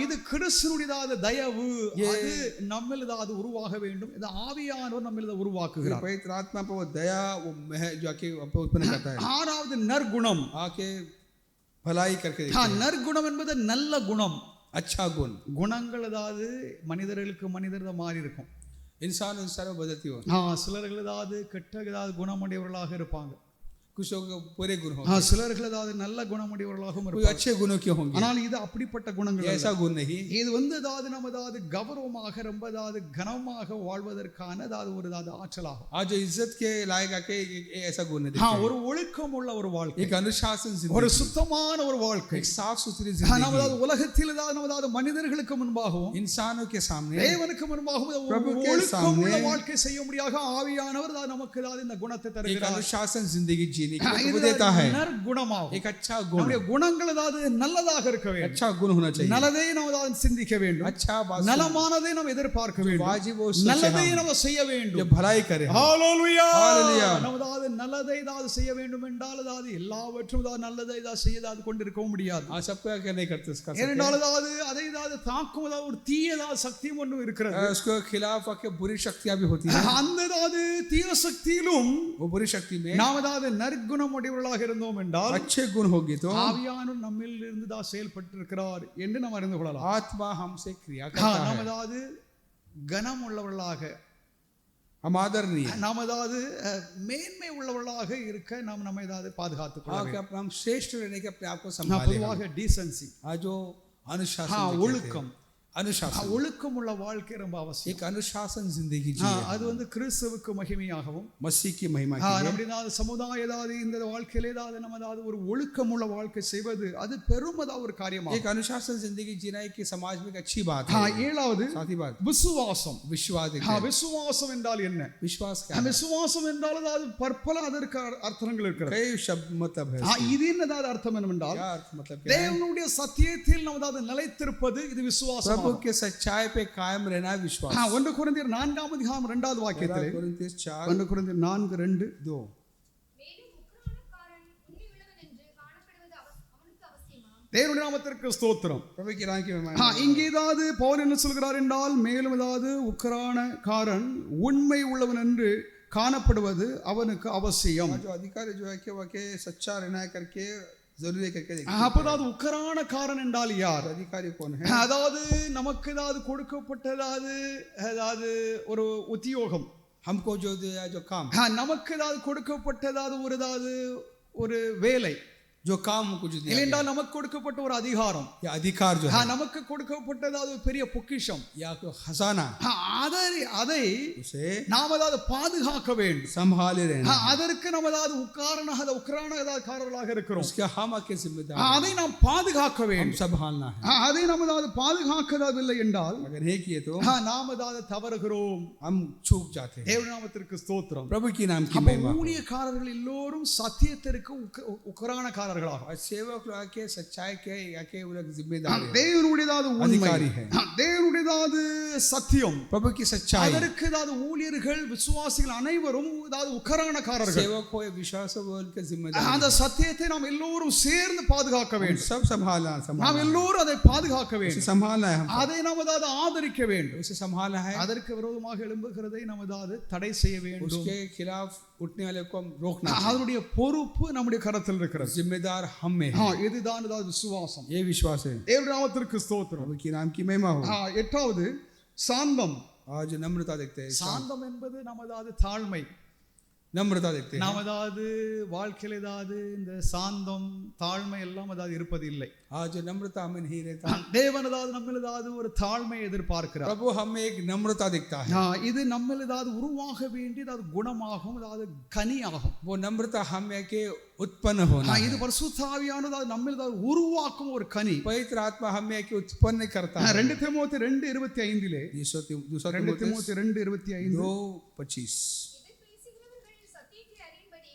இது கிறிஸ்துவுடையதாவது தயவு, அது நம்மில் ஏதாவது உருவாக வேண்டும். இது ஆவியானவர் நம்மில் ये உருவாக்குகிறார். पवित्र आत्मा पर वो दया, वो जो आके उत्पन्न करता है, ஆறாவது நற்குணம். आके भलाई करके देखते हैं। நற்குணம் என்பது நல்ல குணம். अच्छा गुण, குணங்கள் ஏதாவது மனிதர்களுக்கு மனிதர் தான் மாறி இருக்கும். इंसान में बदलती हो। சிலர்கள் ஏதாவது கெட்ட ஏதாவது குணமுடையவர்களாக இருப்பாங்க. कुछ लोगों को बुरे गुण होंगे, சிலர்கள் அதாவது நல்ல குணமுடையவர்களாகவும் कोई இருப்பார்கள். अच्छे गुणों के होंगे, ஆனால் இது அப்படிப்பட்ட குணங்கள் ये அல்ல. ऐसा गुण नहीं. இது அதாவது நம்ம அதாவது கௌரவமாக ரொம்ப அதாவது கனமாக வாழ்வதற்கான அதாவது ஒரு அதாவது ஆற்றலாகும். आज जो इज्जत के लायक आके ऐसा गुण नहीं. ஒரு ஒழுக்கம் உள்ள ஒரு வாழ்க்கை, एक अनुशासन ஒரு जिंदगी, सुத்தமான ஒரு வாழ்க்கை. एक साफ सुथरी நம்ம जिंदगी, அதாவது உலகத்தில் நம்ம அதாவது மனிதர்களுக்கு முன்பாகவும் इंसानों के सामने, தேவனுக்கு முன்பாகவும் प्रभु ஒரு के ஒழுக்கம் உள்ள सामने வாழ்க்கை செய்ய முடியாத ஆவியானவர் அதாவது நமக்கு அதாவது இந்த குணத்தை एक தருகிறார். अनुशासन जिंदगी जीने की இது प्रभु देता है. நற்குணமாகும். एक अच्छा गुण, நம்முடைய குணங்கள் அதாவது நல்லதாக இருக்க வேண்டும். अच्छा गुण होना चाहिए, நல்லதை நாம் அதாவது சிந்திக்க வேண்டும். अच्छा बात, நலமானதை நாம் எதிர்பார்க்க வேண்டும். वाजिब और நல்லதை सच्चा, நாம் செய்ய जो வேண்டும். भलाई करे. ஹalleluya. Hallelujah. நாம் அதாவது நல்லதை அதாவது செய்ய வேண்டும் என்றால் அதாவது எல்லாவற்றும் அதாவது நல்லதை அதாவது செய்ய அதாவது கொண்டிருக்கவும் முடியாது. आज सबको क्या नहीं करते उसका, ஏனென்றால் அதாவது அதை அதாவது தாக்கும் அதாவது ஒரு தீயதாவது சக்தியும் ஒன்றும் இருக்கிறது. उसके खिलाफ आके बुरी शक्तियां भी होती है. அந்த அதாவது தீய சக்தியிலும் वो बुरी शक्ति में நாம் அதாவது நற்குணம் உடையவர்களாக இருந்தோம் என்றால் अच्छे गुण होगी तो ஆவியானவர் நம்மில் இருந்து தான் செயல்பட்டு இருக்கிறார் என்று நாம் அறிந்து கொள்ளலாம். आत्मा हमसे क्रिया करता நாம் है. அதாவது கனம் உள்ளவர்களாக, हम आदरणीय, நாம் அதாவது மேன்மை உள்ளவர்களாக இருக்க நாம் நம்ம ஏதாவது பாதுகாத்துக் கொள்ள வேண்டும். हम श्रेष्ठ रहने के अपने आप को நான் संभालें. பொதுவாக டீசன்சி, आज जो अनुशासन, ஒழுக்கம், अनुशासन, ஒழுக்கம் உள்ள வாழ்க்கை ரொம்ப அவசியம். एक अनुशासन जिंदगी जिए, அது கிறிஸ்துவுக்கு மகிமையாகவும் मसीह की महिमा के लिए, நம்முடைய சமுதாய ஏதாவது இந்த வாழ்க்கையில ஏதாவது நம்ம ஏதாவது ஒரு ஒழுக்கம் உள்ள வாழ்க்கை செய்வது அது பெருமதா ஒரு காரியமாகும். एक अनुशासन जिंदगी जीना कि समाज में एक अच्छी बात है. ஏழாவது साथी बात, விசுவாசம். विश्वास. விசுவாசம் என்றால் என்ன? विश्वास क्या है? விசுவாசம் என்றால் அது பற்பல அதற்கு அர்த்தங்கள் இருக்கிறது. कई शब्द मतलब है. இது என்னதாவது அர்த்தம் என்னவென்றால் क्या अर्थ मतलब क्या है? தேவனுடைய சத்தியத்தில் நாம் அதாவது நிலைத்திருப்பது இது விசுவாசம். प्रभु के सच्चाई पे कायम रहना विश्वास. 1 கொரிந்தியர் 4 வாக்கியத்தில், 1 கொரிந்தியர் 4:2, மேலும் உக்கிரானக்காரன் உண்மையுள்ளவன் என்று காணப்படுவது அவனுக்கு அவசியமா? தேவனுடைய நாமத்திற்கு ஸ்தோத்திரம். प्रभु की नाम की महिमा. இங்கே ஏதாவது பவுல் என்ன சொல்கிறார் என்றால், மேலும் ஏதாவது உக்கிரானக்காரன் உண்மை உள்ளவன் என்று காணப்படுவது அவனுக்கு அவசியம். जो अधिकारी जो है कि वह के सच्चा रहना करके जरूरी करके देखिए. அப்போதாவது உக்கிரானக்காரன் என்றால் யார்? अधिकारी कौन है? அதாவது நமக்கு ஏதாவது கொடுக்கப்பட்டதாவது அதாவது ஒரு உத்தியோகம், हमको जो दिया जो काम, நமக்கு ஏதாவது கொடுக்கப்பட்டதாவது ஒரு ஏதாவது ஒரு வேலை, जो काम हमको जो दिया இல்லையென்றால் நமக்கு கொடுக்கப்பட்ட ஒரு அதிகாரம், या अधिकार जो है, நமக்கு கொடுக்கப்பட்டதாவது ஒரு பெரிய பொக்கிஷம், या कोई खजाना, அதை उसे நாம் அதாவது பாதுகாக்க வேண்டும். संभाले रहना. அதற்கு நம்ம அதாவது உக்கிரானக்காரர்களாக இருக்கிறோம். उसके हम के जिम्मेदार, அதை நாம் பாதுகாக்க हम வேண்டும். संभालना है. அதை நாம் அதாவது பாதுகாக்கவில்லை என்றால் अगर नहीं किए तो நாம் அதாவது தவறுகிறோம். हम चूक जाते हैं. தேவ நாமத்திற்கு ஸ்தோத்திரம். प्रभु की नाम की அப்ப महिमा. ஊழியக்காரர்கள் எல்லோரும் சத்தியத்திற்கு உக்கிரானக்காரர்களாக, सेवक लोग के सच्चाई के या के वो लोग जिम्मेदार है. தேவனுடையதாவது உண்மை, அதிகாரி है. தேவனுடையதாவது சத்தியம், प्रभु की सच्चाई, அதற்கு ஏதாவது ஊழியர்கள் விசுவாசிகள் அனைவரும் ஏதாவது உக்கிரானக்காரர்கள். सेवक हो या विश्वास हो उनके जिम्मेदार. அந்த சத்தியத்தை நாம் எல்லோரும் சேர்ந்து பாதுகாக்க வேண்டும். सब संभालना, நாம் எல்லோரும் அதை பாதுகாக்க उसे வேண்டும். संभालना है. அதை நாம் அதாவது ஆதரிக்க வேண்டும். उसे संभालना है. அதற்கு விரோதமாக எழும்புகிறதை நாம் அதாவது தடை செய்ய வேண்டும். उसके खिलाफ उठने वाले को हम रोकना है. அதனுடைய பொறுப்பு நம்முடைய கரத்தில் இருக்கிறது. जिम्मेदार हम में है. இதுதான் அதாவது விசுவாசம். ये विश्वास है. தேவ நாமத்திற்கு ஸ்தோத்திரம். प्रभु की नाम की महिमा हो. 8வது சாந்தம். आज नम्रता देखते हैं. சாந்தம் என்பது நம்ம அதாவது தாழ்மை. नम्रता देखते हैं. நாம் அதாவது வாழ்க்கையில் ஏதாவது இந்த சாந்தம் தாழ்மை எல்லாம் அதாவது இருப்பது இல்லை. आज नम्रता हमें नहीं रहता. தேவன் அதாவது நம்மில் ஏதாவது ஒரு தாழ்மை எதிர்பார்க்கிறார். प्रभु हमें एक नम्रता दिखता है. இது நம்மில் ஏதாவது உருவாக வேண்டியது அது குணமாகும், அதாவது கனியாகும். वो नम्रता हमें के उत्पन्न होना. இது பரிசுத்த ஆவியானது நம்மில் ஏதாவது உருவாக்கும் ஒரு கனி. पवित्र आत्मा हमें के उत्पन्न करता है. 2 தீமோத்தேயு 2:25 दूसरा 2 தீமோத்தேயு 2:25 2:25 இதை பேசுகிறவர்கள் சத்தியத்தை அறியும்படி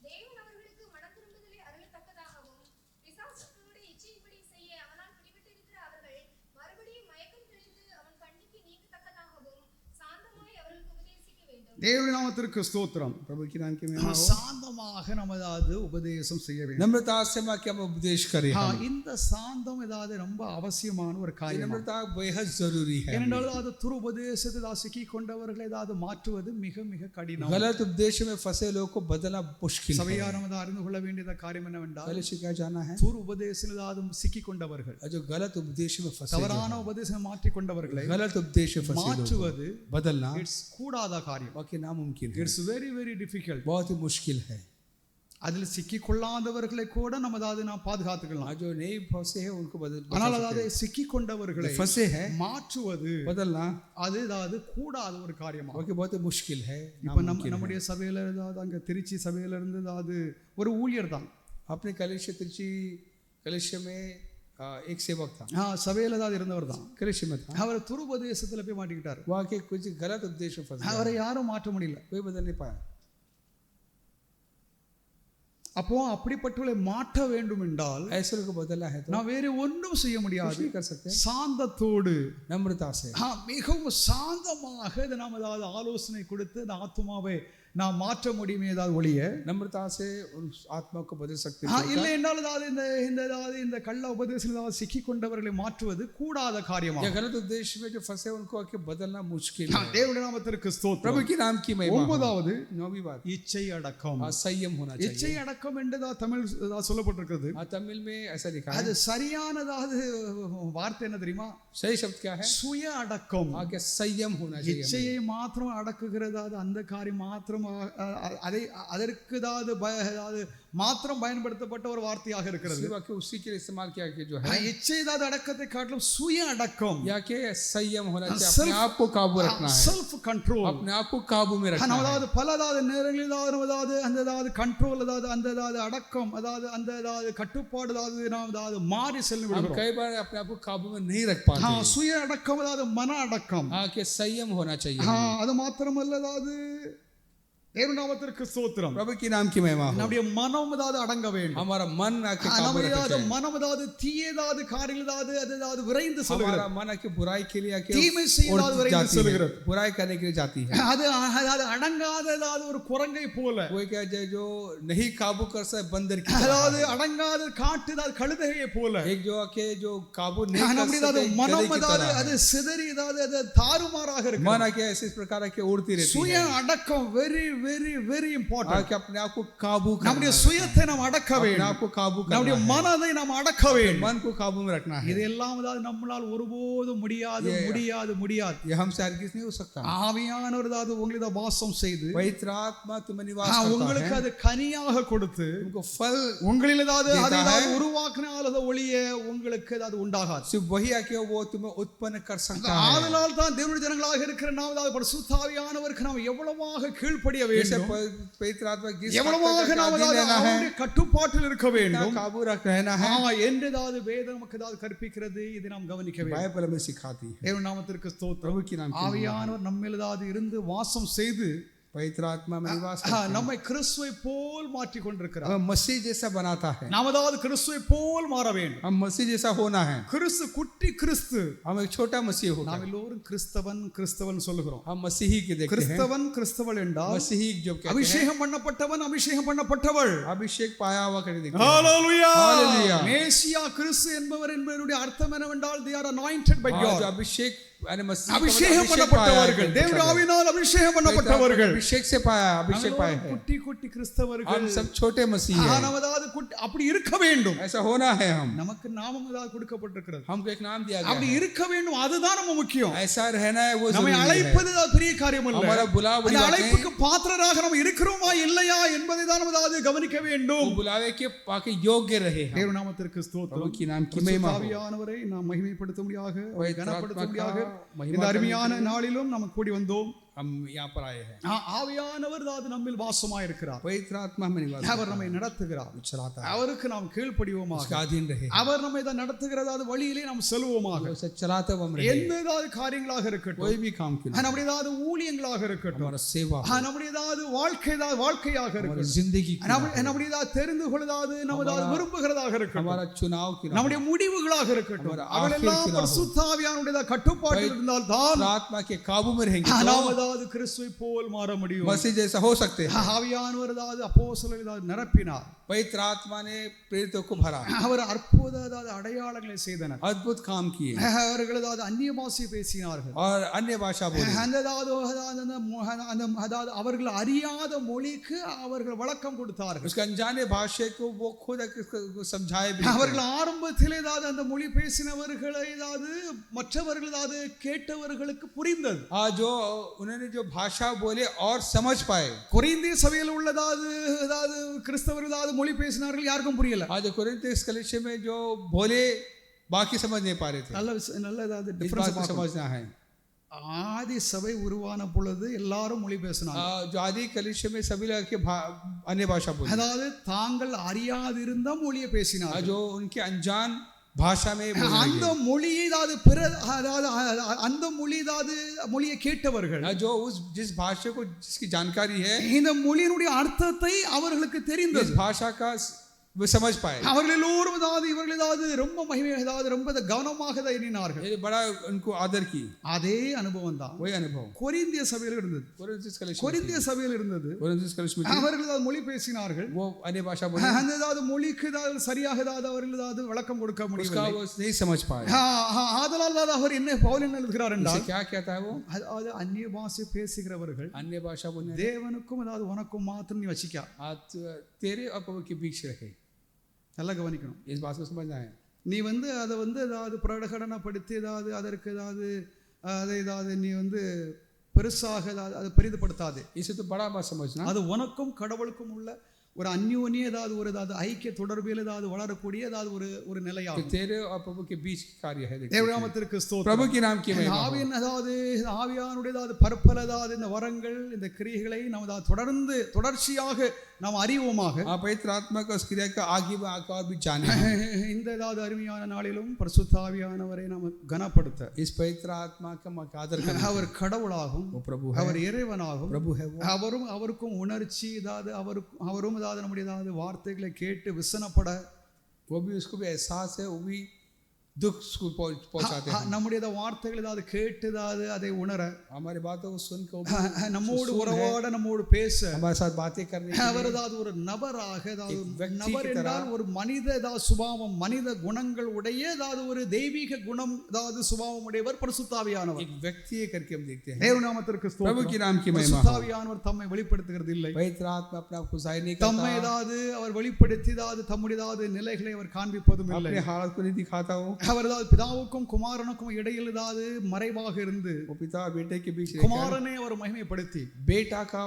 தேவன் அவர்களுக்கு மனந்திரும்புதலை அருளத்தக்கதாகவும் பிசாசுகளுடைய இச்சையின்படி செய்ய அவனால் பிடிபட்டிருக்கிற அவர்கள் மறுபடியும் மயக்கம் தெளிந்து அவன் கண்ணுக்கு நீங்கத்தக்கதாகவும் சாந்தமாய் அவர்களுக்கு உபதேசிக்க வேண்டும். தேவ நாமத்திற்கு ஸ்தோத்திரம். प्रभु की नाम की महिमा हो. சாந்தமாக நம்ம அதாவது உபதேசம் செய்ய வேண்டும். नम्रता से मैं क्या उपदेश करें. இந்த சாந்தம் ஏதாவது ரொம்ப அவசியமான ஒரு காரியம். नम्रता बेहद जरूरी है. ஏனென்றால் அது துருபதேசத்தை சிக்கி கொண்டவர்களை ஏதாவது மாற்றுவது மிக மிக கடினம். गलत उपदेश में फंसे लोगों को बदलना मुश्किल है. சபையாரமது அறிந்து கொள்ள வேண்டிய காரியம் என்னவென்றால், पहले से क्या जाना है, துருபதேசத்தில் ஏதாவது சிக்கி கொண்டவர்கள், जो गलत उपदेश में फंसे, தவறான உபதேசம் மாற்றி கொண்டவர்களை गलत उपदेश में फंसे மாற்றுவது बदलना இட்ஸ் கூடாத காரியம். बाकी नामुमकिन है. It's very very difficult. बहुत ही मुश्किल है. அதில் சிக்கிக்கொள்ளாதவர்களை கூட நம்ம அதாவது நாம் பாதுகாத்துக்கலாம். जो नहीं फंसे हैं उनको बदल ஆனால் அதாவது சிக்கிக்கொண்டவர்களை फंसे हैं மாற்றுவது बदलना அது அதாவது கூடாத ஒரு காரியமா. वो बहुत मुश्किल है. இப்போ நம்முடைய சபையில அதாவது அங்க திருச்சி சபையில இருந்து அதாவது ஒரு ஊழியர் தான் अपने कलेश त्रिची कलेश में एक सेवक था. சபையில தான் இருந்தவர் தான். कलेश में था. அவர் துருபதேசத்துல போய் மாட்டிக்கிட்டார். वहाँ के कुछ गलत उद्देश्य फंस गया. அவரை யாரும் மாற்ற முடியல. कोई बदल नहीं पाया. அப்போ அப்படிப்பட்டவர்களை மாற்ற வேண்டும் என்றால் ऐसे को बदलना है तो நான் வேற ஒன்றும் செய்ய முடியாது. कर सकते हैं சாந்தத்தோடு नम्रता से மிகவும் சாந்தமாக இதை நாம் ஏதாவது ஆலோசனை கொடுத்து இந்த ஆத்மாவை நாம் மாற்ற முடியுமே ஏதாவது ஒழிய नम्रता से उस आत्मा को बदल सकते இல்லை என்றால் அதாவது இந்த கள்ள உபதேசம் சிக்கி கொண்டவர்களை மாற்றுவது கூடாத காரியமா. या गलत उद्देश्य में जो फंसे उनको आके बदलना मुश्किल है. தேவனுடைய நாமத்திற்கு ஸ்தோத்திரம். प्रभु की नाम की महिमा. ஒன்பதாவது 9वीं बात இச்சை அடக்கம். संयम होना चाहिए. இச்சை அடக்கம் என்றதா தமிழ் சொல்லப்பட்டிருக்கிறது. तमिल में ऐसा लिखा है. அது சரியானதாவது வார்த்தை என்ன தெரியுமா? सही शब्द क्या है? சுய அடக்கம். आगे संयम होना चाहिए. இச்சையை மாத்திரம் அடக்குகிறதாவது அந்த காரியம் மாத்திரம் அதை அதற்கு அதாவது மாத்திரம் பயன்படுத்தப்பட்ட ஒரு வார்த்தையாக இருக்கிறது. उसी के लिए इस्तेमाल किया कि जो है इच्छा अड़कते काटलम सुय अडकम या के संयम होना चाहिए. अपने आप को काबू रखना है. Self control. अपने आप को काबू में रखना है. அதாவது பலதாவது நேரங்களில் அந்த கண்ட்ரோல் அந்த அடக்கம் அந்த கட்டுப்பாடு நாம் மாறி செல்ல விடுகிறோம். कई बार अपने आप को काबू में नहीं रख पाते. சுய அடக்கம் மன அடக்கம். के संयम होना चाहिए. அது மாத்திரமல்ல தேவனுடைய நாமத்திற்கு ஸ்தோத்திரம். प्रभु की नाम की महिमा हो. நம்முடைய மனம் அடங்க வேண்டும். हमारा मन आके काबू रखना चाहिए. மனம் தீயதாவது காரியங்கள் அது விரைந்து செல்கிறது. हमारा मन आके बुराई के लिए आके தீமை செய்யறது விரைந்து செல்கிறது. बुराई करने के लिए जाती है. அது அடங்காததாவது ஒரு குரங்கை போல. कोई क्या जो नहीं काबू कर सकता बंदर की அதாவது அடங்காத காட்டுதாது கழுதையை போல. एक जो आके जो काबू नहीं कर सकता மனம் அது சிதறி அது தாறுமாறாக இருக்கு. मन आके ऐसे इस प्रकार के उड़ती रहती है. சுய அடக்கம் very important. आके अपने आप को काबू करना. நம்முடைய சுயத்தை நாம் அடக்க வேண்டும். अपने आप को काबू करना. நம்முடைய மனதை நாம் அடக்க வேண்டும். मन को काबू में रखना है. இதெல்லாம் நம்மால் ஒருபோதும் முடியாது. ये हमसे हरगिज नहीं हो सकता. ஆவியானவர் உங்களிடம் வாசம் செய்து पवित्र आत्मा तुम्हें निवास करता है. உங்களுக்கு அது கனியாக கொடுத்து तुमको फल உங்களில் அதை உருவாக்கினால் அது ஒளிய உங்களுக்கு அது உண்டாகாது. सिर्फ वही आके वो तुम्हें उत्पन्न कर सकता है. ஆதலால் தான் தேவனுடைய ஜனங்களாக இருக்கிற நாம் பரிசுத்த ஆவியானவருக்கு நாம் எவ்வளவாக கீழ்ப்படிய வேண்டும். पवित्र आत्मा की எவ்வளவாக நாம் அவருடைய கட்டுப்பாட்டில் இருக்க வேண்டும். काबू रख रहना है. என்றதாவது வேதம் நமக்கு கற்பிக்கிறது. இதை நாம் கவனிக்க வேண்டும். बाइबल हमें सिखाती है. தேவனுடைய நாமத்திற்கு ஸ்தோத்திரம். प्रभु की नाम ஆவியானவர் நம்மில் இருந்து வாசம் செய்து पवित्र आत्मा में निवास करता है. நம்மை கிறிஸ்துவை போல் மாற்றி கொண்டிருக்கிறார். हमें मसीह जैसा बनाता है. நாம் கிறிஸ்துவை போல் மாற வேண்டும். हम मसीह जैसा होना है. கிறிஸ்து குட்டி கிறிஸ்து. हम एक छोटा मसीह होगा. நாம் எல்லோரும் கிறிஸ்தவன் சொல்லுகிறோம். हम मसीही के देखते हैं. கிறிஸ்தவன் என்றால் मसीही जो कहते हैं அபிஷேகம் பண்ணப்பட்டவன் அபிஷேகம் பண்ணப்பட்டவள். अभिषेक पाया हुआ कर देखते हैं. ஹalleluya. हालेलुया. மேசியா கிறிஸ்து என்பவருடைய அர்த்தம் என்னவென்றால் they are anointed by God. अभिषेक அபிஷேகம் பண்ணப்பட்டவர்கள். தேவனுடைய ஆவியினால் அபிஷேகம் பண்ணப்பட்டவர்கள். अभिषेक से पाया अभिषेक पाए हैं. குட்டி கிறிஸ்தவர்கள். हम सब छोटे मसीह हैं. அப்படி இருக்க வேண்டும். ऐसा होना है. हम நமக்கு நாமம் கொடுக்கப்பட்டிருக்கிறது. हमको एक नाम दिया गया அப்படி இருக்க வேண்டும். அதுதான் நம்ம முக்கியம். ऐसा रहना है वो நம்மை அழைப்பது பெரிய காரியம் அல்ல. हमारा बुलावा बड़ी बात है. அழைப்புக்கு பாத்திரராக நாம் இருக்கிறோமா இல்லையா என்பதை தான் நாம் கவனிக்க வேண்டும். वो बुलावे के पाके योग्य रहे. தேவ நாமத்திற்கு ஸ்தோத்திரம். प्रभु की नाम की महिमा हो. ஆவியானவரை நாம் மகிமைப்படுத்தும்படியாக கனப்படுத்தும்படியாக महिमा இந்த அருமையான நாளிலும் நாம் கூடி வந்தோம். हम यहाँ पर आए हैं. ஆவியானவர் நம்மில் வாசமாய் இருக்கிறார். पवित्र आत्मा में निवास அவர் நம்மை நடத்துகிறார். चलाता है. அவருக்கு நாம் கீழ்ப்படிவோமாக. उसका अधीन रहे. அவர் நம்மை நடத்துகிறதாவது வழியிலே நாம் செல்வோமாக. उसे चलाते हुए हम रहे. எந்ததாவது காரியங்களாக இருக்கட்டும். कोई भी काम क्यों நம்முடையதாவது ஊழியங்களாக இருக்கட்டும். हमारा सेवा நம்முடையதாவது வாழ்க்கையாக இருக்கட்டும். जिंदगी நம்முடையதாவது தெரிந்து கொள்வதாவது நம்மதாவது விரும்புகிறதாக இருக்கட்டும். हमारा चुनाव की நம்முடைய முடிவுகளாக இருக்கட்டும். அவளெல்லாம் பரிசுத்த ஆவியானவருடைய கட்டுப்பாட்டில் இருந்தால் தான் आत्मा के काबू में रहेंगे. கிறிஸ்துவை போல் மாற முடியும். मसीह जैसा हो सकते हैं. ஆவியானவர் அப்போஸ்தலரை நிரப்பினார். पवित्र आत्मा ने प्रेरितों को भरा. அவர் அற்புத அடையாளங்களை செய்தனர். अद्भुत काम किए. அவர்கள் அந்நிய பாஷை பேசினார்கள். और अन्य भाषा बोले. அவர்கள் அறியாத மொழிக்கு அவர்கள் வழக்கம் கொடுத்தார்கள். उसके अनजाने भाषा को वो खुद समझाए भी. அவர்கள் ஆரம்பத்திலே அந்த மொழி பேசினவர்களை மற்றவர்கள் கேட்டவர்களுக்கு புரிந்தது. जो उन्हें उन्होंने जो भाषा बोले और समझ पाए. கொரிந்திய சபையில் உள்ளதாவது அதாவது கிறிஸ்தவர்கள் அதாவது மொழி பேசினார்கள் யாருக்கும் புரியல. आज कोरिन्थियस कलीसिया में जो बोले बाकी समझ नहीं पा रहे थे. நல்ல அதாவது इस बात டிஃபரன்ஸ் को समझना है. ஆதி சபை உருவான பொழுது எல்லாரும் மொழி பேசினாங்க. जो आदि कलीसिया में सभी लोग के अन्य भाषा बोले. அதாவது தாங்கள் அறியாதிருந்த மொழியை பேசினார். जो उनके अनजान भाषा में அந்த மொழியை அதாவது பிற அதாவது அந்த மொழி அதாவது மொழியை கேட்டவர்கள் जो उस जिस भाषा को जिसकी जानकारी है இந்த மொழியினுடைய அர்த்தத்தை அவர்களுக்கு தெரிந்தது. इस भाषा का वो समझ पाए. அவர்கள் எல்லோரும் அதாவது இவர்கள் அதாவது ரொம்ப மகிமை அதாவது ரொம்ப கவனமாக தான் எண்ணினார்கள். ये बड़ा उनको आदर की. அதே அனுபவம் தான் वही अनुभव கொரிந்திய சபையில் இருந்தது. கொரிந்திய சபையில் இருந்தது. அவர்கள் அதாவது மொழி பேசினார்கள். वो अन्य भाषा बोले. அந்த அதாவது மொழிக்கு அதாவது சரியாக அதாவது அவர்கள் அதாவது விளக்கம் கொடுக்க முடியவில்லை. उसका वो नहीं समझ पाए. ஆதலால் தான் அவர் என்ன பவுல் என்ன எழுதுகிறார் என்றால் क्या कहता है वो அதாவது அந்நிய பாஷை பேசுகிறவர்கள் अन्य भाषा बोलने தேவனுக்கும் அதாவது உனக்கும் மாத்திரம் நீ வச்சிக்க. तेरे और प्रभु के बीच रखे. நல்லா கவனிக்கணும். इस बात को समझना है. நீ வந்து அதை வந்து ஏதாவது பிரகடனப்படுத்தி ஏதாவது அதற்கு ஏதாவது அதை ஏதாவது நீ வந்து பெருசாக அதை பெரிதுபடுத்தாது. इसे तो बड़ा मत समझना. அது உனக்கும் கடவுளுக்கும் உள்ள ஒரு அந்யோன்ய ஏதாவது ஒரு ஏதாவது ஐக்கிய தொடர்பில் ஏதாவது வளரக்கூடிய ஏதாவது ஒரு நிலையாகும். तेरे और प्रभु के बीच कार्य है. தேவநாமத்திற்கு ஸ்தோத்திரம். प्रभु के नाम की महिमा. ஆவியின் அதாவது ஆவியானுடைய ஏதாவது பற்பல ஏதாவது இந்த வரங்கள் இந்த கிரியைகளை நாம் தொடர்ந்து தொடர்ச்சியாக நாம் அறிவோமாக पवित्र आत्मा का उस क्रिया का आगे में आकर भी जाने. இந்த ஏதாவது அருமையான நாளிலும் பரிசுத்த ஆவியானவரை நாம் கனப்படுத்த इस पवित्र आत्मा का आदर करना. அவர் கடவுளாகும், वो प्रभु है. அவர் இறைவனாகும், प्रभु है वो. அவருக்கும் உணர்ச்சி ஏதாவது அவரும் ஏதாவது நம்முடைய ஏதாவது வார்த்தைகளை கேட்டு விசனப்பட वो भी उसको भी एहसास है. वो भी दुख को पहुंचाते हैं. நம்முடைய வார்த்தைகள் ஏதாவது கேட்டு ஏதாவது அதை உணர हमारी बातों को सुनकर நம்மோடு உறவாட நம்மோடு பேச हमारे साथ बातें करने அவர் ஏதாவது ஒரு நபராக ஏதாவது நபர் என்றால் ஒரு மனித ஏதாவது சுபாவம் மனித குணங்கள் உடைய ஏதாவது ஒரு தெய்வீக குணம் ஏதாவது சுபாவம் உடையவர் பரிசுத்த ஆவியானவர். एक व्यक्ति करके हम देखते हैं. தேவநாமத்திற்கு ஸ்தோத்திரம். प्रभु के नाम की महिमा. பரிசுத்த ஆவியானவர் தம்மை வெளிப்படுத்துகிறது இல்லை. पवित्र आत्मा अपने आप को जाहिर नहीं தம்மை करता. ஏதாவது அவர் வெளிப்படுத்தி ஏதாவது தம்முடைய ஏதாவது நிலைகளை அவர் காண்பிப்பதும் இல்லை. अपने हालत को नहीं दिखाता हो. அவர் ஏதாவது பிதாவுக்கும் குமாரனுக்கும் இடையில் ஏதாவது மறைவாக இருந்து वो पिता और बेटे के बीच குமாரனை அவர் மகிமைப்படுத்தி बेटा का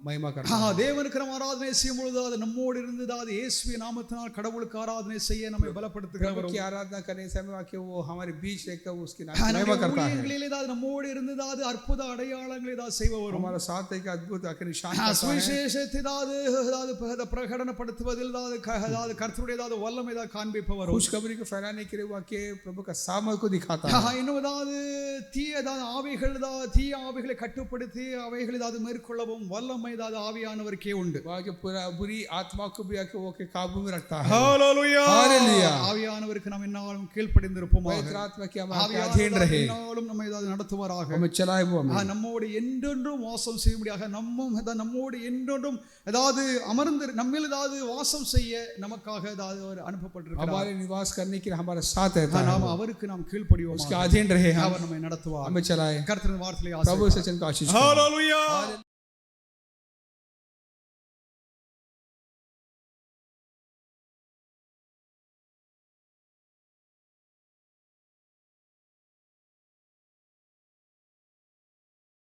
महिमा करता है. தேவனுக்கு நம்ம ஆராதனை செய்யும் பொழுது அது நம்மோடு இருந்து அதாவது இயேசுவின் நாமத்தினால் கடவுளுக்கு ஆராதனை செய்ய நம்மை பலப்படுத்துகிறவர். प्रभु की आराधना करने समय आके वो हमारे बीच रहकर उसकी महिमा करता है. ஏதாவது நம்மோடு இருந்து அதாவது அற்புத அடையாளங்களை ஏதாவது செய்பவர். हमारा साथ है कि अद्भुत आकर निशान करता है. சுவிசேஷத்தை அதாவது பிரகடனப்படுத்துவதில் அதாவது கர்த்தருடைய ஏதாவது வல்லமை ஏதாவது காண்பிப்பவர். खुशखबरी को फैलाने के लिए वो आके प्रभु का सामर्थ्य को दिखाता है. இன்னும் ஏதாவது ஏதாவது ஆவிகள் ஏதாவது தீய ஆவிகளை கட்டுப்படுத்தி அவைகளை ஏதாவது மேற்கொள்ளவும் வல்லமை ஏதாவது ஆவியானவருக்கே உண்டு. पूरा बुरी आत्मा को भी आके वो के काबू में रखता है. ஹalleluya. हालेलुया. ஆவியானவருக்கு நாம் என்னாலும் கீழ்ப்படிந்திருப்போமாக. पवित्र आत्मा की हमारे अधीन रहे. என்னாலும் நம்மை ஏதாவது நடத்துவாராக. हमें चलाए वो हमें. நம்மோடு என்றென்றும் வாசம் செய்யும்படியாக நம்மோடு என்றென்றும் ஏதாவது அமர்ந்து நம்மில் ஏதாவது வாசம் செய்ய நமக்காக ஏதாவது அவர் அனுப்பப்பட்டிருக்கிறார். हमारे निवास करने के लिए हमारे साथ रहता है. நாம் அவருக்கு நாம் கீழ்ப்படிவோம். उसके अधीन रहे. அவர் நம்மை நடத்துவார். हमें चलाए. கர்த்தரின் வார்த்தையை प्रभु से चल का आशीष. ஹalleluya.